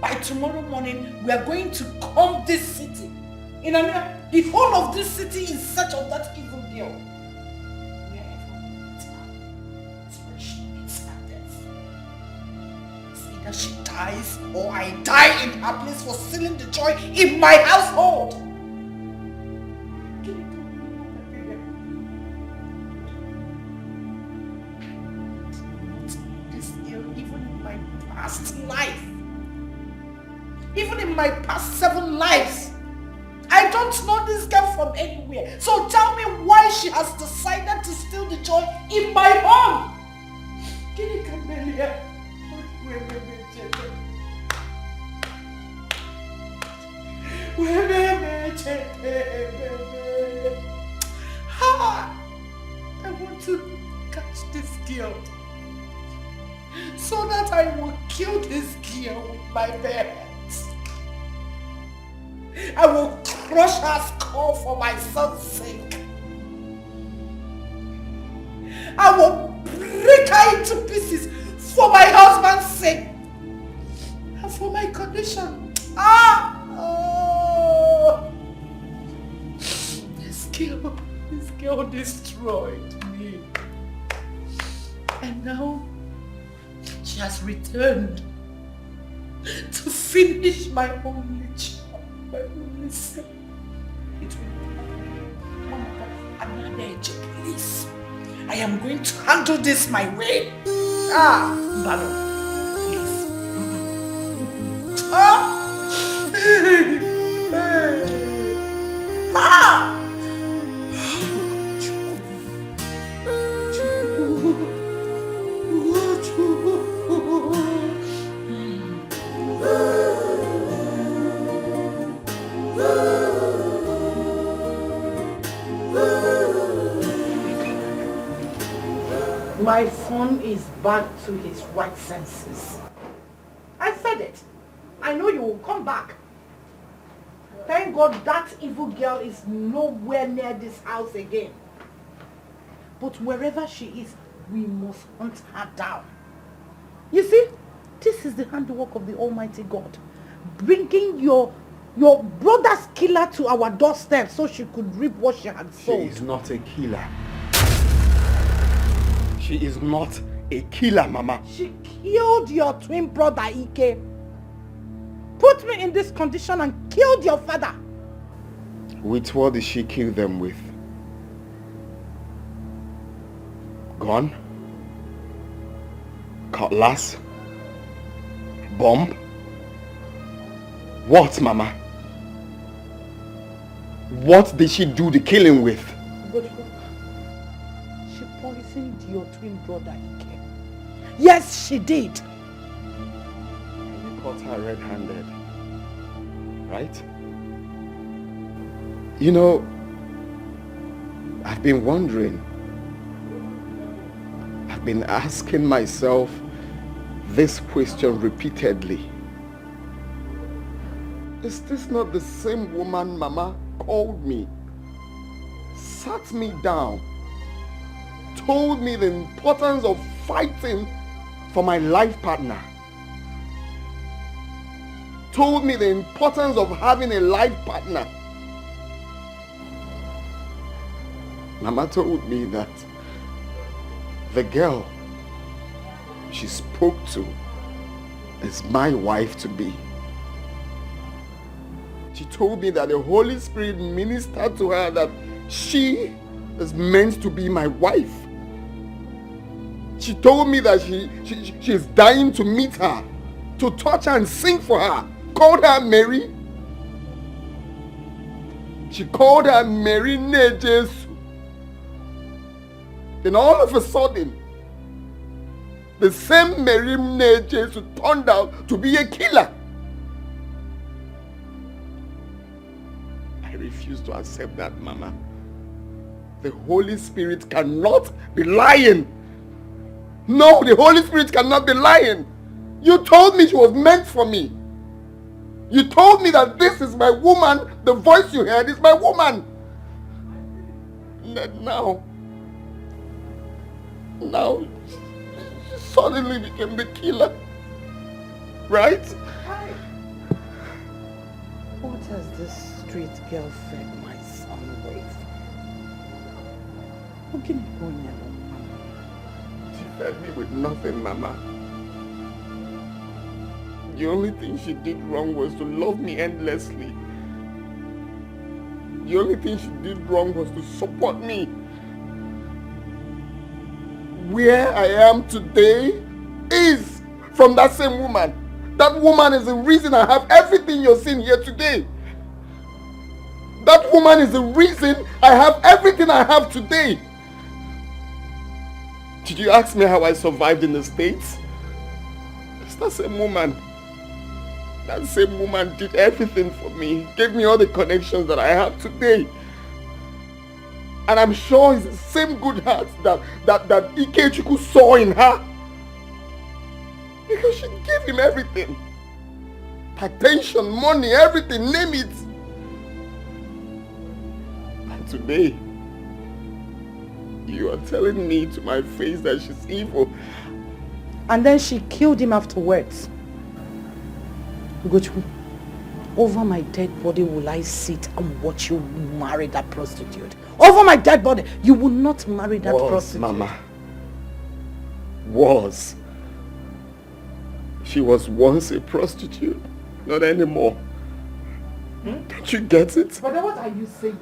By tomorrow morning, we are going to comb this city. In the whole of this city in search of that evil girl. Wherever we meet her, that's where she meets her death. It's either she dies or I die in her place for stealing the joy in my household. This girl, even in my past life, even in my past 7 lives, I don't know this girl from anywhere. So tell me why she has decided to steal the joy in my home. I want to catch this girl so that I will kill this girl with my bare hands. I will crush her skull for my son's sake. I will break her into pieces for my husband's sake. And for my condition. This girl destroyed me. And now she has returned to finish my only child. Listen, it will be another please. I am going to handle this my way. Bano, My son is back to his right senses. I said it. I know you will come back. Thank God that evil girl is nowhere near this house again. But wherever she is, we must hunt her down. You see, this is the handiwork of the Almighty God. Bringing your brother's killer to our doorstep so she could reap what she had sown. She is not a killer. She is not a killer, Mama. She killed your twin brother, Ike. Put me in this condition and killed your father. With what did she kill them with? Gun? Cutlass? Bomb? What, Mama? What did she do the killing with? She poisoned your twin brother, Ike. Yes, she did. You caught her red-handed, right? You know, I've been wondering. I've been asking myself this question repeatedly. Is this not the same woman Mama called me, sat me down, told me the importance of fighting for my life partner, told me the importance of having a life partner? Mama told me that the girl she spoke to is my wife to be. She told me that the Holy Spirit ministered to her that she is meant to be my wife. She told me that she is dying to meet her, to touch her and sing for her. Called her Mary. She called her Mary Nejesu. Then all of a sudden, the same Mary Nejesu turned out to be a killer. I refuse to accept that, Mama. The Holy Spirit cannot be lying. No, the Holy Spirit cannot be lying. You told me she was meant for me. You told me that this is my woman. The voice you heard is my woman. And now she suddenly became the killer. Right? Hi. What has this street girl fed my son with? She fed me with nothing, Mama. The only thing she did wrong was to love me endlessly. The only thing she did wrong was to support me. Where I am today is from that same woman. That woman is the reason I have everything you're seeing here today. That woman is the reason I have everything I have today. Did you ask me how I survived in the States? It's that same woman. That same woman did everything for me, gave me all the connections that I have today. And I'm sure it's the same good heart that Ikechukwu saw in her. Because she gave him everything. Attention, money, everything, name it. And today, you are telling me to my face that she's evil. And then she killed him afterwards. Ugochukwu, over my dead body will I sit and watch you marry that prostitute. Over my dead body, you will not marry that prostitute. Mama. Was. She was once a prostitute, not anymore. Don't you get it? But what are you saying?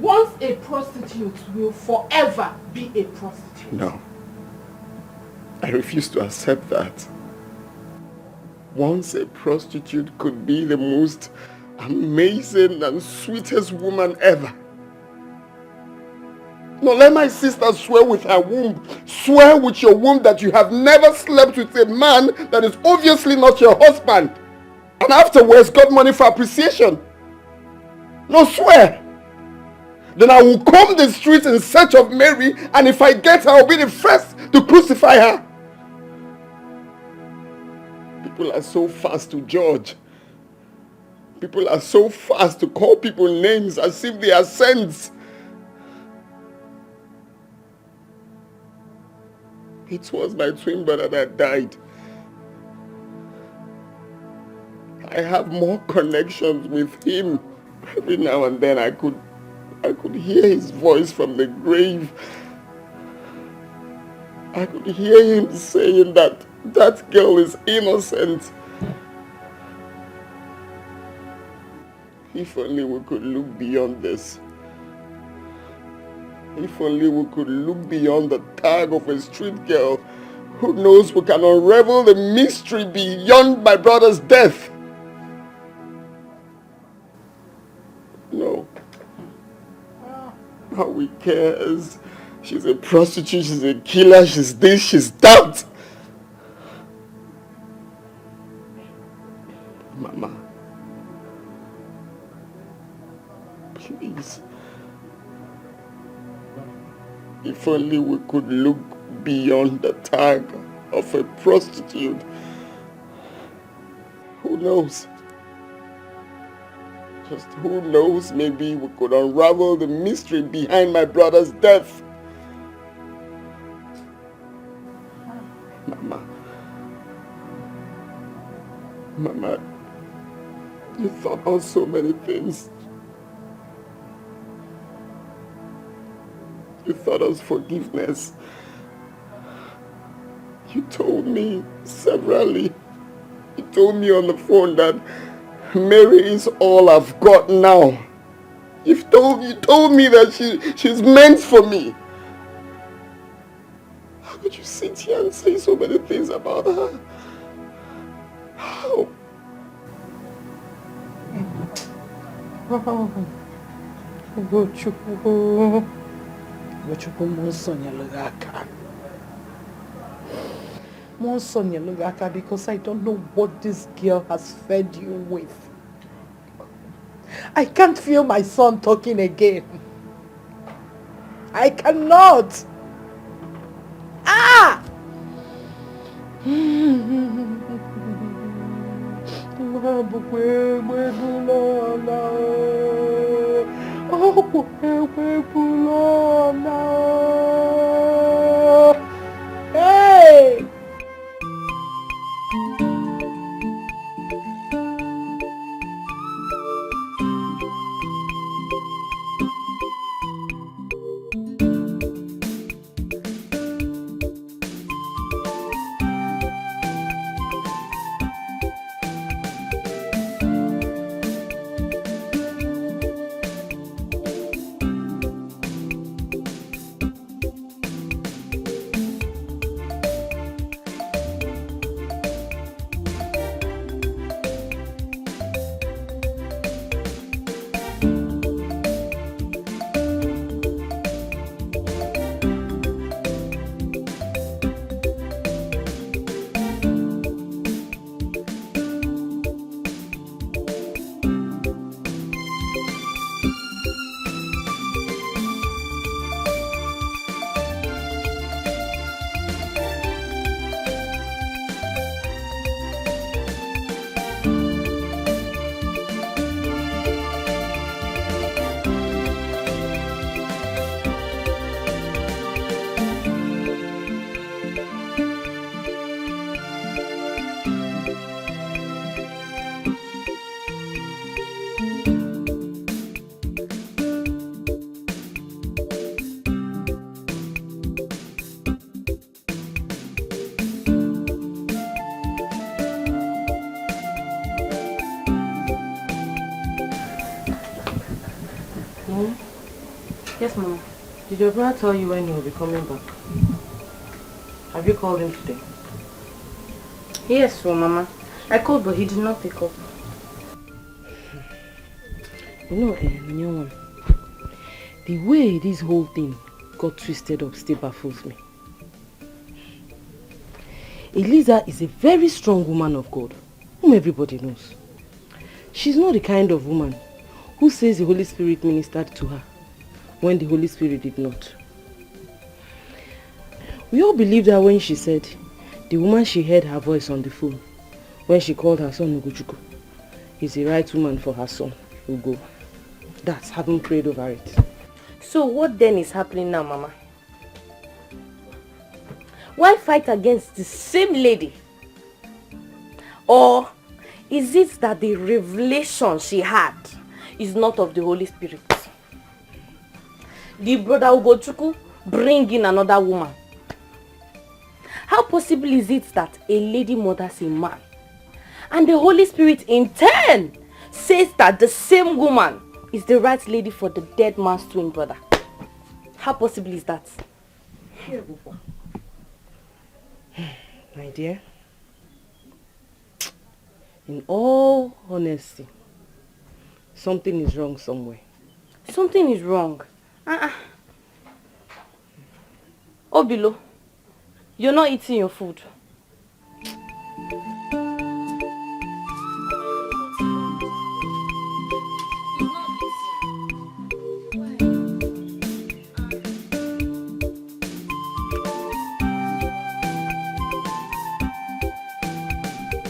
Once a prostitute will forever be a prostitute. No. I refuse to accept that. Once a prostitute could be the most amazing and sweetest woman ever. No, let my sister swear with her womb. Swear with your womb that you have never slept with a man that is obviously not your husband. And afterwards got money for appreciation. No, swear. Then I will comb the streets in search of Mary, and if I get her, I'll be the first to crucify her. People are so fast to judge. People are so fast to call people names as if they are saints. It was my twin brother that died. I have more connections with him. Every now and then I could hear his voice from the grave. I could hear him saying that that girl is innocent. If only we could look beyond this. If only we could look beyond the tag of a street girl. Who knows, we can unravel the mystery beyond my brother's death. No. All we care is she's a prostitute, she's a killer, she's this, she's that. Mama. Please. If only we could look beyond the tag of a prostitute. Who knows? Just who knows, maybe we could unravel the mystery behind my brother's death. Mama, you thought on so many things. You thought of forgiveness. You told me severally. You told me on the phone that Mary is all I've got now. You told me that she's meant for me. How could you sit here and say so many things about her? How? Because I don't know what this girl has fed you with. I can't feel my son talking again. I cannot. Ah! Hey! Yes, Mama. Did your brother tell you when he will be coming back? Have you called him today? Yes, Mama. I called, but he did not pick up. You know, Nyawan, the way this whole thing got twisted up still baffles me. Eliza is a very strong woman of God, whom everybody knows. She's not the kind of woman who says the Holy Spirit ministered to her when the Holy Spirit did not. We all believed her when she said the woman she heard her voice on the phone when she called her son Ugochukwu is the right woman for her son, Ugo. That's having prayed over it. So what then is happening now, Mama? Why fight against the same lady? Or is it that the revelation she had is not of the Holy Spirit? The brother Ugochukwu bring in another woman. How possible is it that a lady murders a man and the Holy Spirit in turn says that the same woman is the right lady for the dead man's twin brother? How possible is that? My dear, in all honesty, something is wrong somewhere. Something is wrong. Obilo, you're not eating your food.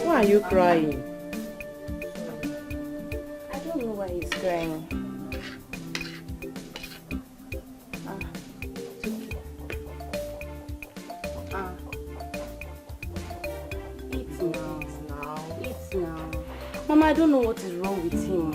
Why are you crying? I don't know why he's crying. Mama, I don't know what is wrong with him.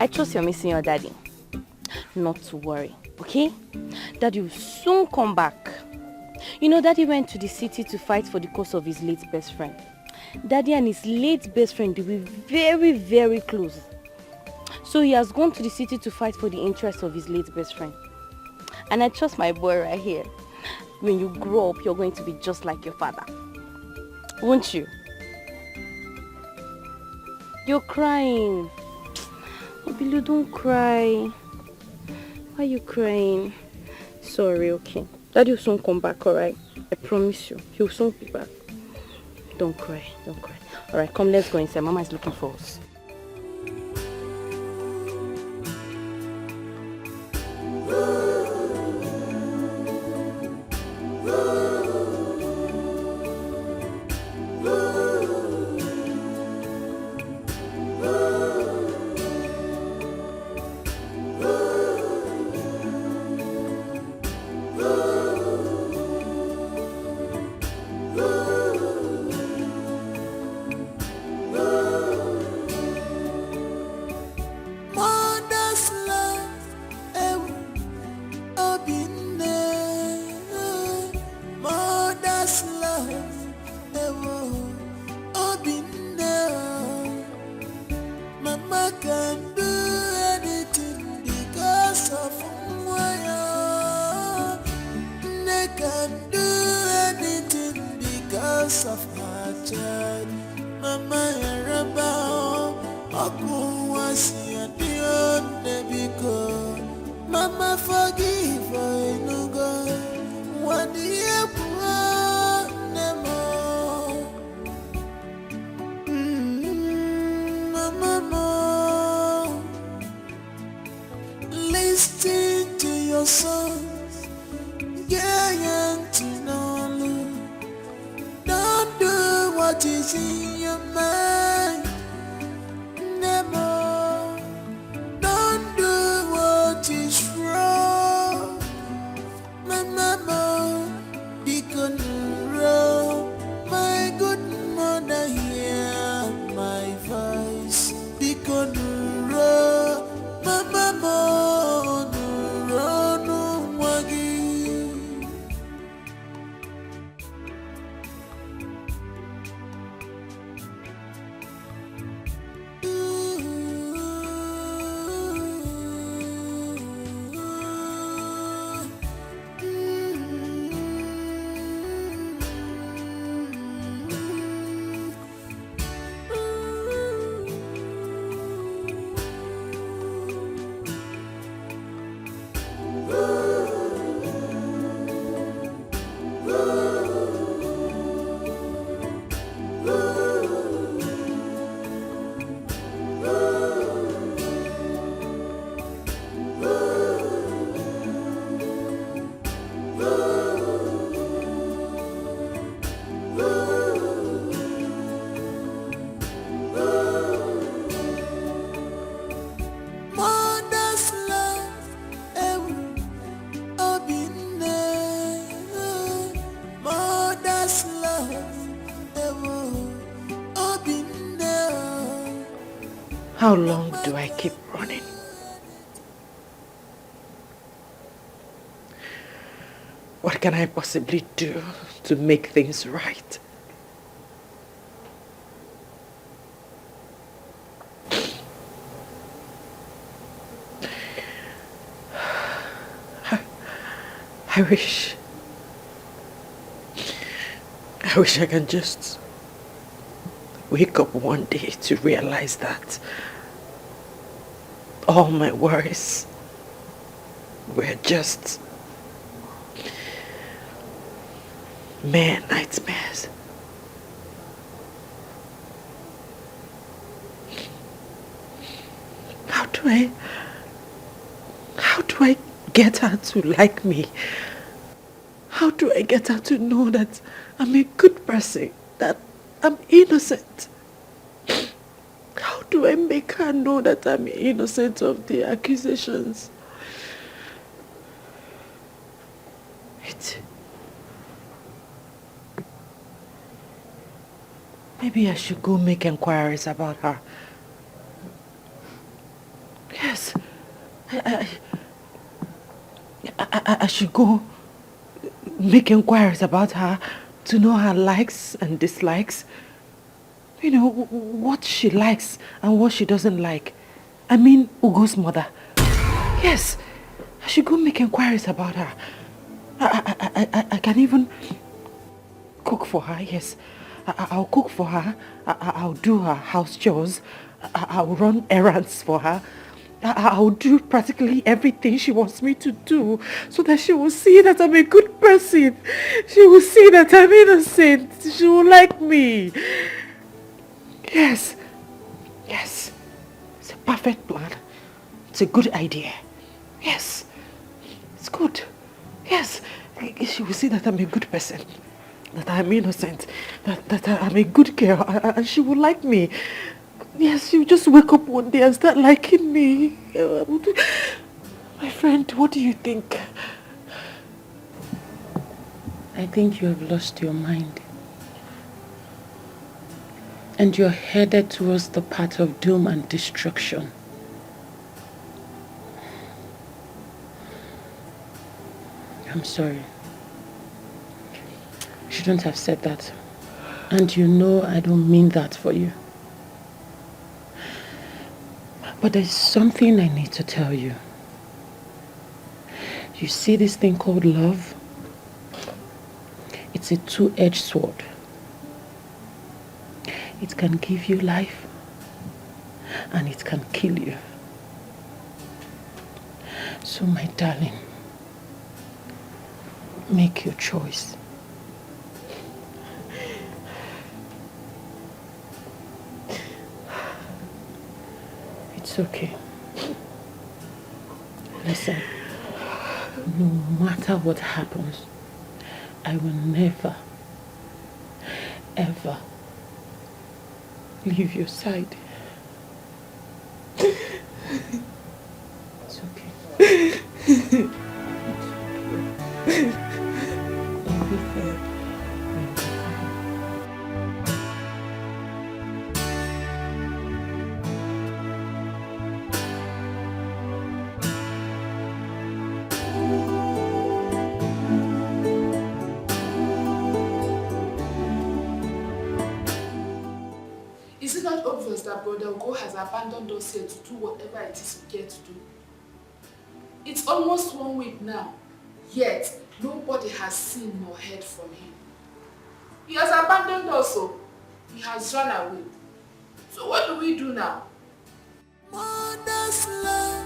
I trust you're missing your daddy. Not to worry, okay? Daddy will soon come back. You know, Daddy went to the city to fight for the cause of his late best friend. Daddy and his late best friend, they were very, very close. So he has gone to the city to fight for the interests of his late best friend. And I trust my boy right here. When you grow up, you're going to be just like your father. Won't you? You're crying. Obilu, don't cry. Why are you crying? Sorry, okay. Daddy will soon come back, alright? I promise you. He'll soon be back. Don't cry, don't cry. Alright, come, let's go inside. Mama is looking for us. How long do I keep running? What can I possibly do to make things right? I wish I can just wake up one day to realize that all my worries were just mere nightmares. How do I get her to like me? How do I get her to know that I'm a good person, that I'm innocent? How do I make her know that I'm innocent of the accusations? Maybe I should go make inquiries about her. I should go make inquiries about her to know her likes and dislikes. You know, what she likes and what she doesn't like. I mean, Ugo's mother. Yes, I should go make inquiries about her. I can even cook for her, yes. I'll cook for her. I'll do her house chores. I'll run errands for her. I'll do practically everything she wants me to do so that she will see that I'm a good person. She will see that I'm innocent. She will like me. Yes. Yes. It's a perfect plan. It's a good idea. Yes. It's good. Yes. She will see that I'm a good person. That I'm innocent. That I'm a good girl. And she will like me. Yes, you just wake up one day and start liking me. My friend, what do you think? I think you have lost your mind. And you're headed towards the path of doom and destruction. I'm sorry. You shouldn't have said that. And you know I don't mean that for you. But there's something I need to tell you. You see this thing called love? It's a two-edged sword. It can give you life and it can kill you. So my darling, make your choice. It's okay. Listen, no matter what happens, I will never, ever leave your side. It's okay. Everything. Is it not obvious that Brother Ugo has abandoned us here to do whatever it is we care to do? It's almost 1 week now, yet nobody has seen nor heard from him. He has abandoned us, so he has run away. So what do we do now? Mother's love,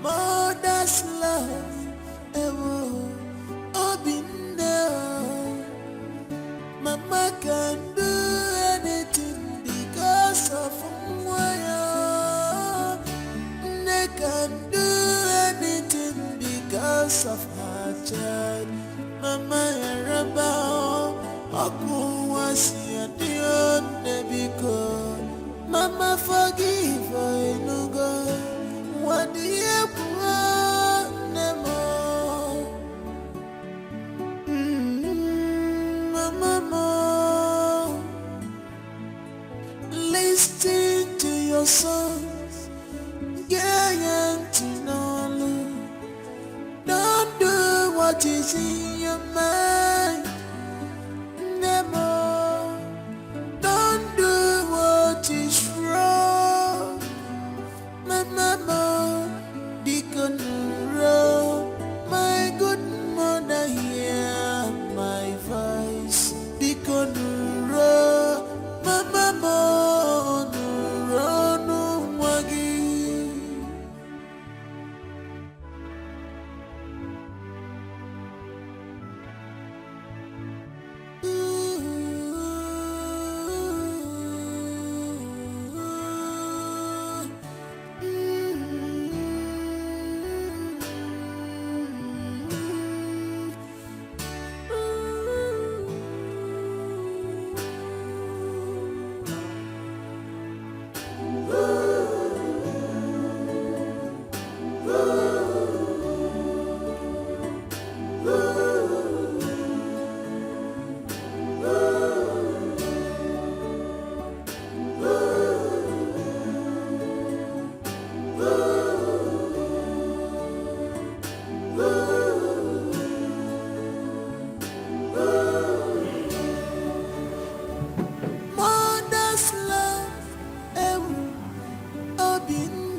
mother's love, Mama can do anything because of Moya. They can do anything because of her child. Mama Yaraba, Aku was here the because Mama forgive her no God. What do you want more? Mama, listen to your songs, don't do what is in your mind. Never, don't do what is wrong. My mama, Dikeh, my good mother, hear my voice. Dikeh, my mama, no wagi.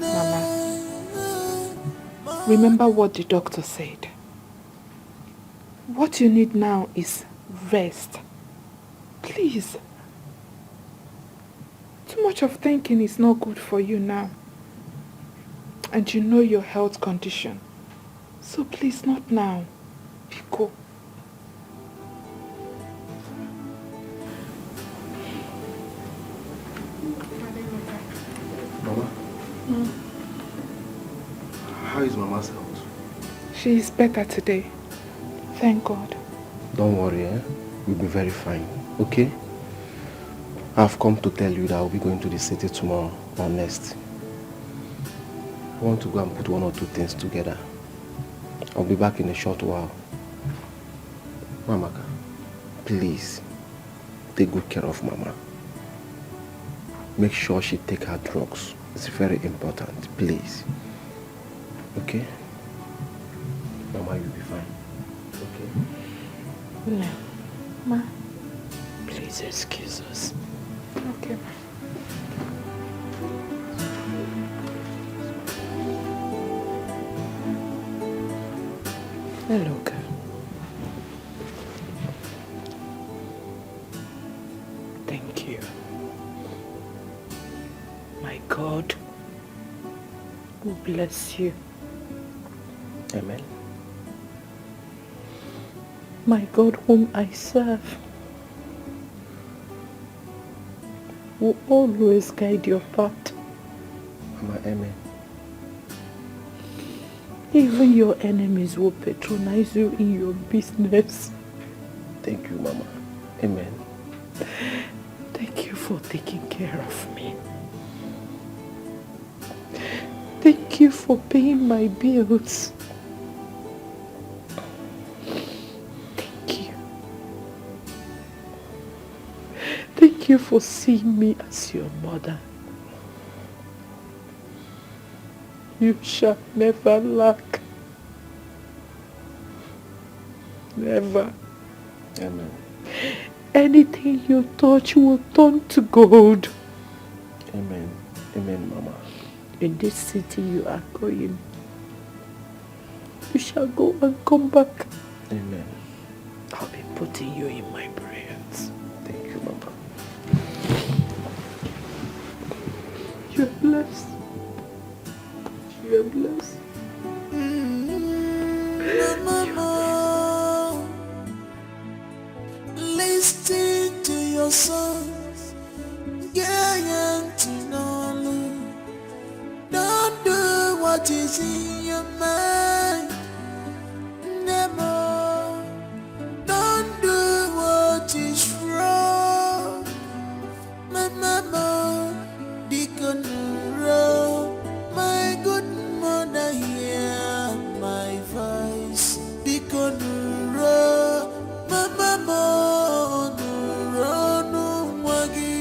Mama, remember what the doctor said. What you need now is rest. Please. Too much of thinking is not good for you now. And you know your health condition. So please, not now. Pico. Mama? How is Mama's health? She is better today. Thank God. Don't worry, You'll be very fine, okay? I've come to tell you that I'll be going to the city tomorrow or next. I want to go and put one or two things together. I'll be back in a short while. Mamaka, please, take good care of Mama. Make sure she take her drugs. It's very important, please. Okay? Mama, you'll be fine. Okay? No. Ma. Please excuse us. Okay. Hello, girl. Thank you. My God will bless you. Amen. My God whom I serve will always guide your path. Mama, amen. Even your enemies will patronize you in your business. Thank you, Mama. Amen. Thank you for taking care of me. Thank you for paying my bills. Thank you. Thank you for seeing me as your mother. You shall never lack. Never. Amen. Anything you touch will turn to gold. Amen. Amen, Mama. In this city you are going, you shall go and come back. Amen. I'll be putting you in my prayers. Thank you, Mama. You're blessed. You're blessed. Mama, listen to your songs, yeah, to know. Don't do what is in your mind. Never. Don't do what is wrong. My mama, Dikeh, my good mother, hear my voice. Dikeh, my mama, no wagi.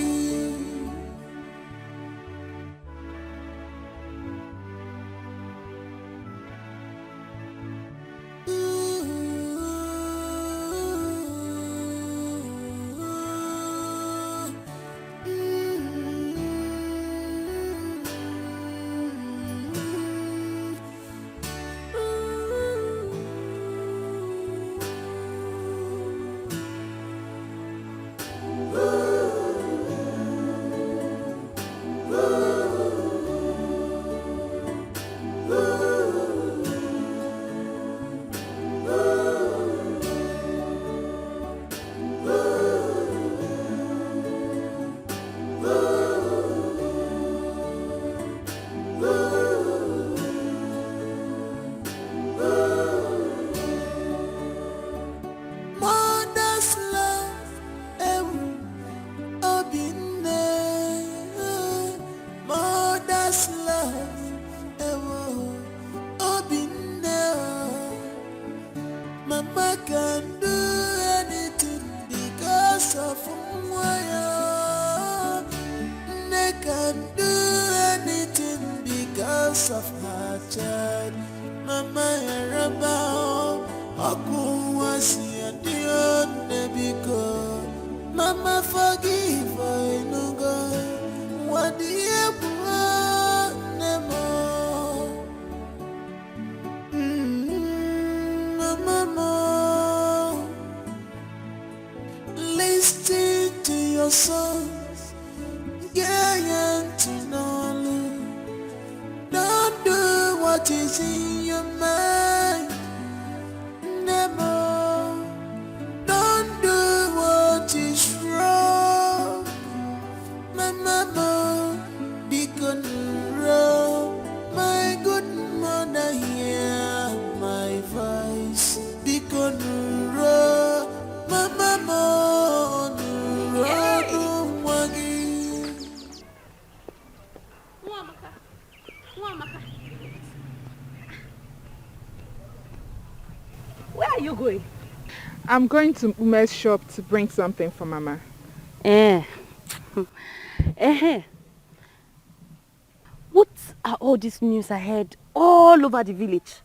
Mother's love, obine. Mother's love, obine. Mama can do anything because of Mwaya. They can do anything because of her child. Mama Yarabao, Aku was your dear Nebiko. Mama forgive I no go. What do you want, Nemo? what is in your mind. Never, don't do what is wrong. My mama, beacon wrong. My good mother, hear my voice. Beacon wrong. My mama, Where are you going? I'm going to Ume's shop to bring something for Mama. What are all these news I heard all over the village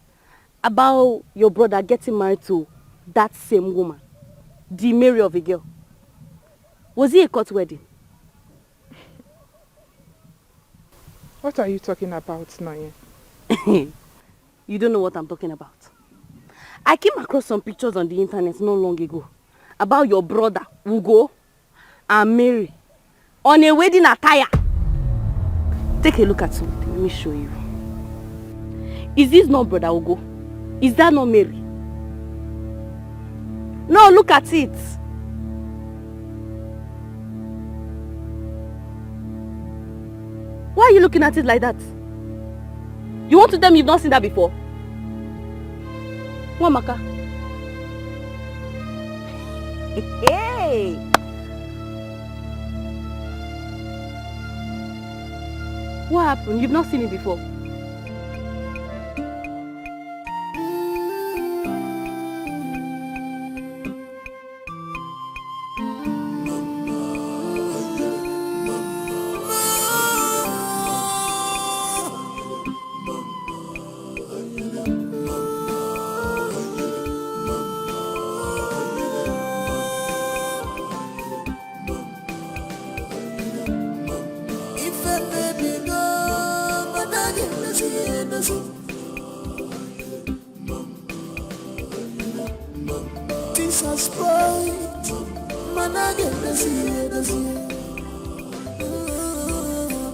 about your brother getting married to that same woman, the Mary of a girl? Was it a court wedding? What are you talking about, Noye? You don't know what I'm talking about. I came across some pictures on the internet not long ago about your brother, Ugo, and Mary on a wedding attire. Take a look at something. Let me show you. Is this not brother Ugo? Is that not Mary? No, look at it. Why are you looking at it like that? You want to tell me you've not seen that before? Wamaka. Hey! What happened? You've not seen it before.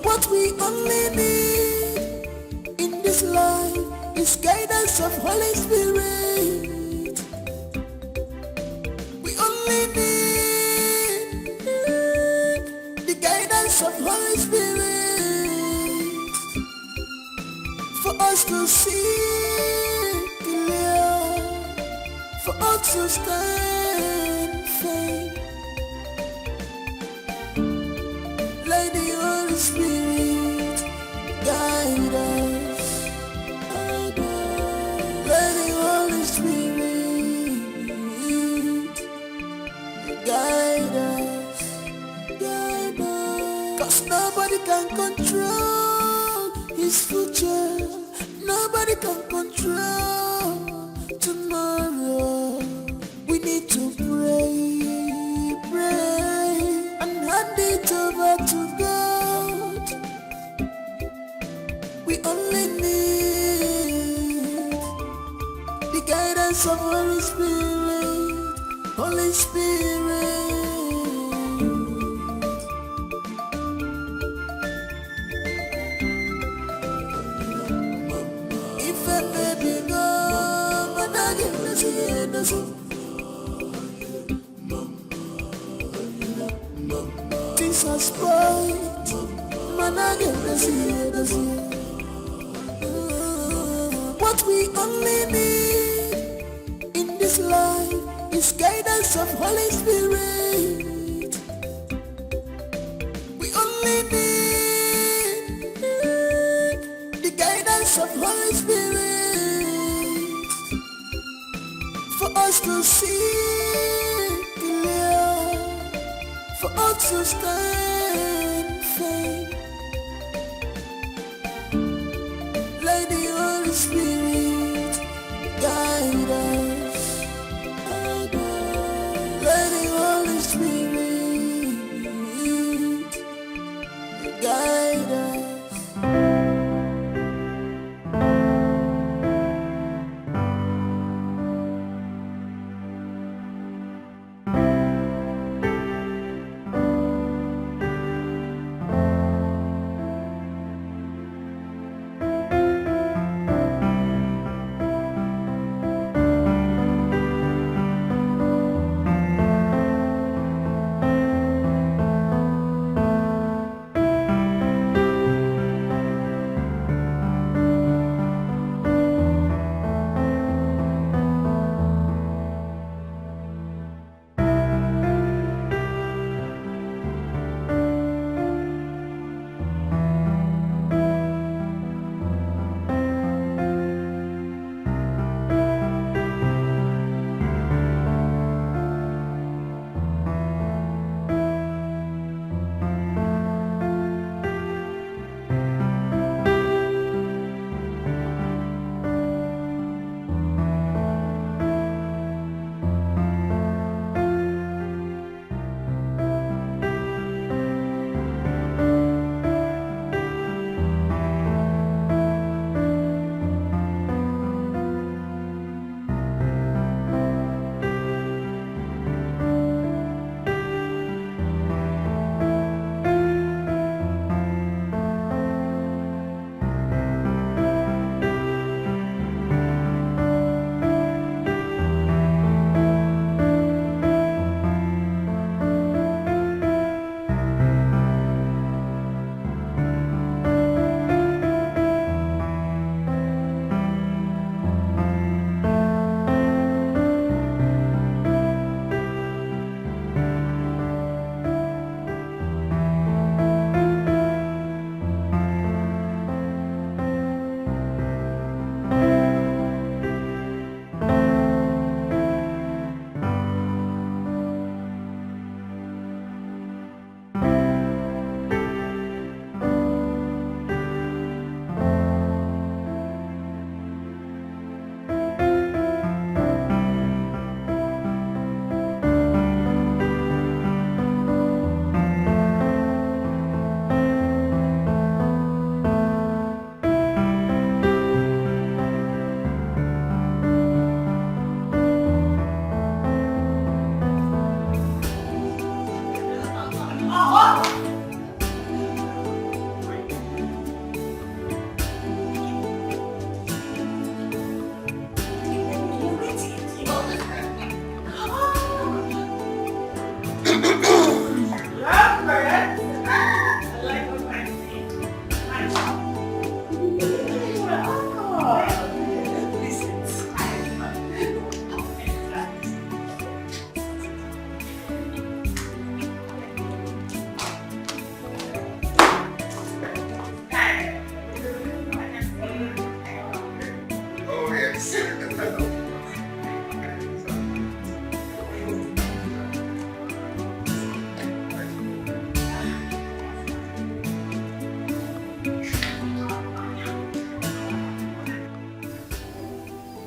What we only need in this life is guidance of Holy Spirit. We only need the guidance of Holy Spirit for us to see clear, for us to stand firm. Let the Holy Spirit guide us. Let the Holy Spirit guide us. Guide us. 'Cause nobody can control his future. Nobody can control tomorrow. We need to pray, pray, and hand it over to God. We only need the guidance of Holy Spirit, Holy Spirit. If a baby go, but I get to see it. Jesus Christ, man, I get to see it. What we only need in this life is guidance of Holy Spirit. We only need the guidance of Holy Spirit for us to see clear, for us to stand firm. Let the Holy Spirit guide us. Let the Holy Spirit guide us.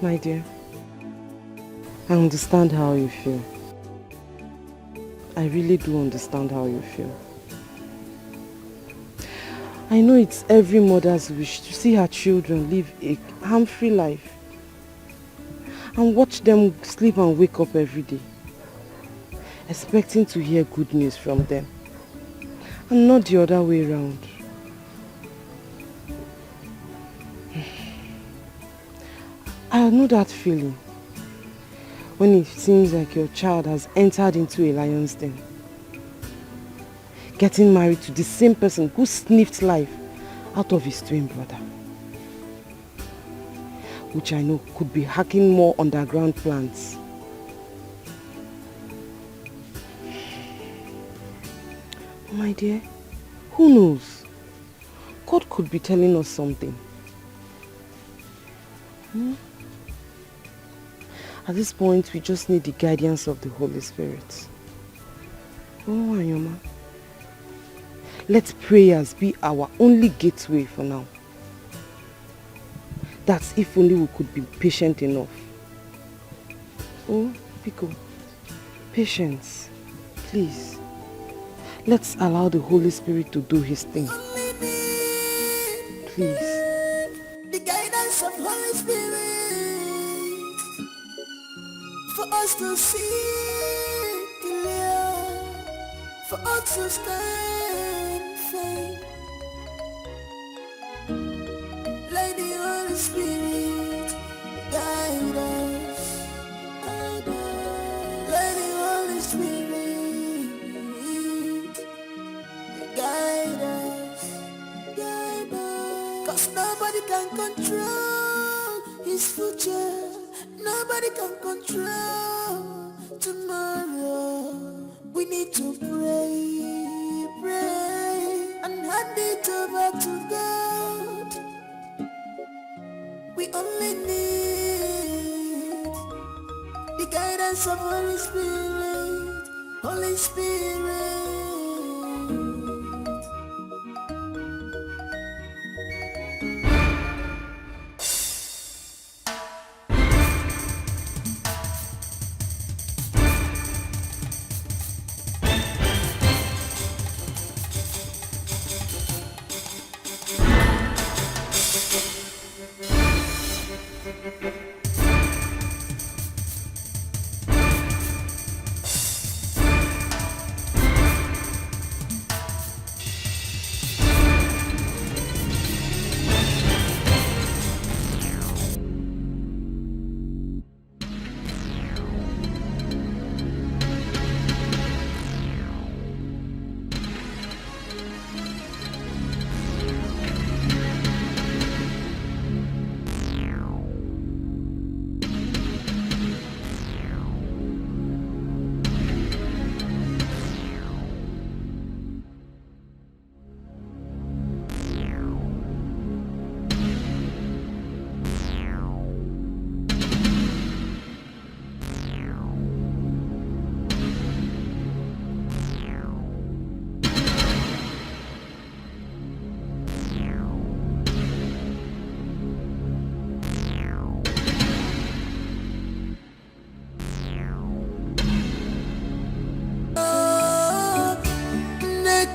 My dear, I understand how you feel. I really do understand how you feel. I know it's every mother's wish to see her children live a harm-free life and watch them sleep and wake up every day, expecting to hear good news from them, and not the other way around. I know that feeling when it seems like your child has entered into a lion's den, getting married to the same person who sniffed life out of his twin brother, which I know could be hacking more underground plans. My dear, who knows? God could be telling us something. At this point, we just need the guidance of the Holy Spirit. Oh, Anyoma. Let prayers be our only gateway for now. That's if only we could be patient enough. Oh, Pico, patience, please. Let's allow the Holy Spirit to do his thing. Please. The guidance of Holy Spirit for us to see clear, for us to stand firm. Let the Holy Spirit guide us. Let the Holy Spirit guide us. Cause nobody can control his future. Nobody can control tomorrow. We need to pray, pray, and hand it over to God. We only need the guidance of Holy Spirit, Holy Spirit.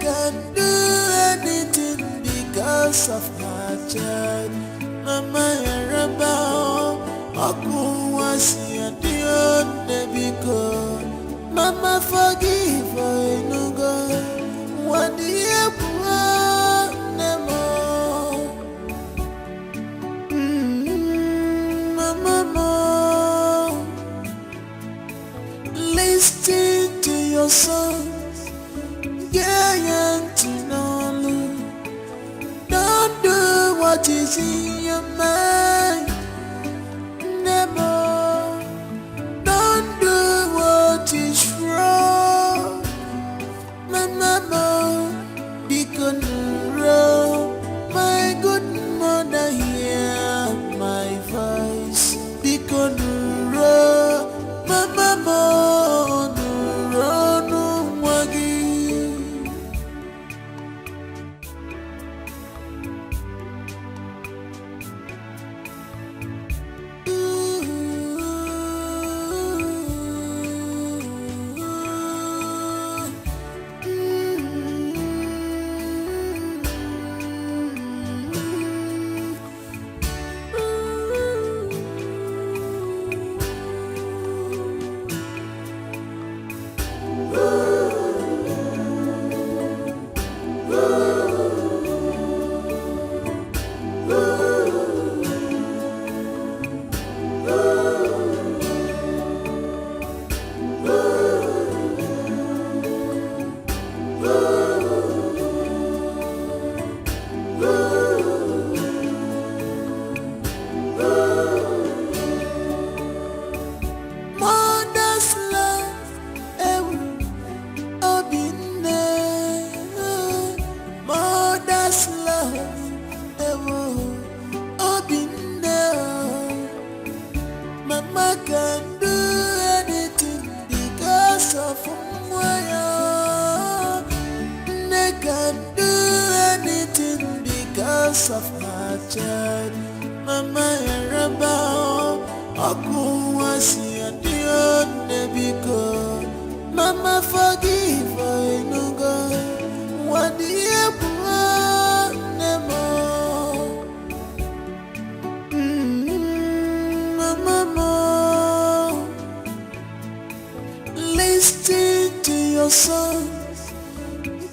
Can do anything because of my child. Mama Yaraba, Aku was your dear Nebiko. Mama forgive her, no God. What do you want, Nemo? Mama, listen to your song. Don't do what is in your mind. Never. Don't do what is wrong. Mama, be control. My good mother, hear my voice. Be control. Mama, no, wagi. loss of her child. Mama Araba, Oku wasi adio nebiko. Mama forgive Enugo, wadiye buwa nemo. Mama, listen to your songs,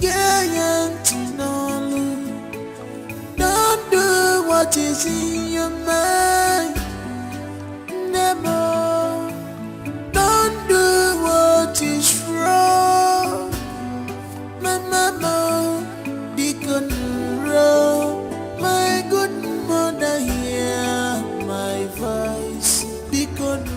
Gayan Tinolu. Don't do what is in your mind, Nemo. Don't do what is wrong, my mama. Be control, my good mother, hear my voice. Be control.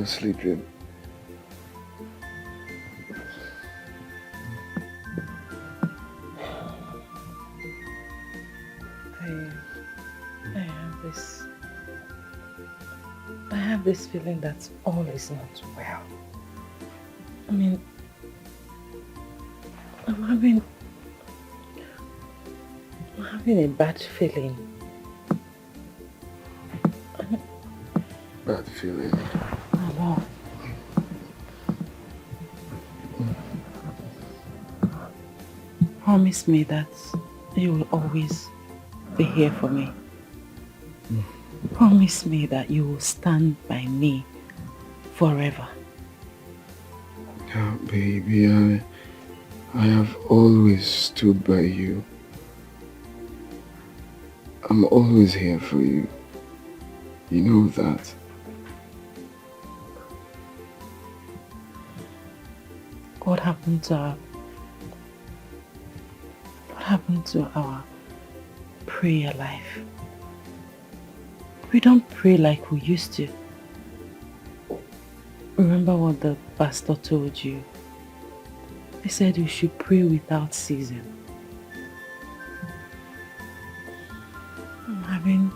not sleeping? I have this feeling that all is not well. I mean, I'm having a bad feeling. Bad feeling? No. Promise me that you will always be here for me. Promise me that you will stand by me forever. Yeah, baby, I have always stood by you. I'm always here for you. You know that. What happened to our prayer life? We don't pray like we used to. Remember what the pastor told you? He said you should pray without ceasing. I'm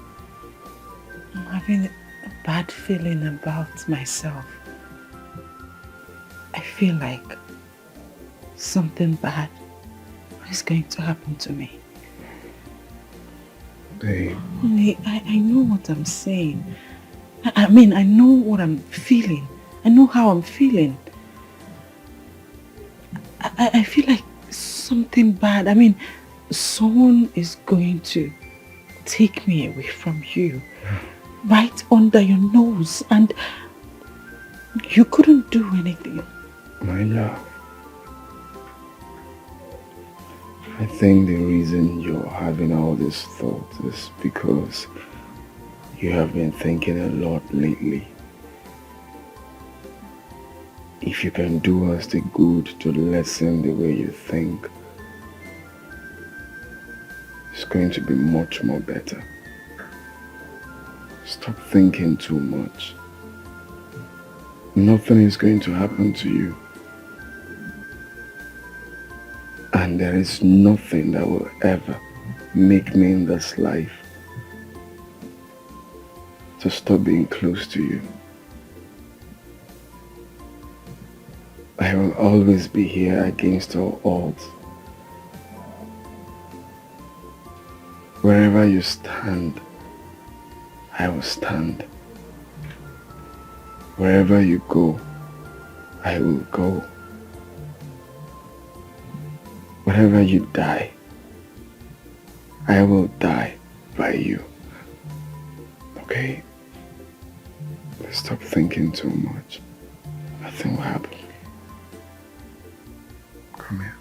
having a bad feeling about myself. I feel like something bad is going to happen to me. Babe. I know what I'm saying. I mean, I know what I'm feeling. I know how I'm feeling. I feel like something bad. I mean, someone is going to take me away from you. Right under your nose. And you couldn't do anything. My love. I think the reason you're having all this thought is because you have been thinking a lot lately. If you can do us the good to lessen the way you think, it's going to be much more better. Stop thinking too much. Nothing is going to happen to you. And there is nothing that will ever make me in this life to stop being close to you. I will always be here against all odds. Wherever you stand, I will stand. Wherever you go, I will go. Wherever you die, I will die by you. Okay? Stop thinking too much. Nothing will happen. Come here.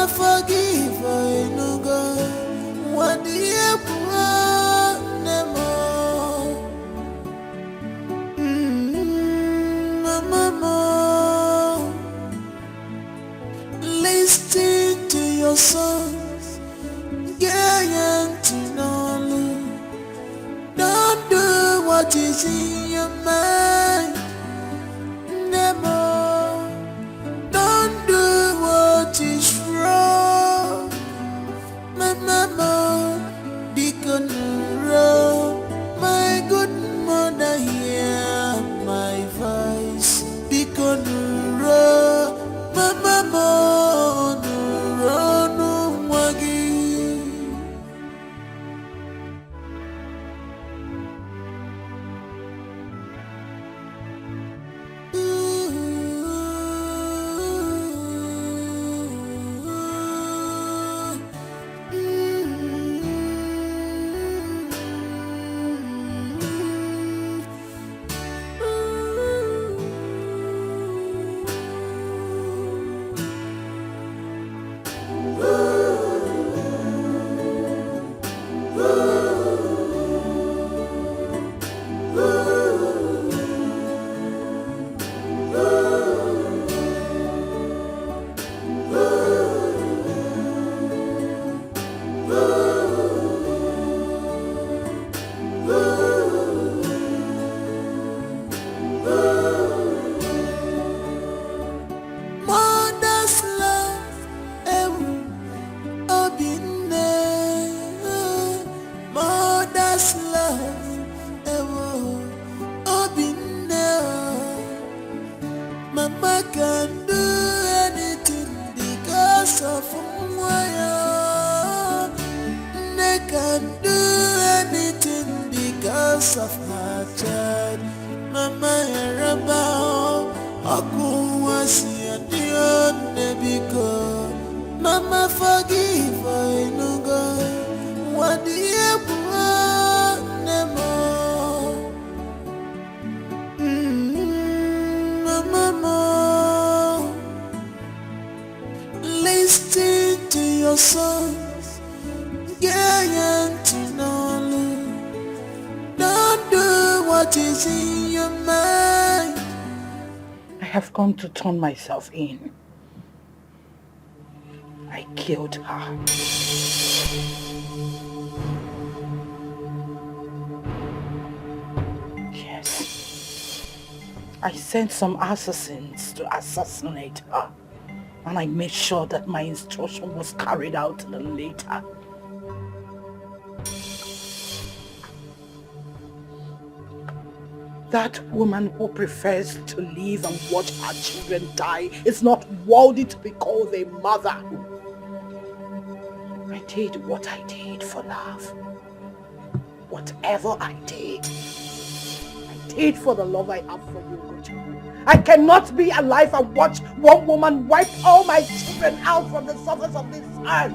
Mama forgive her no go. What do you want Mama, listen to your songs. Don't do what is in your mind. Never. Don't do what is wrong. My mama, Deacon Row, my good mother, hear my voice. Deacon Row, my mama, no wagi. Mama forgive her no go. What do you want Mama, listen to your songs. Don't do what is in your mind. I have come to turn myself in. I killed her. Yes. I sent some assassins to assassinate her. And I made sure that my instruction was carried out to the letter. That woman who prefers to live and watch her children die is not worthy to be called a mother. I did what I did for love. Whatever I did for the love I have for you, Gojo. I cannot be alive and watch one woman wipe all my children out from the surface of this earth.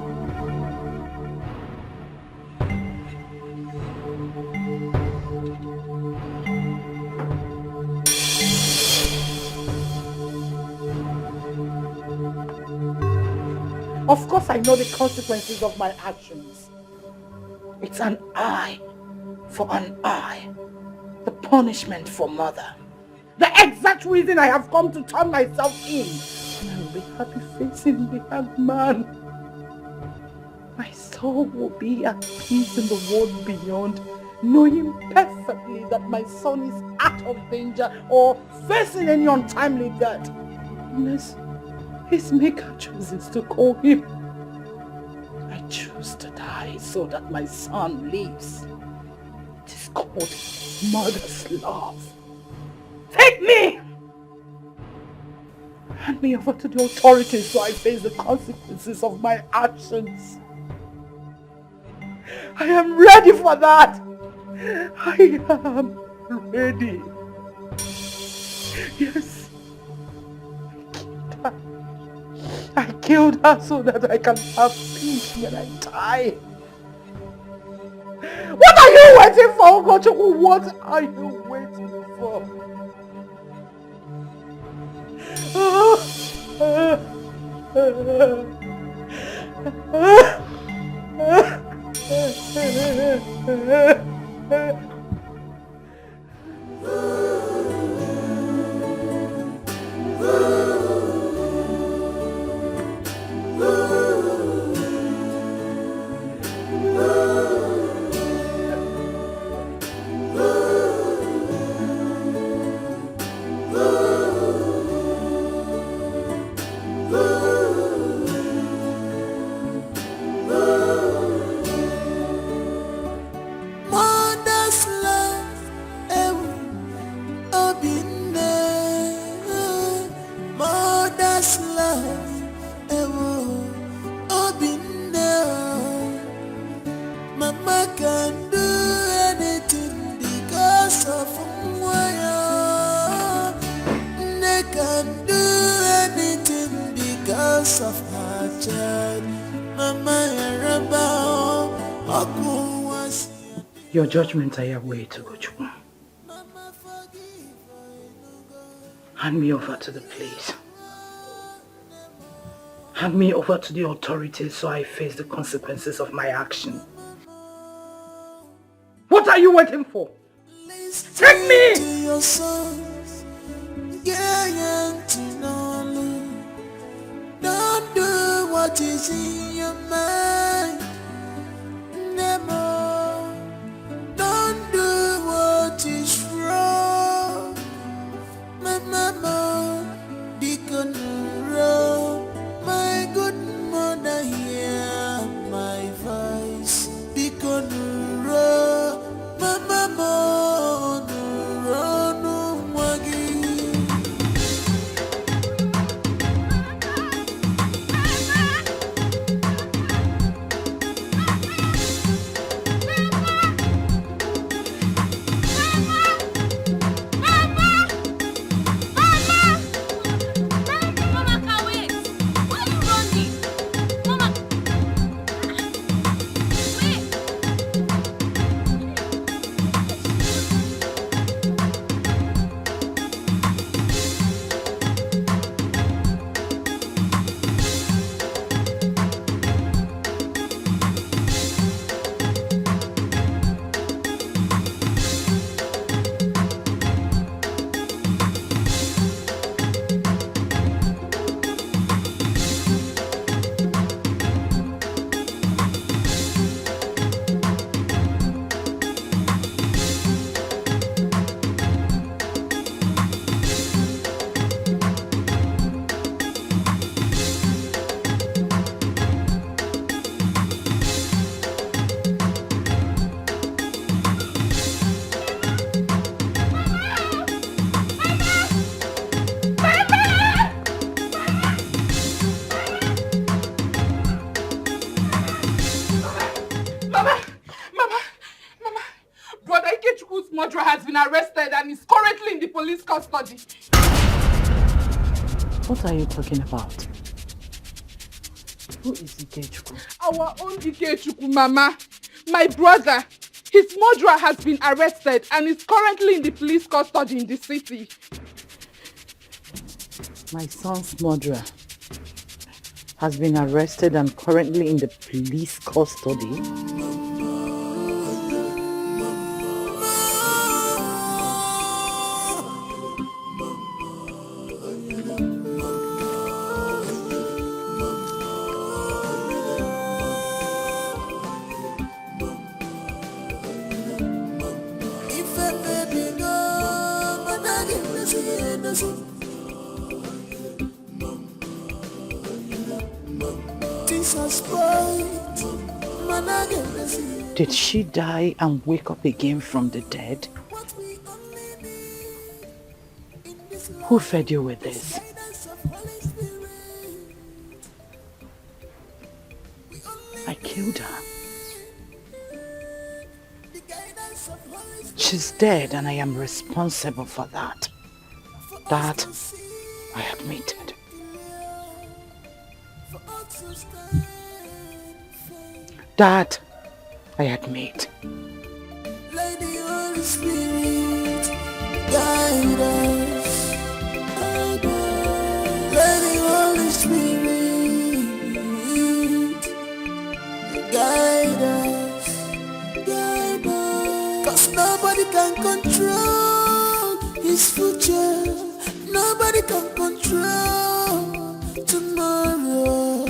Of course I know the consequences of my actions. It's an eye for an eye. The punishment for mother. The exact reason I have come to turn myself in. And I will be happy facing the hanged man. My soul will be at peace in the world beyond, knowing perfectly that my son is out of danger or facing any untimely death. Unless his maker chooses to call him. I choose to die so that my son lives. It is called mother's love. Take me! Hand me over to the authorities so I face the consequences of my actions. I am ready for that! I am ready. Yes. I killed her so that I can have peace when I die. What are you waiting for, Gojoku? What are you waiting for? Your judgment I have way to go, Chukwu. Hand me over to the police. Hand me over to the authorities so I face the consequences of my action. What are you waiting for? Take me! Don't do what is in your mind. Never. Don't do what is wrong. My mama, Deacon wrong. My good mother, hear my voice. Deacon wrong. My mama, no wagi. Has been arrested and is currently in the police custody. What are you talking about? Who is Ikechukwu? Our own Ikechukwu, Mama. My brother. His murderer has been arrested and is currently in the police custody in the city. My son's murderer has been arrested and currently in the police custody. Did she die and wake up again from the dead? Who fed you with this? I killed her. She's dead and I am responsible for that. That I admitted. That I admit. Let the Holy Spirit guide us. Let the Holy Spirit can control his future. Nobody can control tomorrow.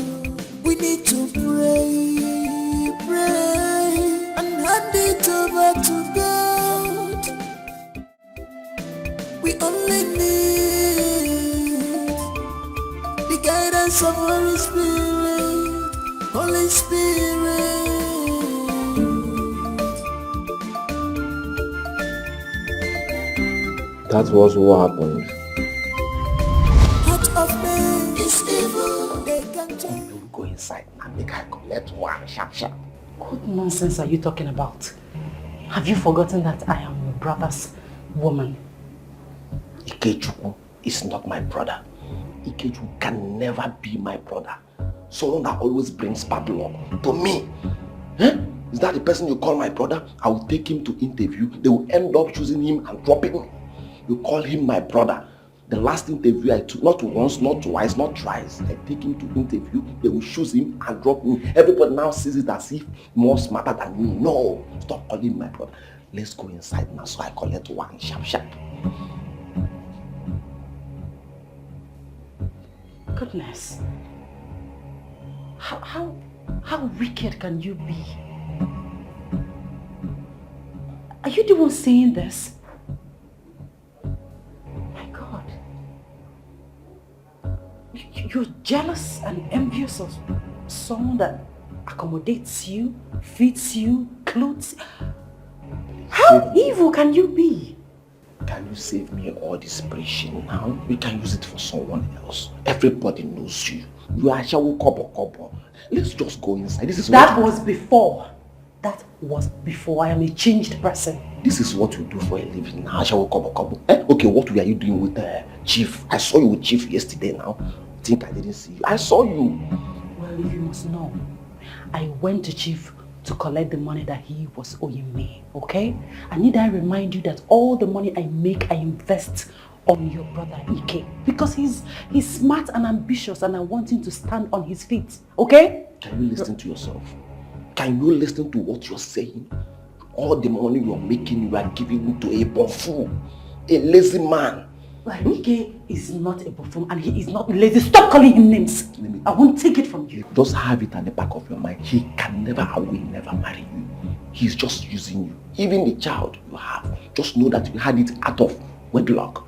We need to pray, pray, and hand it over to God. We only need the guidance of Holy Spirit, Holy Spirit. That was what happened. Heart of man is evil. They can change. You go inside and make her collect one sharp. What nonsense are you talking about? Have you forgotten that I am your brother's woman? Ikechukwu is not my brother. Ikechukwu can never be my brother. Someone that always brings bad luck to me. Huh? Is that the person you call my brother? I will take him to interview. They will end up choosing him and dropping me. You call him my brother. The last interview I took, not once, not twice, not thrice. I take him to interview. They will choose him and drop me. Everybody now sees it as if more smarter than me. No, stop calling him my brother. Let's go inside now so I collect one sharp. Goodness. How wicked can you be? Are you the one saying this? My God. You're jealous and envious of someone that accommodates you, feeds you, clothes. How evil can you be? Can you save me all this preaching now? We can use it for someone else. Everybody knows you. You are Shawu Kobo. Let's just go inside. That was before. I am a changed person. This is what you do for a living now, Shawu Kobo. Okay, what were you doing with Chief? I saw you with Chief yesterday now. Think I didn't see you. I saw you. Well, if you must know, I went to Chief to collect the money that he was owing me, okay? And need I remind you that all the money I make, I invest on your brother Ike. Because he's smart and ambitious and I want him to stand on his feet, okay? Can you listen to yourself? Can you listen to what you're saying? All the money you're making, you are giving to a buffoon, a lazy man. Well, Ike is not a buffoon and he is not lazy. Stop calling him names. I won't take it from you. Just have it at the back of your mind. He can never and will never marry you. He's just using you. Even the child you have, just know that you had it out of wedlock.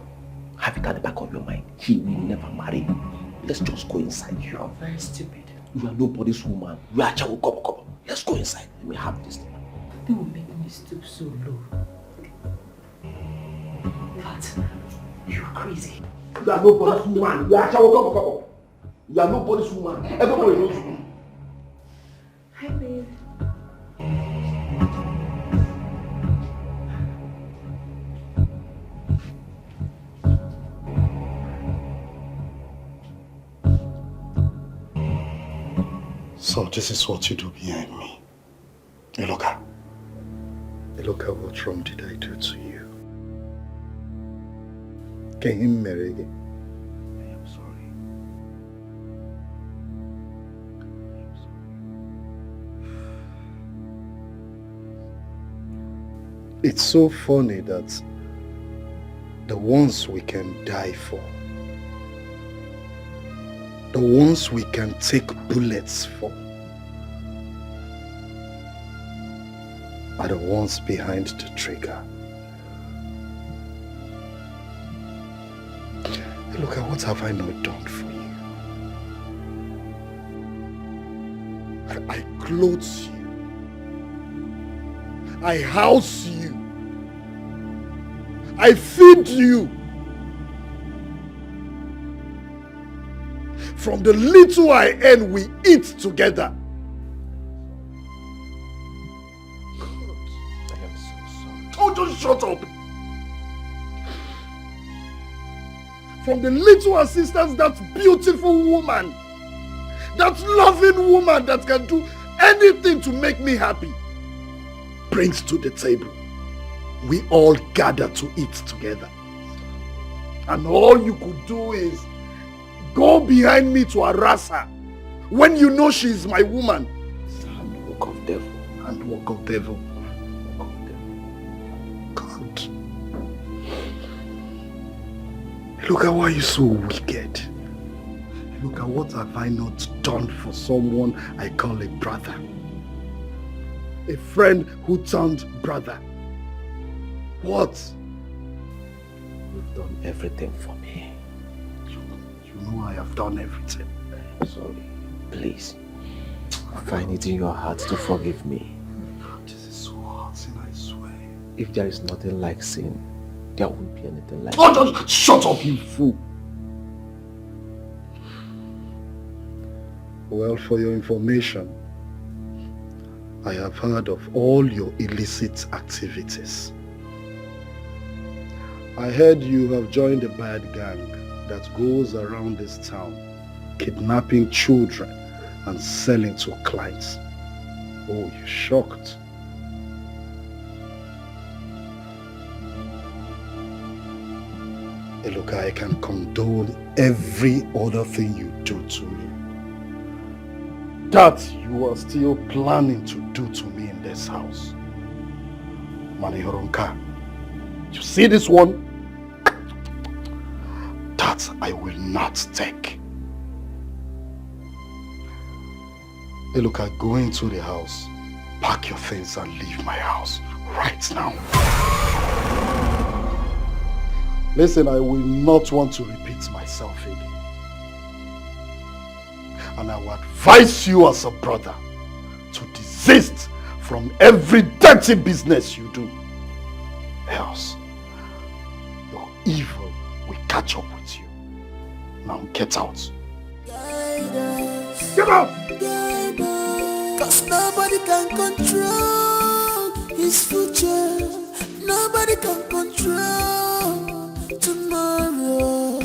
Have it at the back of your mind. He will never marry you. Let's just go inside. You are very stupid. You are nobody's woman. You are Chawu Kobo. Let's go inside. Let me have this thing. They will make me stoop so low. But you are crazy. You are nobody's woman. You are Chawu Kobo. You are nobody's woman. Everybody knows you. Hi, babe. So this is what you do behind me. Eloka, what wrong did I do to you? Can you marry again? I am sorry. It's so funny that the ones we can die for, the ones we can take bullets for, are the ones behind the trigger. Look at what have I not done for you? I clothe you. I house you. I feed you. From the little I earn, we eat together. God, I am so sorry. Oh, just shut up. From the little assistance that beautiful woman, that loving woman that can do anything to make me happy, brings to the table, we all gather to eat together. And all you could do is go behind me to harass her when you know she is my woman. Handwork of devil. Handwork of devil. God. Look at why you're so wicked. Look at what have I not done for someone I call a brother. A friend who turned brother. What? You've done everything for me. You know I have done everything. Sorry. Please. Find it in your heart to forgive me. This is so hard, sin, I swear. If there is nothing like sin, there won't be anything like sin. Shut up, you fool. Well, for your information, I have heard of all your illicit activities. I heard you have joined a bad gang that goes around this town, kidnapping children and selling to clients. Oh, you're shocked. Hey, look, I can condone every other thing you do to me. That you are still planning to do to me in this house. Manihoronka, you see this one? That I will not take. Hey, look, I go into the house, pack your things and leave my house right now. Listen, I will not want to repeat myself again. And I will advise you as a brother to desist from every dirty business you do. Else, your evil will catch up with you. Now get out. Get out! Cause nobody can control his future. Nobody can control tomorrow.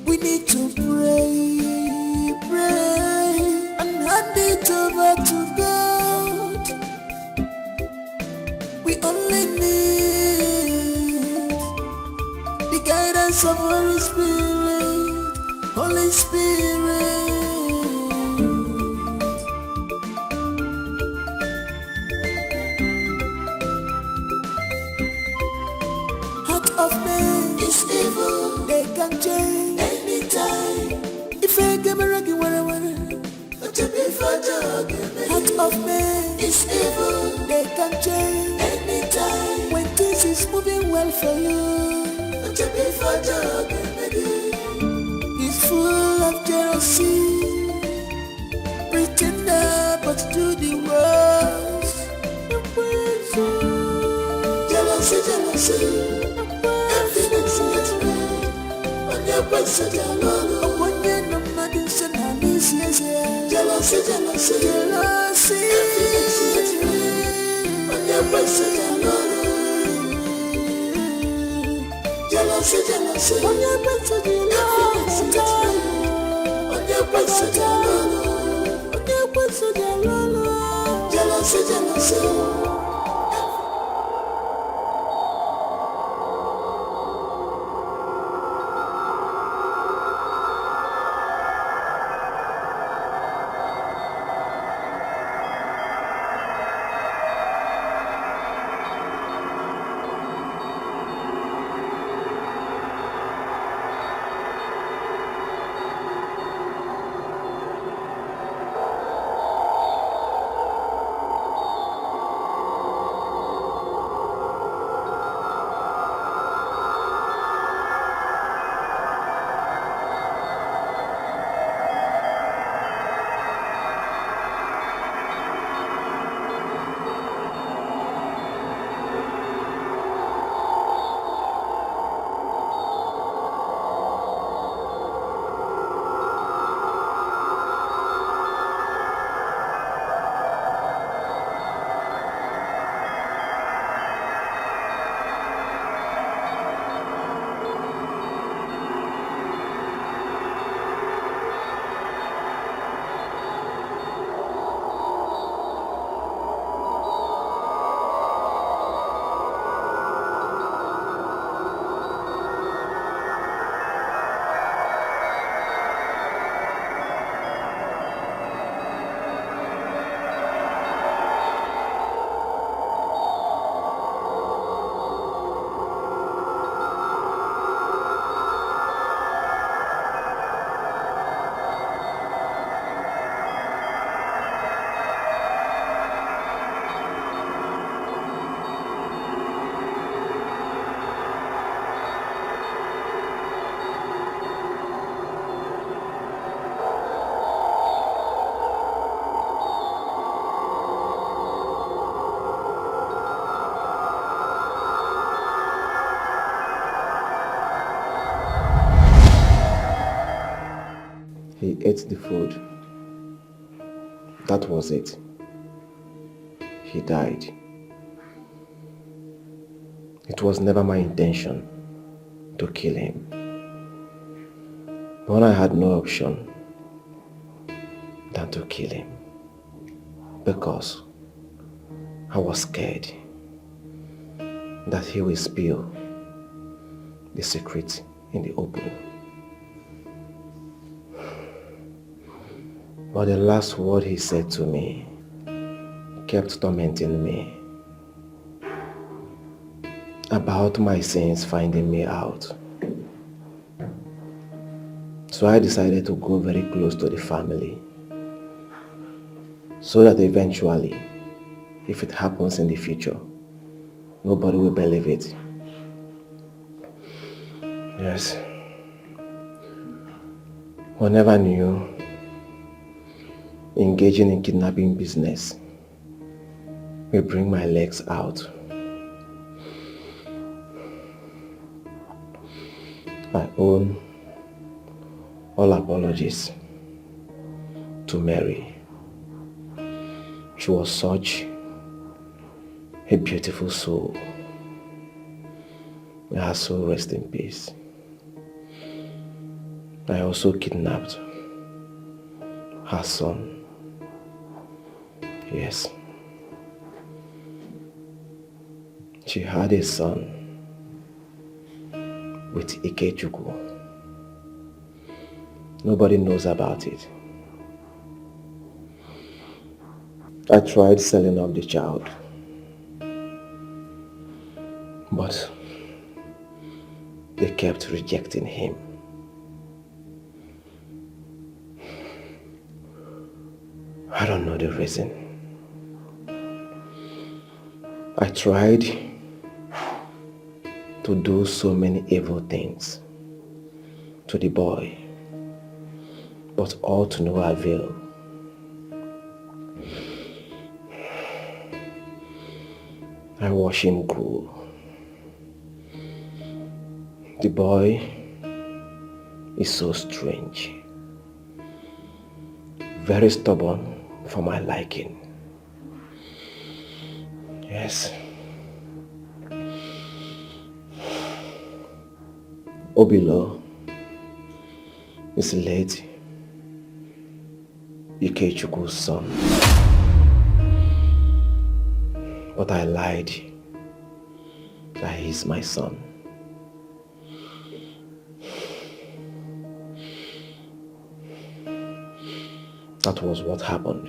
We need to pray, and hand it over to God. We only need the guidance of Holy Spirit. Holy Spirit. Heart of man is evil. They can change anytime. If I get me raggy, heart of man is evil. They can change anytime. When things is moving well for you, it's full of jealousy. Pretender but do the worst. Jealousy, jealousy. Everything's gets red on your breast of your lolo. When you're no mad in Sananis, yes, jealousy, jealousy, jealousy. Everything's gets red on your breast of your lolo. Jealousy, jealousy. On your breast of your lolo. Everything's gets red on your breast of your lolo. On your breast of your lolo. Jealousy, jealousy. he ate the food. That was it. He died. It was never my intention to kill him. But I had no option than to kill him because I was scared that he will spill the secret in the open. But the last word he said to me kept tormenting me about my sins finding me out. So I decided to go very close to the family so that eventually, if it happens in the future, nobody will believe it. Yes. I never knew engaging in kidnapping business will bring my legs out. I owe all apologies to Mary. She was such a beautiful soul. May her soul rest in peace. I also kidnapped her son. Yes. She had a son with Ikechukwu. Nobody knows about it. I tried selling up the child, but they kept rejecting him. I don't know the reason. I tried to do so many evil things to the boy, but all to no avail. I watched him grow. The boy is so strange, very stubborn for my liking. Yes. Obilo is late Ikechukwu's son. But I lied that he's my son. That was what happened.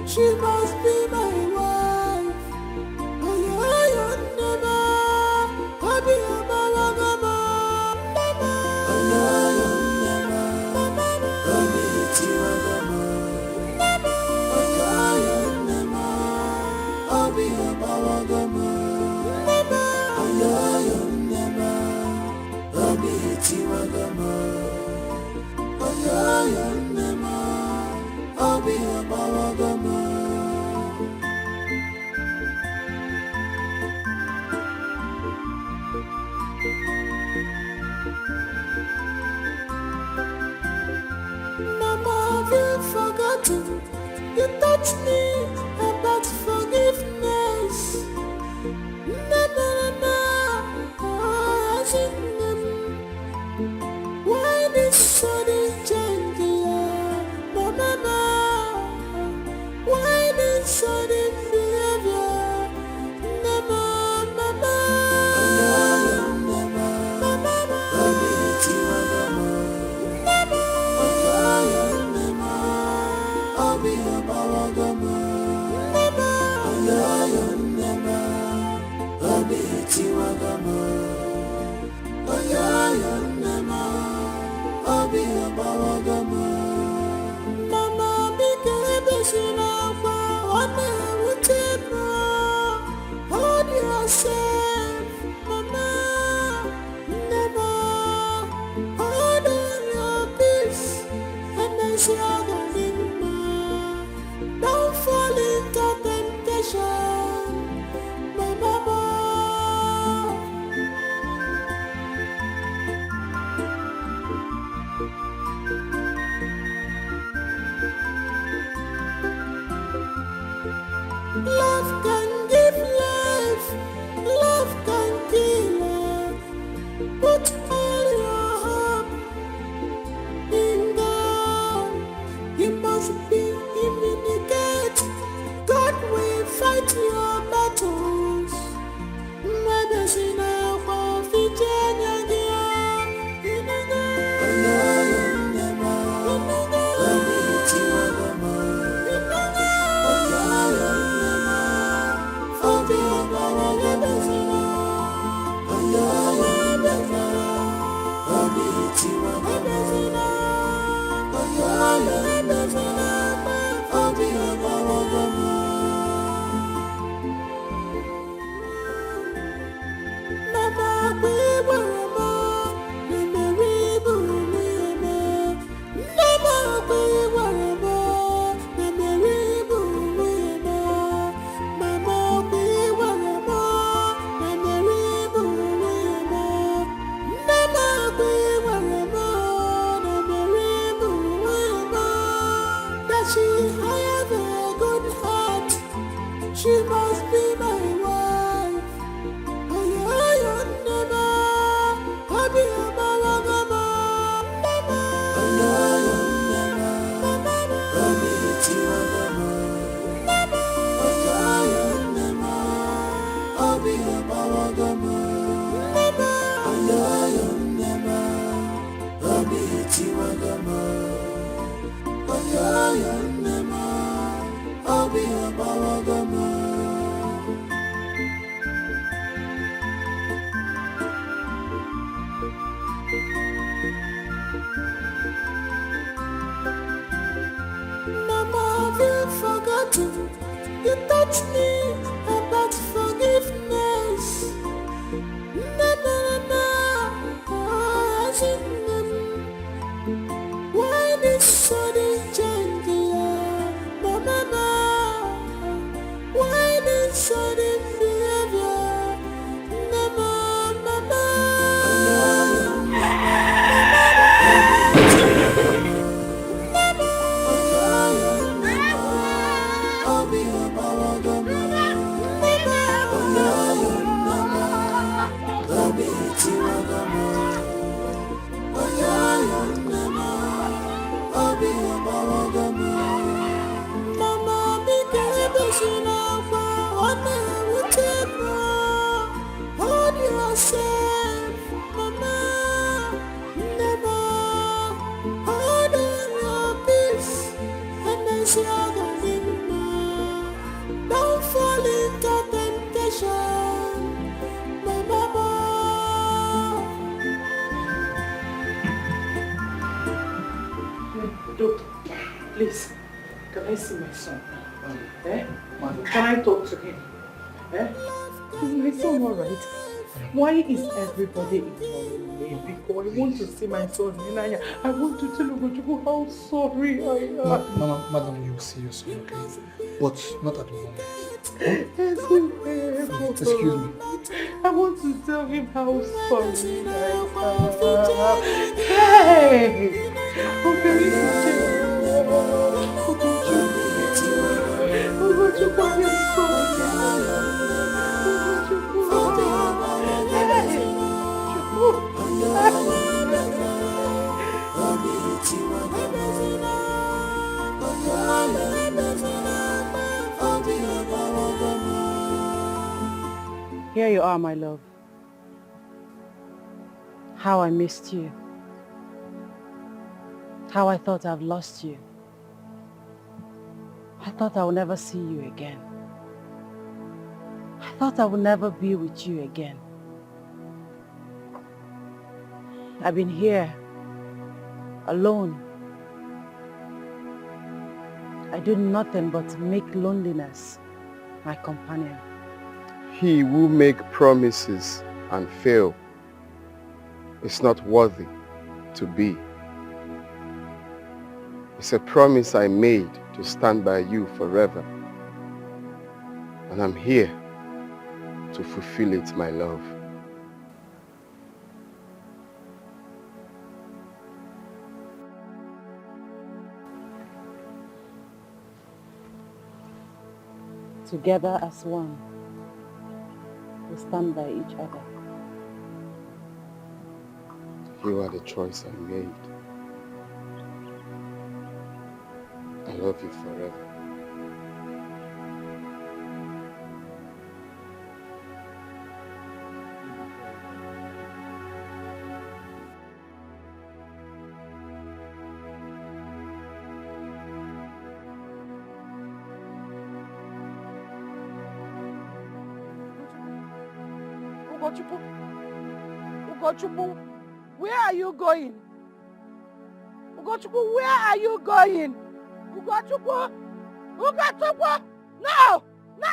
She must be my wife. Mama, have you forgotten? You taught me about forgiveness. Why this sudden change, Mama? Why this sudden behavior? Mama, Mama. yourself, Mama. Never hold on your peace and as you're going. Don't fall into temptation, Mama. Love can give life, love can kill it. Put all your hope in God. You must be immediate. God will fight your battles. Medicine of Virginia. She must be my wife. You touch me about forgiveness. Na na na why this sudden change, Mama? Why this sudden behavior, Mama? Hold yourself, Mama. Never hold on your peace and as you're going. Don't fall into temptation, Mama. Doctor, please, can I see my son? Can I talk to him? Is my son alright? Why is everybody ignoring me? Because I want to see my son. I want to tell you how sorry I am. Madam, you will see your son, okay? But not at the moment. Excuse me. I want to tell him how sorry I am. Hey! Here you are, my love. How I missed you. How I thought I've lost you. I thought I would never see you again. I thought I would never be with you again. I've been here, alone. I do nothing but make loneliness my companion. He who make promises and fail is not worthy to be. It's a promise I made to stand by you forever. And I'm here to fulfill it, my love. Together as one, we stand by each other. You are the choice I made. I love you forever. Ugochukwu, where are you going? Ugochukwu, where are you going? Ugochukwu! Ugochukwu! No! No!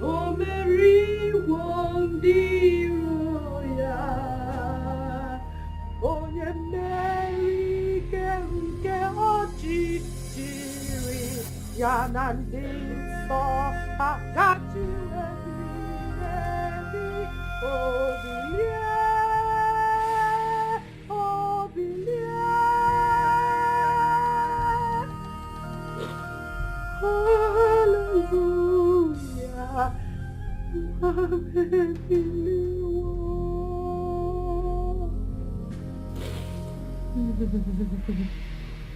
Oh, Mary, one dear, oh, yeah, Mary, ke oji chiri, ya nandi so, akachi rebi, oh, bilie, hallelujah.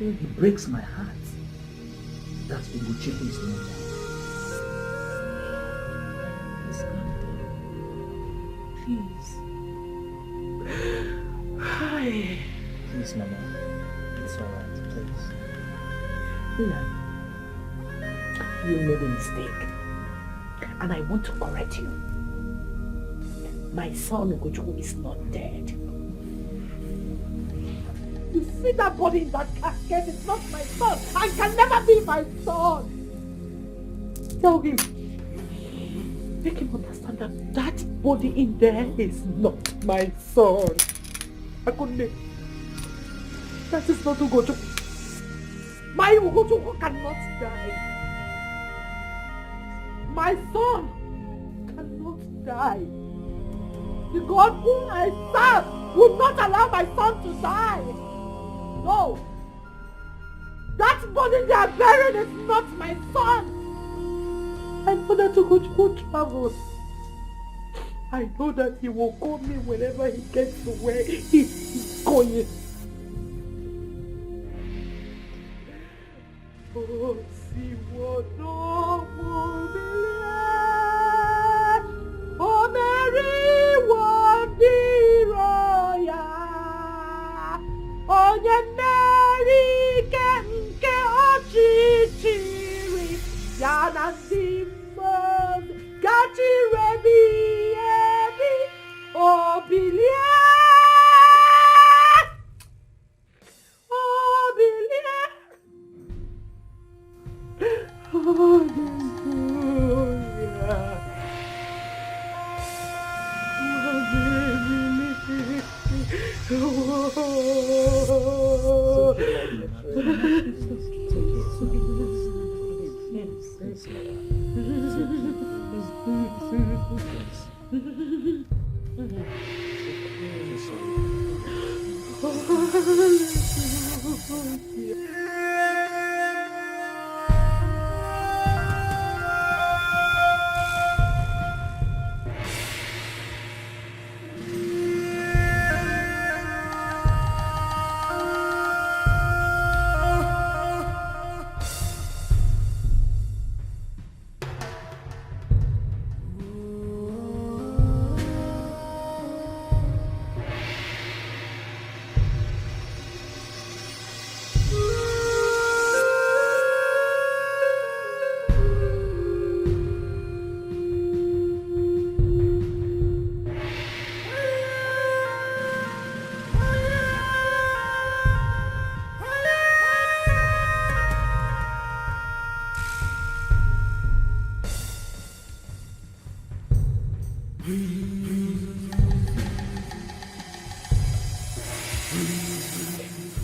It breaks my heart that Ugochukwu is not there. Please calm down. Please. Hi. Please, Mama. It's alright, please. Nna, you made a mistake. And I want to correct you. My son Ugochukwu is not dead. You see that body in that casket? It's not my son and can never be my son. Tell him. Make him understand that that body in there is not my son. Akunle, that is not Ugochukwu. My Ugochukwu cannot die. My son cannot die. The God whom I serve will not allow my son to die. No. That body they are burying is not my son. I know that Ugochukwu travels. I know that he will call me whenever he gets to where he is going. Oh, see what no will oh, Mary, one dear, oh, yeah, Mary, ke ochichiri, yana dimos, gachi rebi, oh, bilie, oh, bilie, oh, yeah.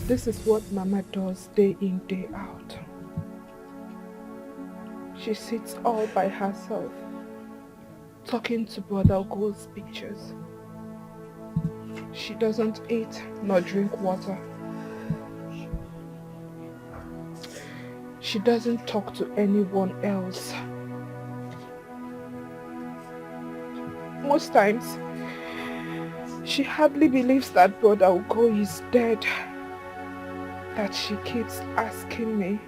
This is what Mama does day in, day out. She sits all by herself, talking to Brother Ugo's pictures. She doesn't eat nor drink water. She doesn't talk to anyone else. Most times, she hardly believes that Brother Ugo is dead. That she keeps asking me,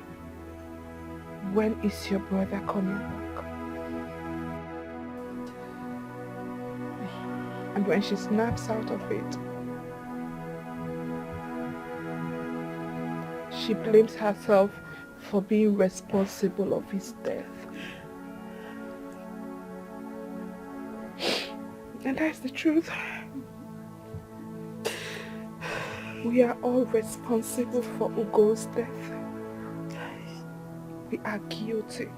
when is your brother coming back? And when she snaps out of it, she blames herself for being responsible of his death. And that's the truth. We are all responsible for Ugo's death. We are guilty.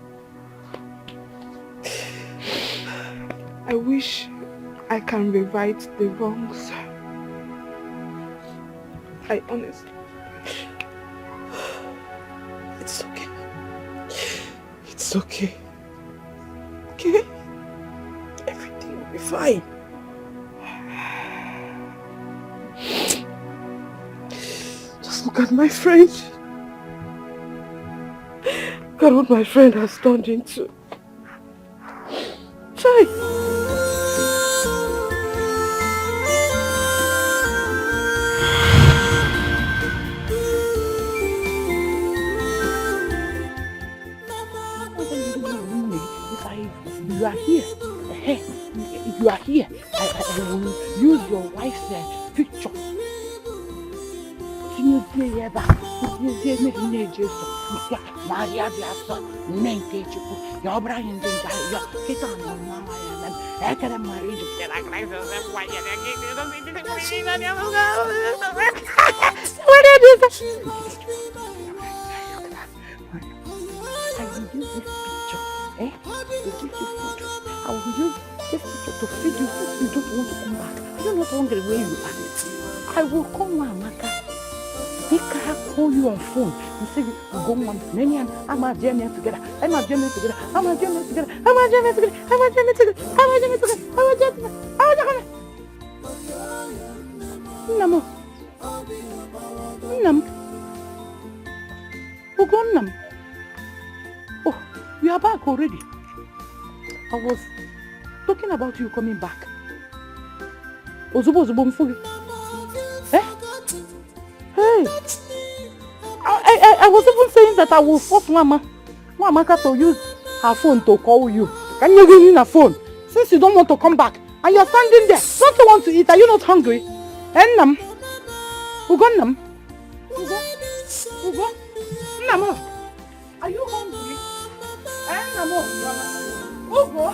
I wish I can rewrite the wrongs. I honestly... It's okay. It's okay. Okay? Everything will be fine. Just look at my friend. Look at what my friend has turned into. Chai! You are here. You are here. I will use your wife's picture. I will use this picture to feed you if you don't want to come back. You're not hungry where you are. I will call Mama. They can call you on phone and say, go on, I'm a journey together. I'm a journey together. I'm a journey together. I'm a journey together. I'm a journey together. I'm a journey together. I'm a journey together. I'm a journey together. Namo. Nam. Ugonam. Oh, you are back already. I was talking about you coming back. Ozubo Mfugi. Eh? Hey! I was even saying that I will force Mama to use her phone to call you. Can you give me a phone? Since you don't want to come back and you're standing there, don't you want to eat? Are you not hungry? Nam? Ugonam? Ugo? Namo? Are you hungry? Namo? Ugo,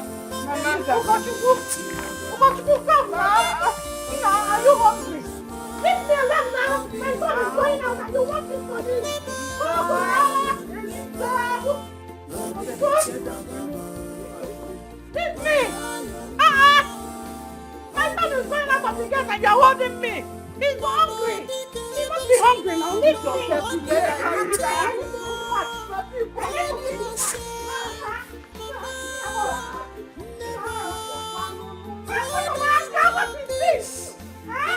come back. Are you hungry? Leave me alone now. My son is going out and you want this for me. Leave me. My son is going out of the gate and you're holding me. He's hungry. He must be hungry now. Leave yourself together. What is this? Huh?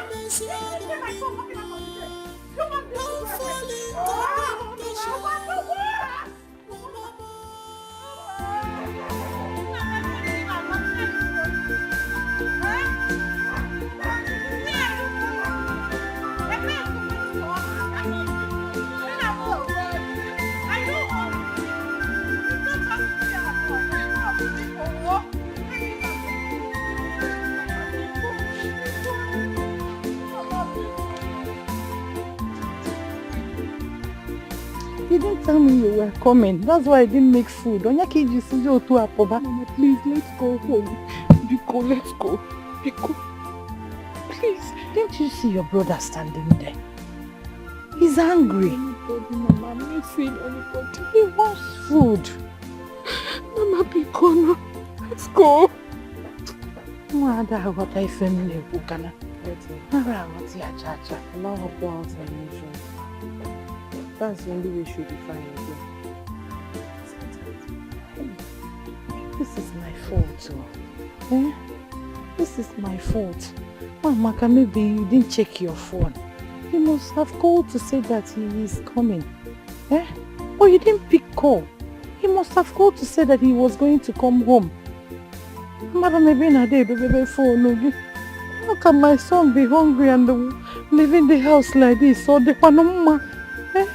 You didn't tell me you were coming. That's why I didn't make food. Mama, please, let's go home. Biko, let's go. Biko, please. Didn't you see your brother standing there? He's hungry. Anybody, Mama, I'm not seeing anybody. He wants food. Mama, Biko, no. Let's go. Nada what I family Bukana. Nara what ya chacha. Allow her pour out her emotions. That's the only way she'll be fine again. This is my fault, eh? This is my fault. Mama, maybe you didn't check your phone. You must have called to say that he is coming. Eh? Or you didn't pick call. He must have called to say that he was going to come home. Mother, maybe not there, baby phone. How can my son be hungry and live in the house like this? Or the panoma? Eh?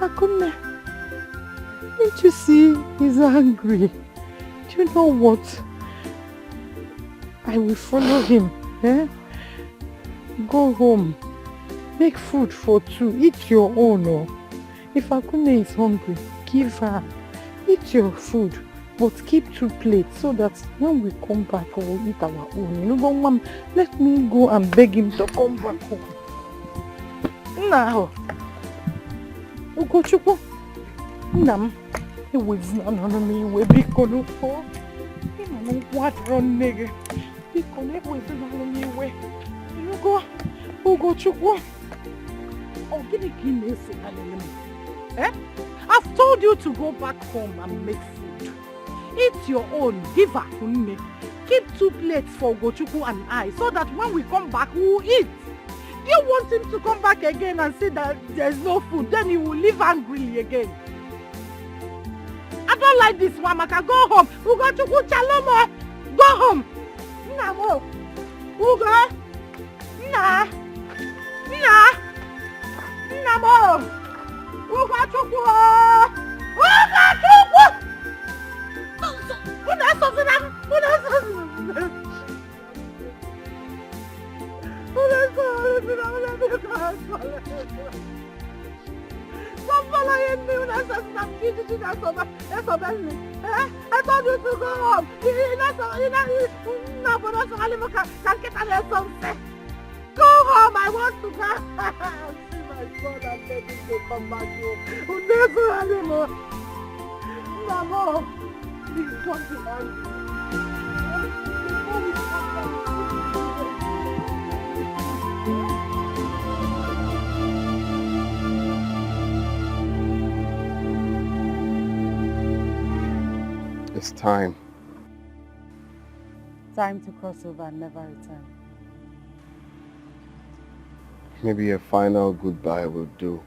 I couldn't. Didn't you see? He's angry. Do you know what? I will follow him. Eh? Go home. Make food for two. Eat your own. Oh. If Akune is hungry, give her. Eat your food. But keep 2 plates so that when we come back, we will eat our own. You know, Mom, let me go and beg him to come back home. Now. Ugochukwu. Nam. He was not on me. We be going for. He know what run nigga. He connect with the me. You go. Ugochukwu. Oh, give me eh? I've told you to go back home and make food. Eat your own. Give her. Keep 2 plates for Ugochukwu and I so that when we come back, we will eat. Do you want him to come back again and say that there's no food? Then he will live angrily again. I don't like this, Mamaka. Go home. Ugochukwu Chalomo. Go home. Namo. Ugo. Nah. Namo. Ugochukwu. Ugochukwu. I told you to go home. Go home, I want to go. See my son and beg him to come back home. Mama, please don't be angry. It's time. Time to cross over and never return. Maybe a final goodbye will do.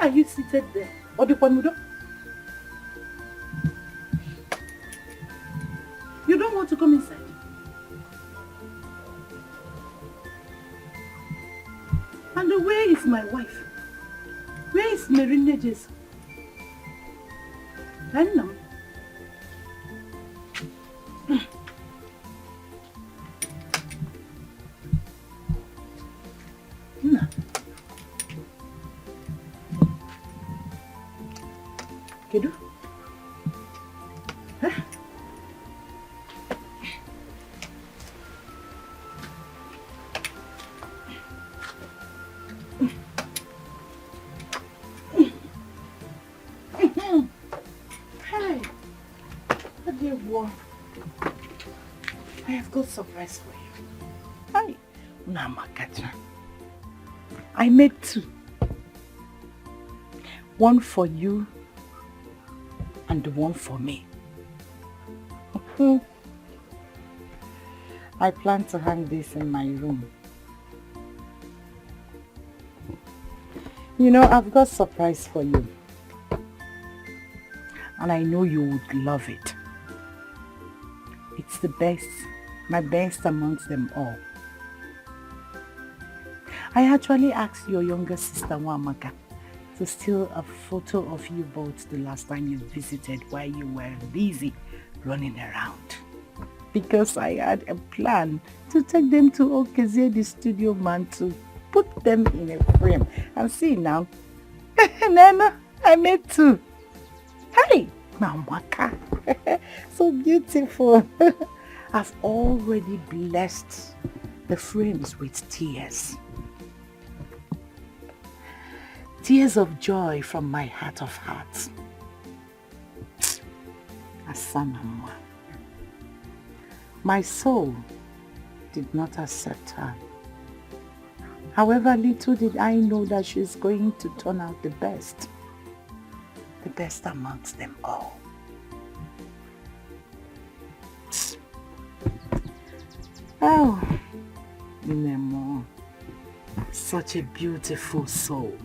are you seated there? Odikwanudo? You don't want to come inside? And where is my wife? Where is Marina Jesu? I know. No. Kedu? Huh? Hey, dear boy, I have got surprise for you. Hi, Namakata. I made 2. One for you and one for me. I plan to hang this in my room. You know, I've got surprise for you. And I know you would love it. It's the best, my best amongst them all. I actually asked your younger sister Wamaka to steal a photo of you both the last time you visited while you were busy running around. Because I had a plan to take them to Okezie, the studio man, to put them in a frame. And see now, Nana, I made 2. Hey, Mamaka, so beautiful. I've already blessed the frames with tears. Tears of joy from my heart of hearts. Asanamwa. My soul did not accept her. However, little did I know that she's going to turn out the best amongst them all. Oh, Nemo, such a beautiful soul.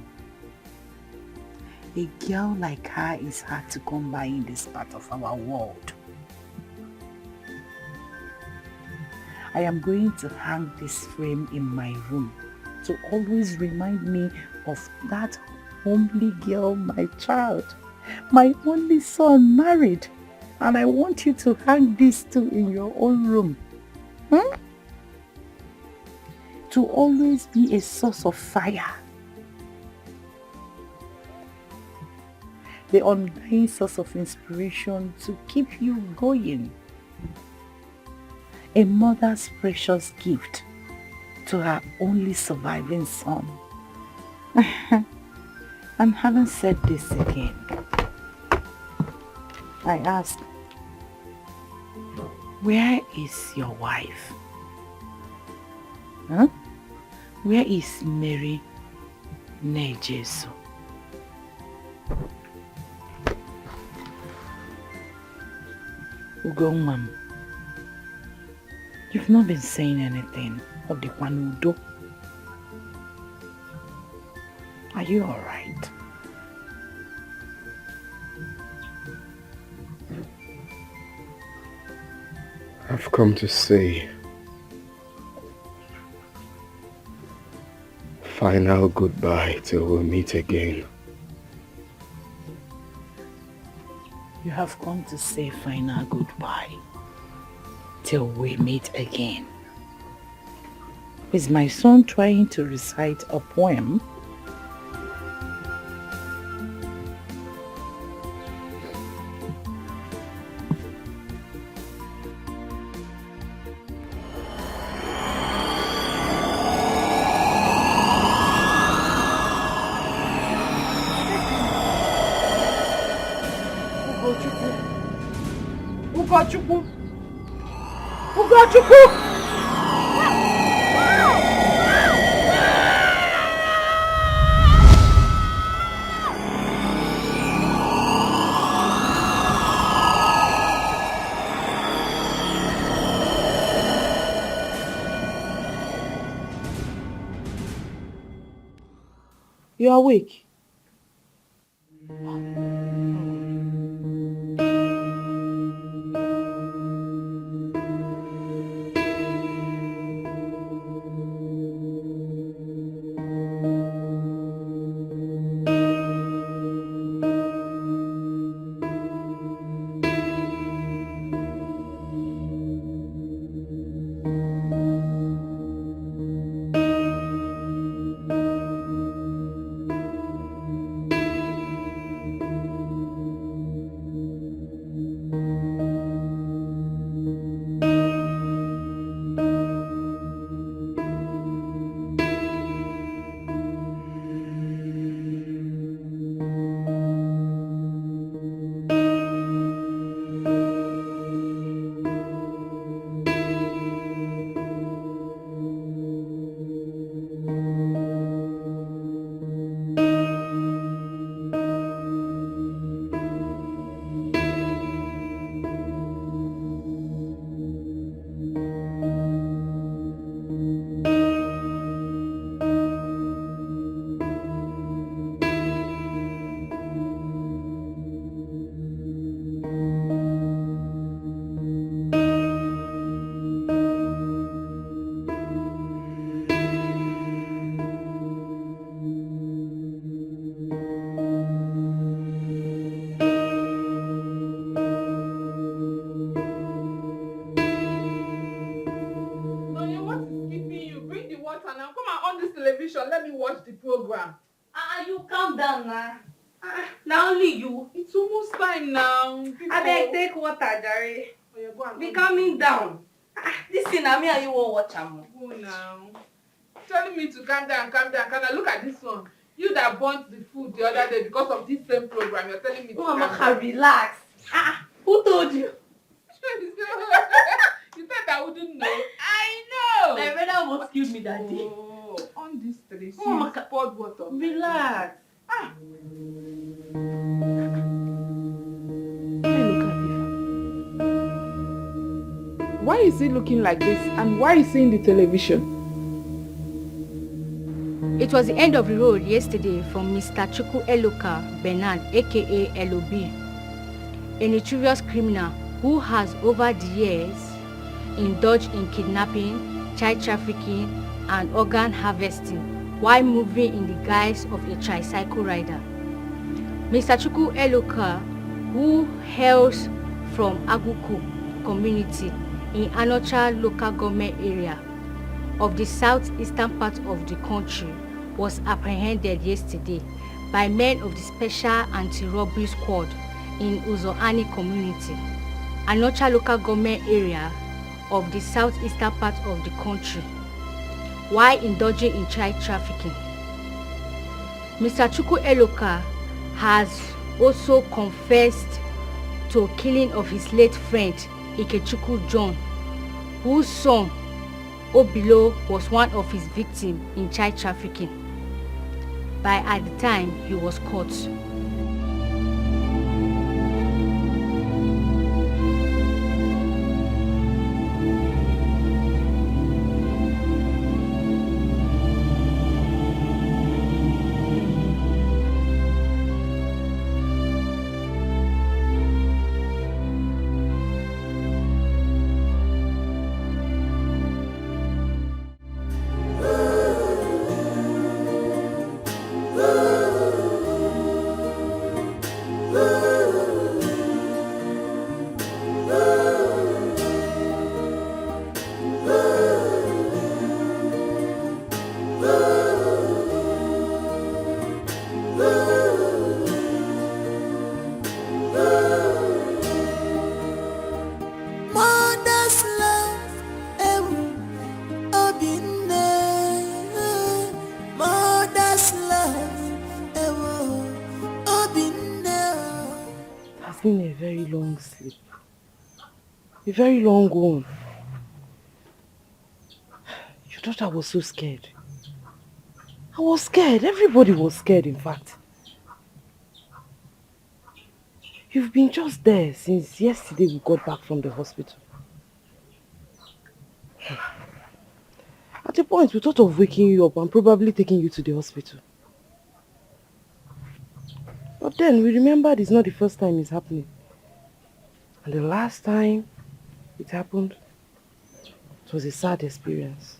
A girl like her is hard to come by in this part of our world. I am going to hang this frame in my room to always remind me of that homely girl, my child, my only son married. And I want you to hang this too in your own room. To always be a source of fire. The undying source of inspiration to keep you going. A mother's precious gift to her only surviving son. And having said this again, I ask, where is your wife? Huh? Where is Mary Nejesu? Ugomam, you've not been saying anything of the Kwanudo. Are you alright? I've come to say final goodbye till we meet again. You have come to say final goodbye till we meet again. Is my son trying to recite a poem? You're awake. let me watch the program. You calm down now. Now only you. It's almost time now. I beg, take water, Jerry. Oh, yeah, go and Be calming down. This thing, I mean, you won't watch them. Go now. Telling me to calm down, calm down. Can I look at this one? You that burnt the food the other day because of this same program. You're telling me to calm down. Relax. Who told you? You said I wouldn't know. I know. My brother almost killed me that day. Oh, on this tree. Poured water. Relax. Why is he looking like this? And why is he in the television? It was the end of the road yesterday from Mr. Chukwu Eloka Bernard, aka LOB, a notorious criminal who has over the years indulged in kidnapping, child trafficking, and organ harvesting while moving in the guise of a tricycle rider. Mr. Chukwu Eloka, who hails from Aguku community in Anocha local government area of the southeastern part of the country, was apprehended yesterday by men of the Special Anti-Robbery Squad in Uzoani community, Anocha local government area of the southeastern part of the country, while indulging in child trafficking. Mr. Chukwu Eloka has also confessed to killing of his late friend Ikechukwu John, whose son Obilo was one of his victims in child trafficking by at the time he was caught. A very long one. Your daughter was so scared. I was scared. Everybody was scared, in fact. You've been just there since yesterday we got back from the hospital. At a point, we thought of waking you up and probably taking you to the hospital. But then we remembered it's not the first time it's happening. And the last time it happened, it was a sad experience.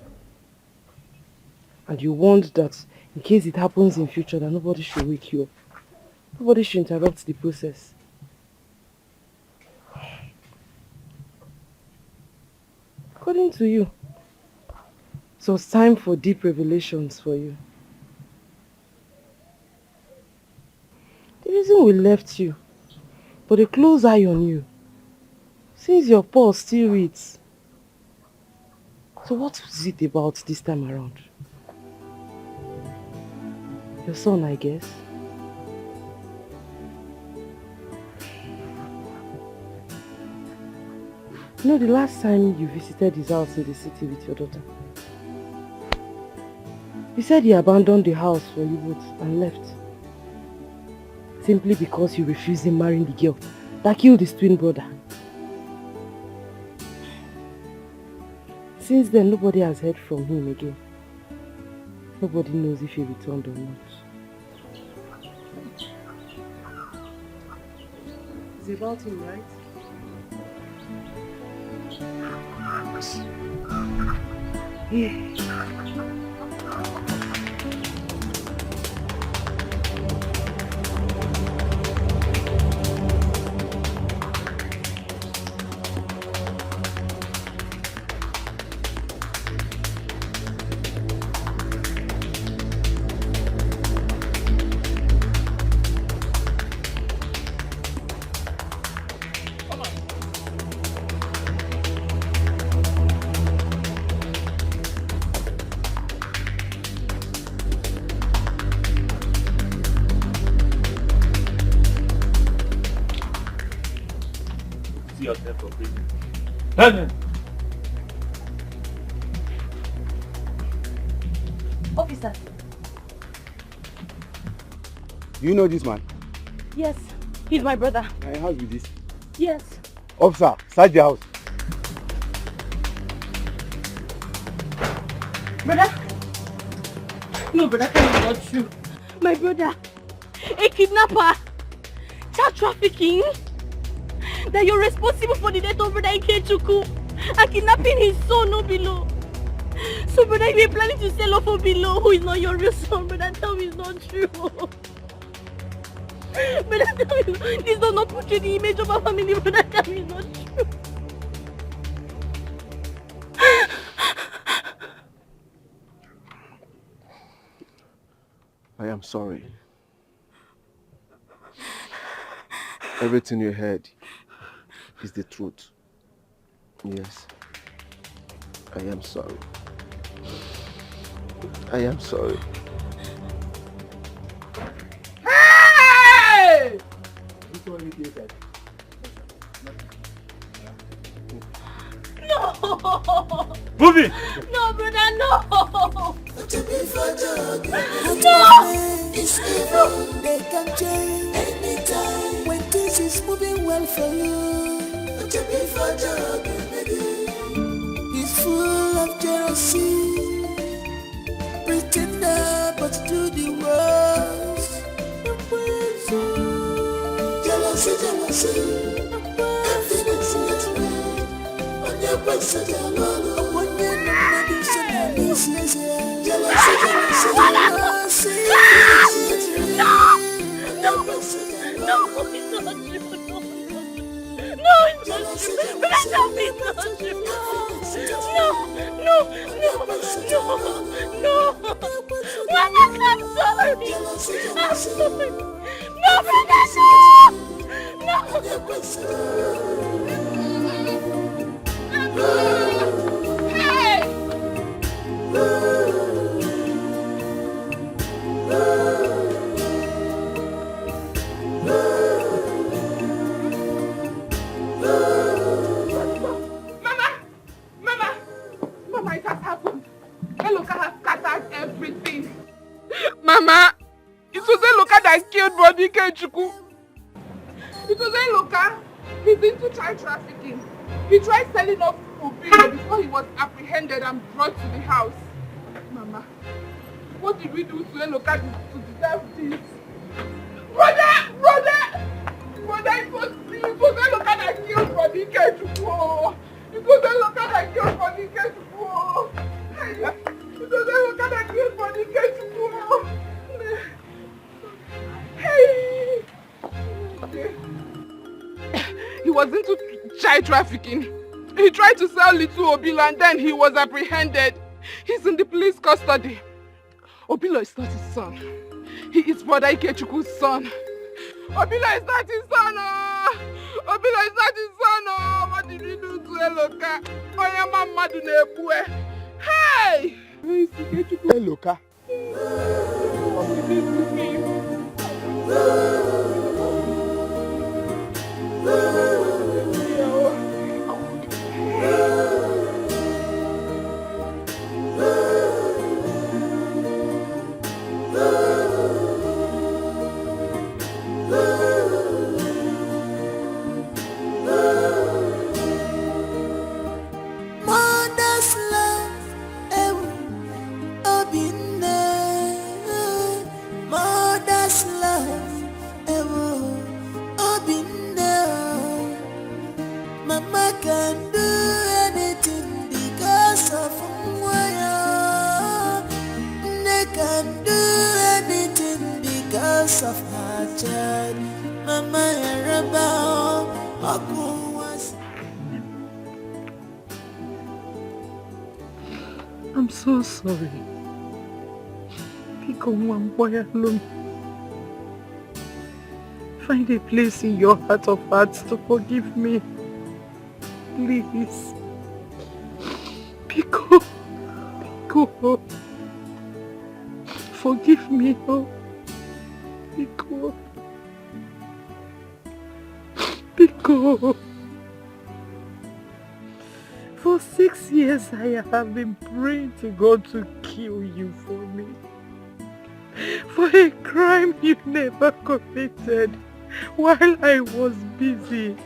And you warned that in case it happens in future, that nobody should wake you up. Nobody should interrupt the process. According to you, so it's time for deep revelations for you. The reason we left you, but a close eye on you, since your pulse still reads. So what was it about this time around? Your son, I guess. You know, the last time you visited his house in the city with your daughter, he said he abandoned the house for you both and left. Simply because you refused him marrying the girl that killed his twin brother. Since then, nobody has heard from him again. Nobody knows if he returned or not. It's about him, right? Yeah. see yourself for prison. Officer. Do you know this man? Yes, he's my brother. My house with this. Yes. Officer, search the house. Brother? No, brother, that is not true. My brother, a kidnapper, child trafficking, that you're responsible for the death of brother Ikechukwu and kidnapping his son, no below. So brother, you are planning to sell off for below who is not your real son, brother, tell me it's not true. Brother, tell me, this does not portray the image of our family, brother, tell me it's not true. I am sorry. Everything you heard is the truth. Yes. I am sorry. I am sorry. Hey! No! Move it! No, brother, no! No! It's evil. They can change anytime when this is moving well for you. He's full of jealousy, pretender but do the worst. Jealousy, jealousy, emptiness, yet red. On your breast, I Mama, it has happened. Eloka has scattered everything. Mama, it was Eloka that killed Brother Ikechukwu. It was Eloka. He's into child trafficking. He tried selling off Obilo before he was apprehended and brought to the house. Mama, what did we do to Eloka to deserve this? Brother, it was Eloka that killed Brother Ikechukwu. It was Eloka that killed Brother Ikechukwu. It was Eloka that killed Brother Ikechukwu. Hey! He was into child trafficking. He tried to sell little Obilo and then he was apprehended. He's in the police custody. Obilo is not his son. He is Brother Ikechukwu's son. Obilo is not his son, oh! Obilo is not his son, oh! What did we do to Eloka? Oyama Madu Nebue. Hey! Eloka. What did we do to him? Mother's love, mother's love, Mama can do anything because of Mwaya. They can do anything because of her child. Mama Yaraba, Aku was. I'm so sorry. Pick on one boy alone. Find a place in your heart of hearts to forgive me. Please. Pico. Forgive me, oh. Pico. For 6 years I have been praying to God to kill you for me. For a crime you never committed while I was busy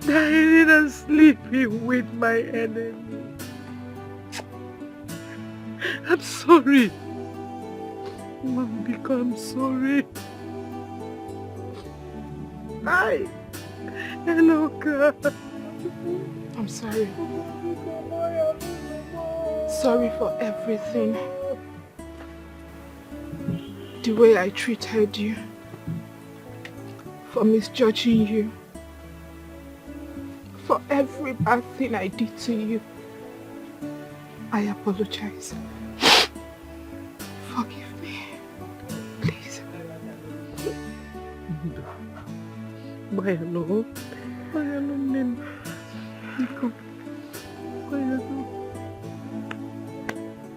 dining and sleeping with my enemy. I'm sorry. Mambika, I'm sorry. Hello, God. I'm sorry. Sorry for everything. The way I treated you. For misjudging you. For every bad thing I did to you. I apologize. Forgive me. Please. Bayalo. Bayalo, Nim. Nico. Bayalo.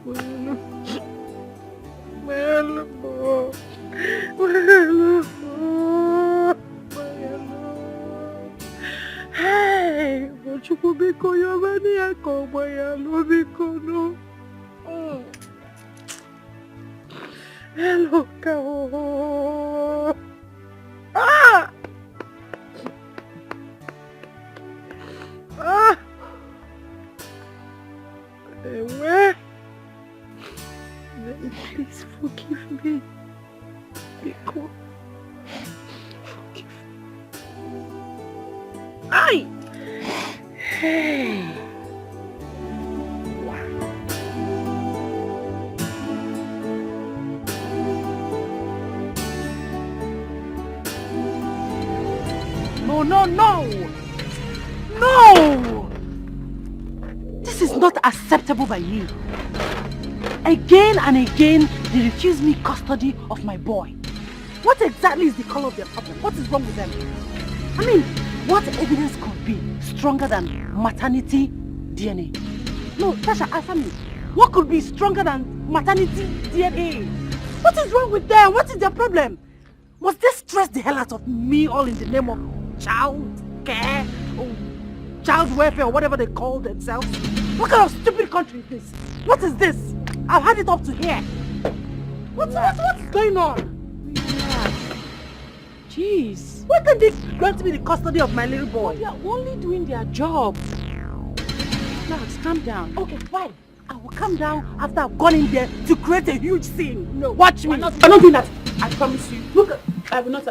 Bayalo. Bayalo. Bayalo. Bayalo. Hey! Ochuku biko yobani ako. Bayalo biko no. Hello, Kao. Ah! Where? Please forgive me. Because forgive me. Aye! Hey! No, no, no! No! This is not acceptable by me. Again and again, they refuse me custody of my boy. What exactly is the color of their problem? What is wrong with them? I mean, what evidence could be stronger than maternity DNA? No, Tasha, answer me. What could be stronger than maternity DNA? What is wrong with them? What is their problem? Must they stress the hell out of me all in the name of child care or child welfare or whatever they call themselves? What kind of stupid country is this? What is this? I've had it up to here. What's going on? Jeez. Why can't they grant me the custody of my little boy? They are only doing their job. Relax, calm down. Okay, fine. I will calm down after I've gone in there to create a huge scene. No. Watch me. I'm not doing that. I promise you. Look, I will not.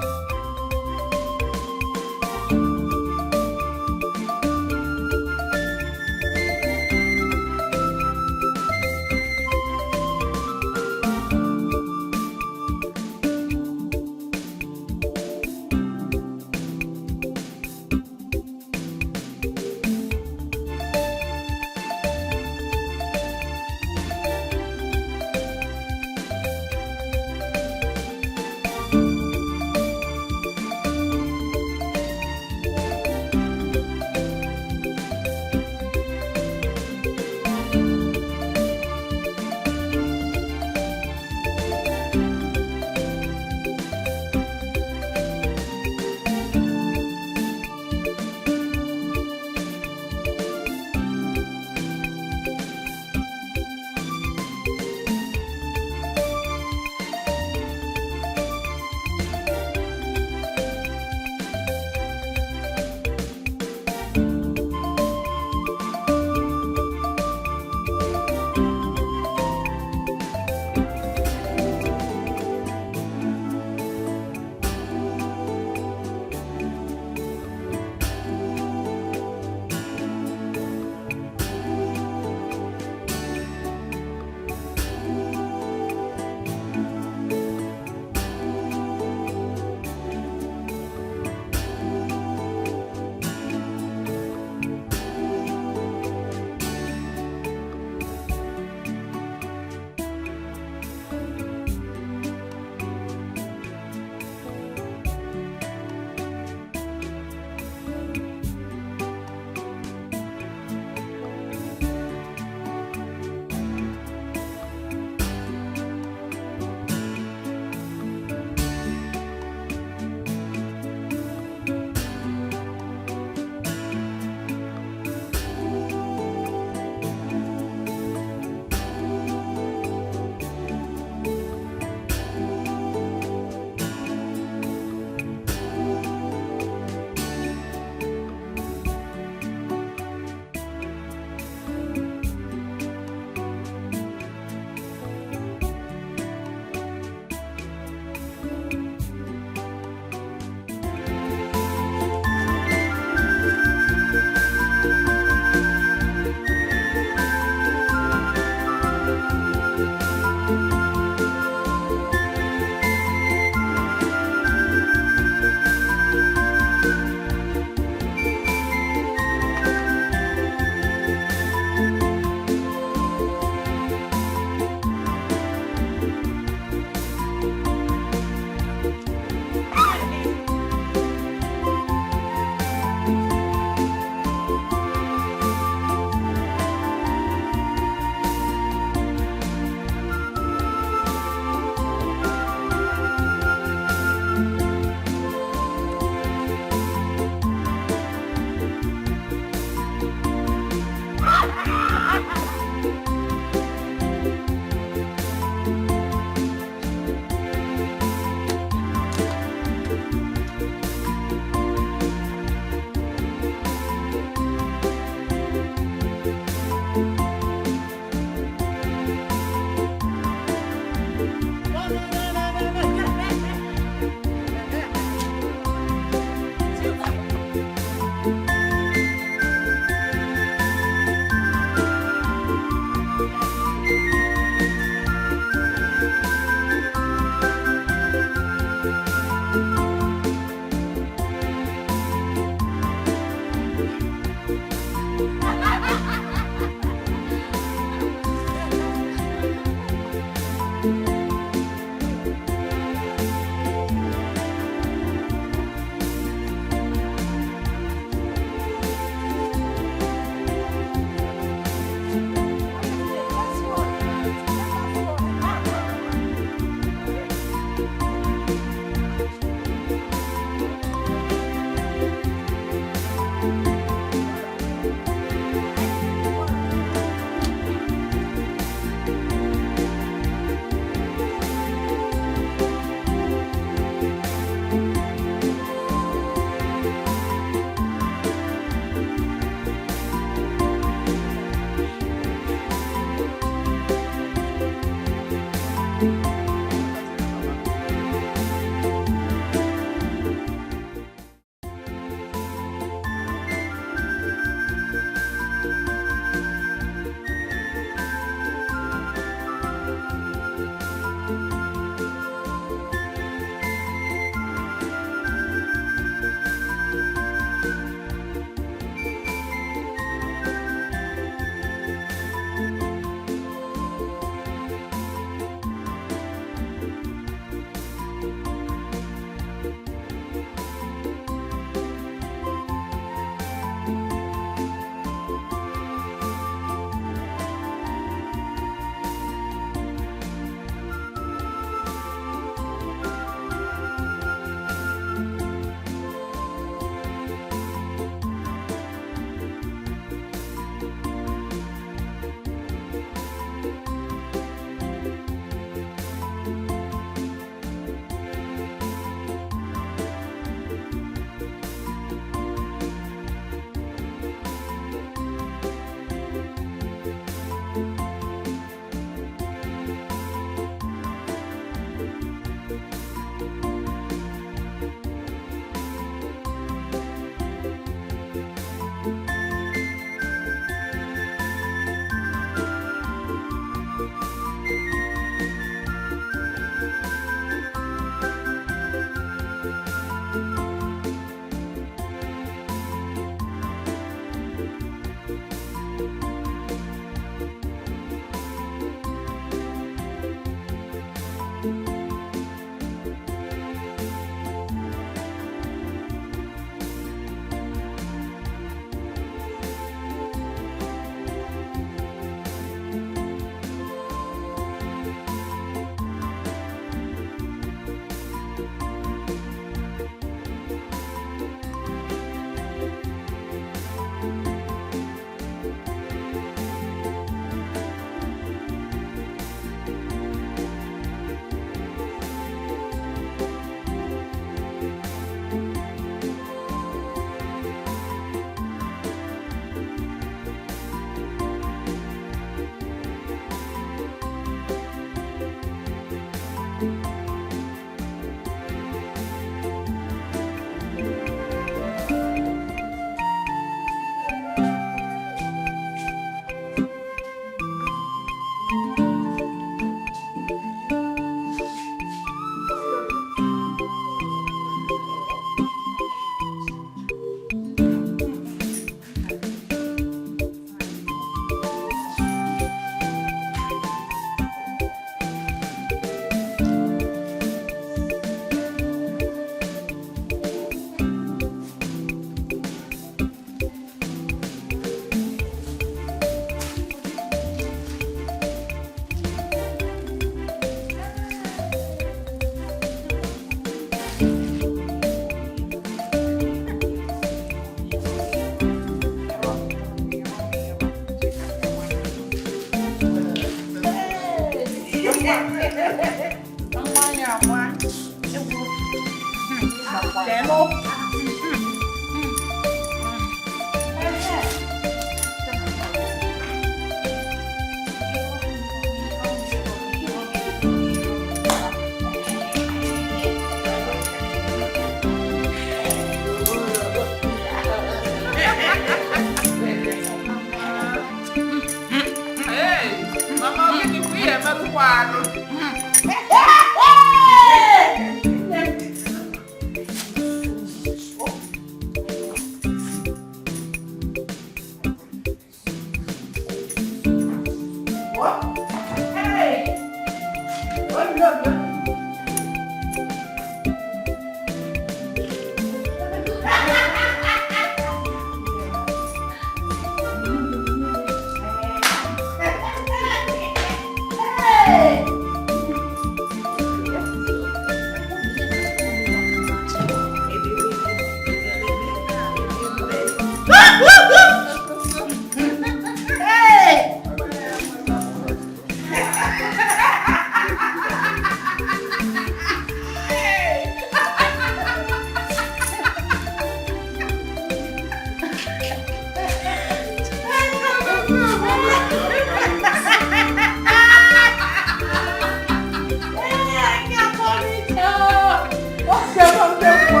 Don't get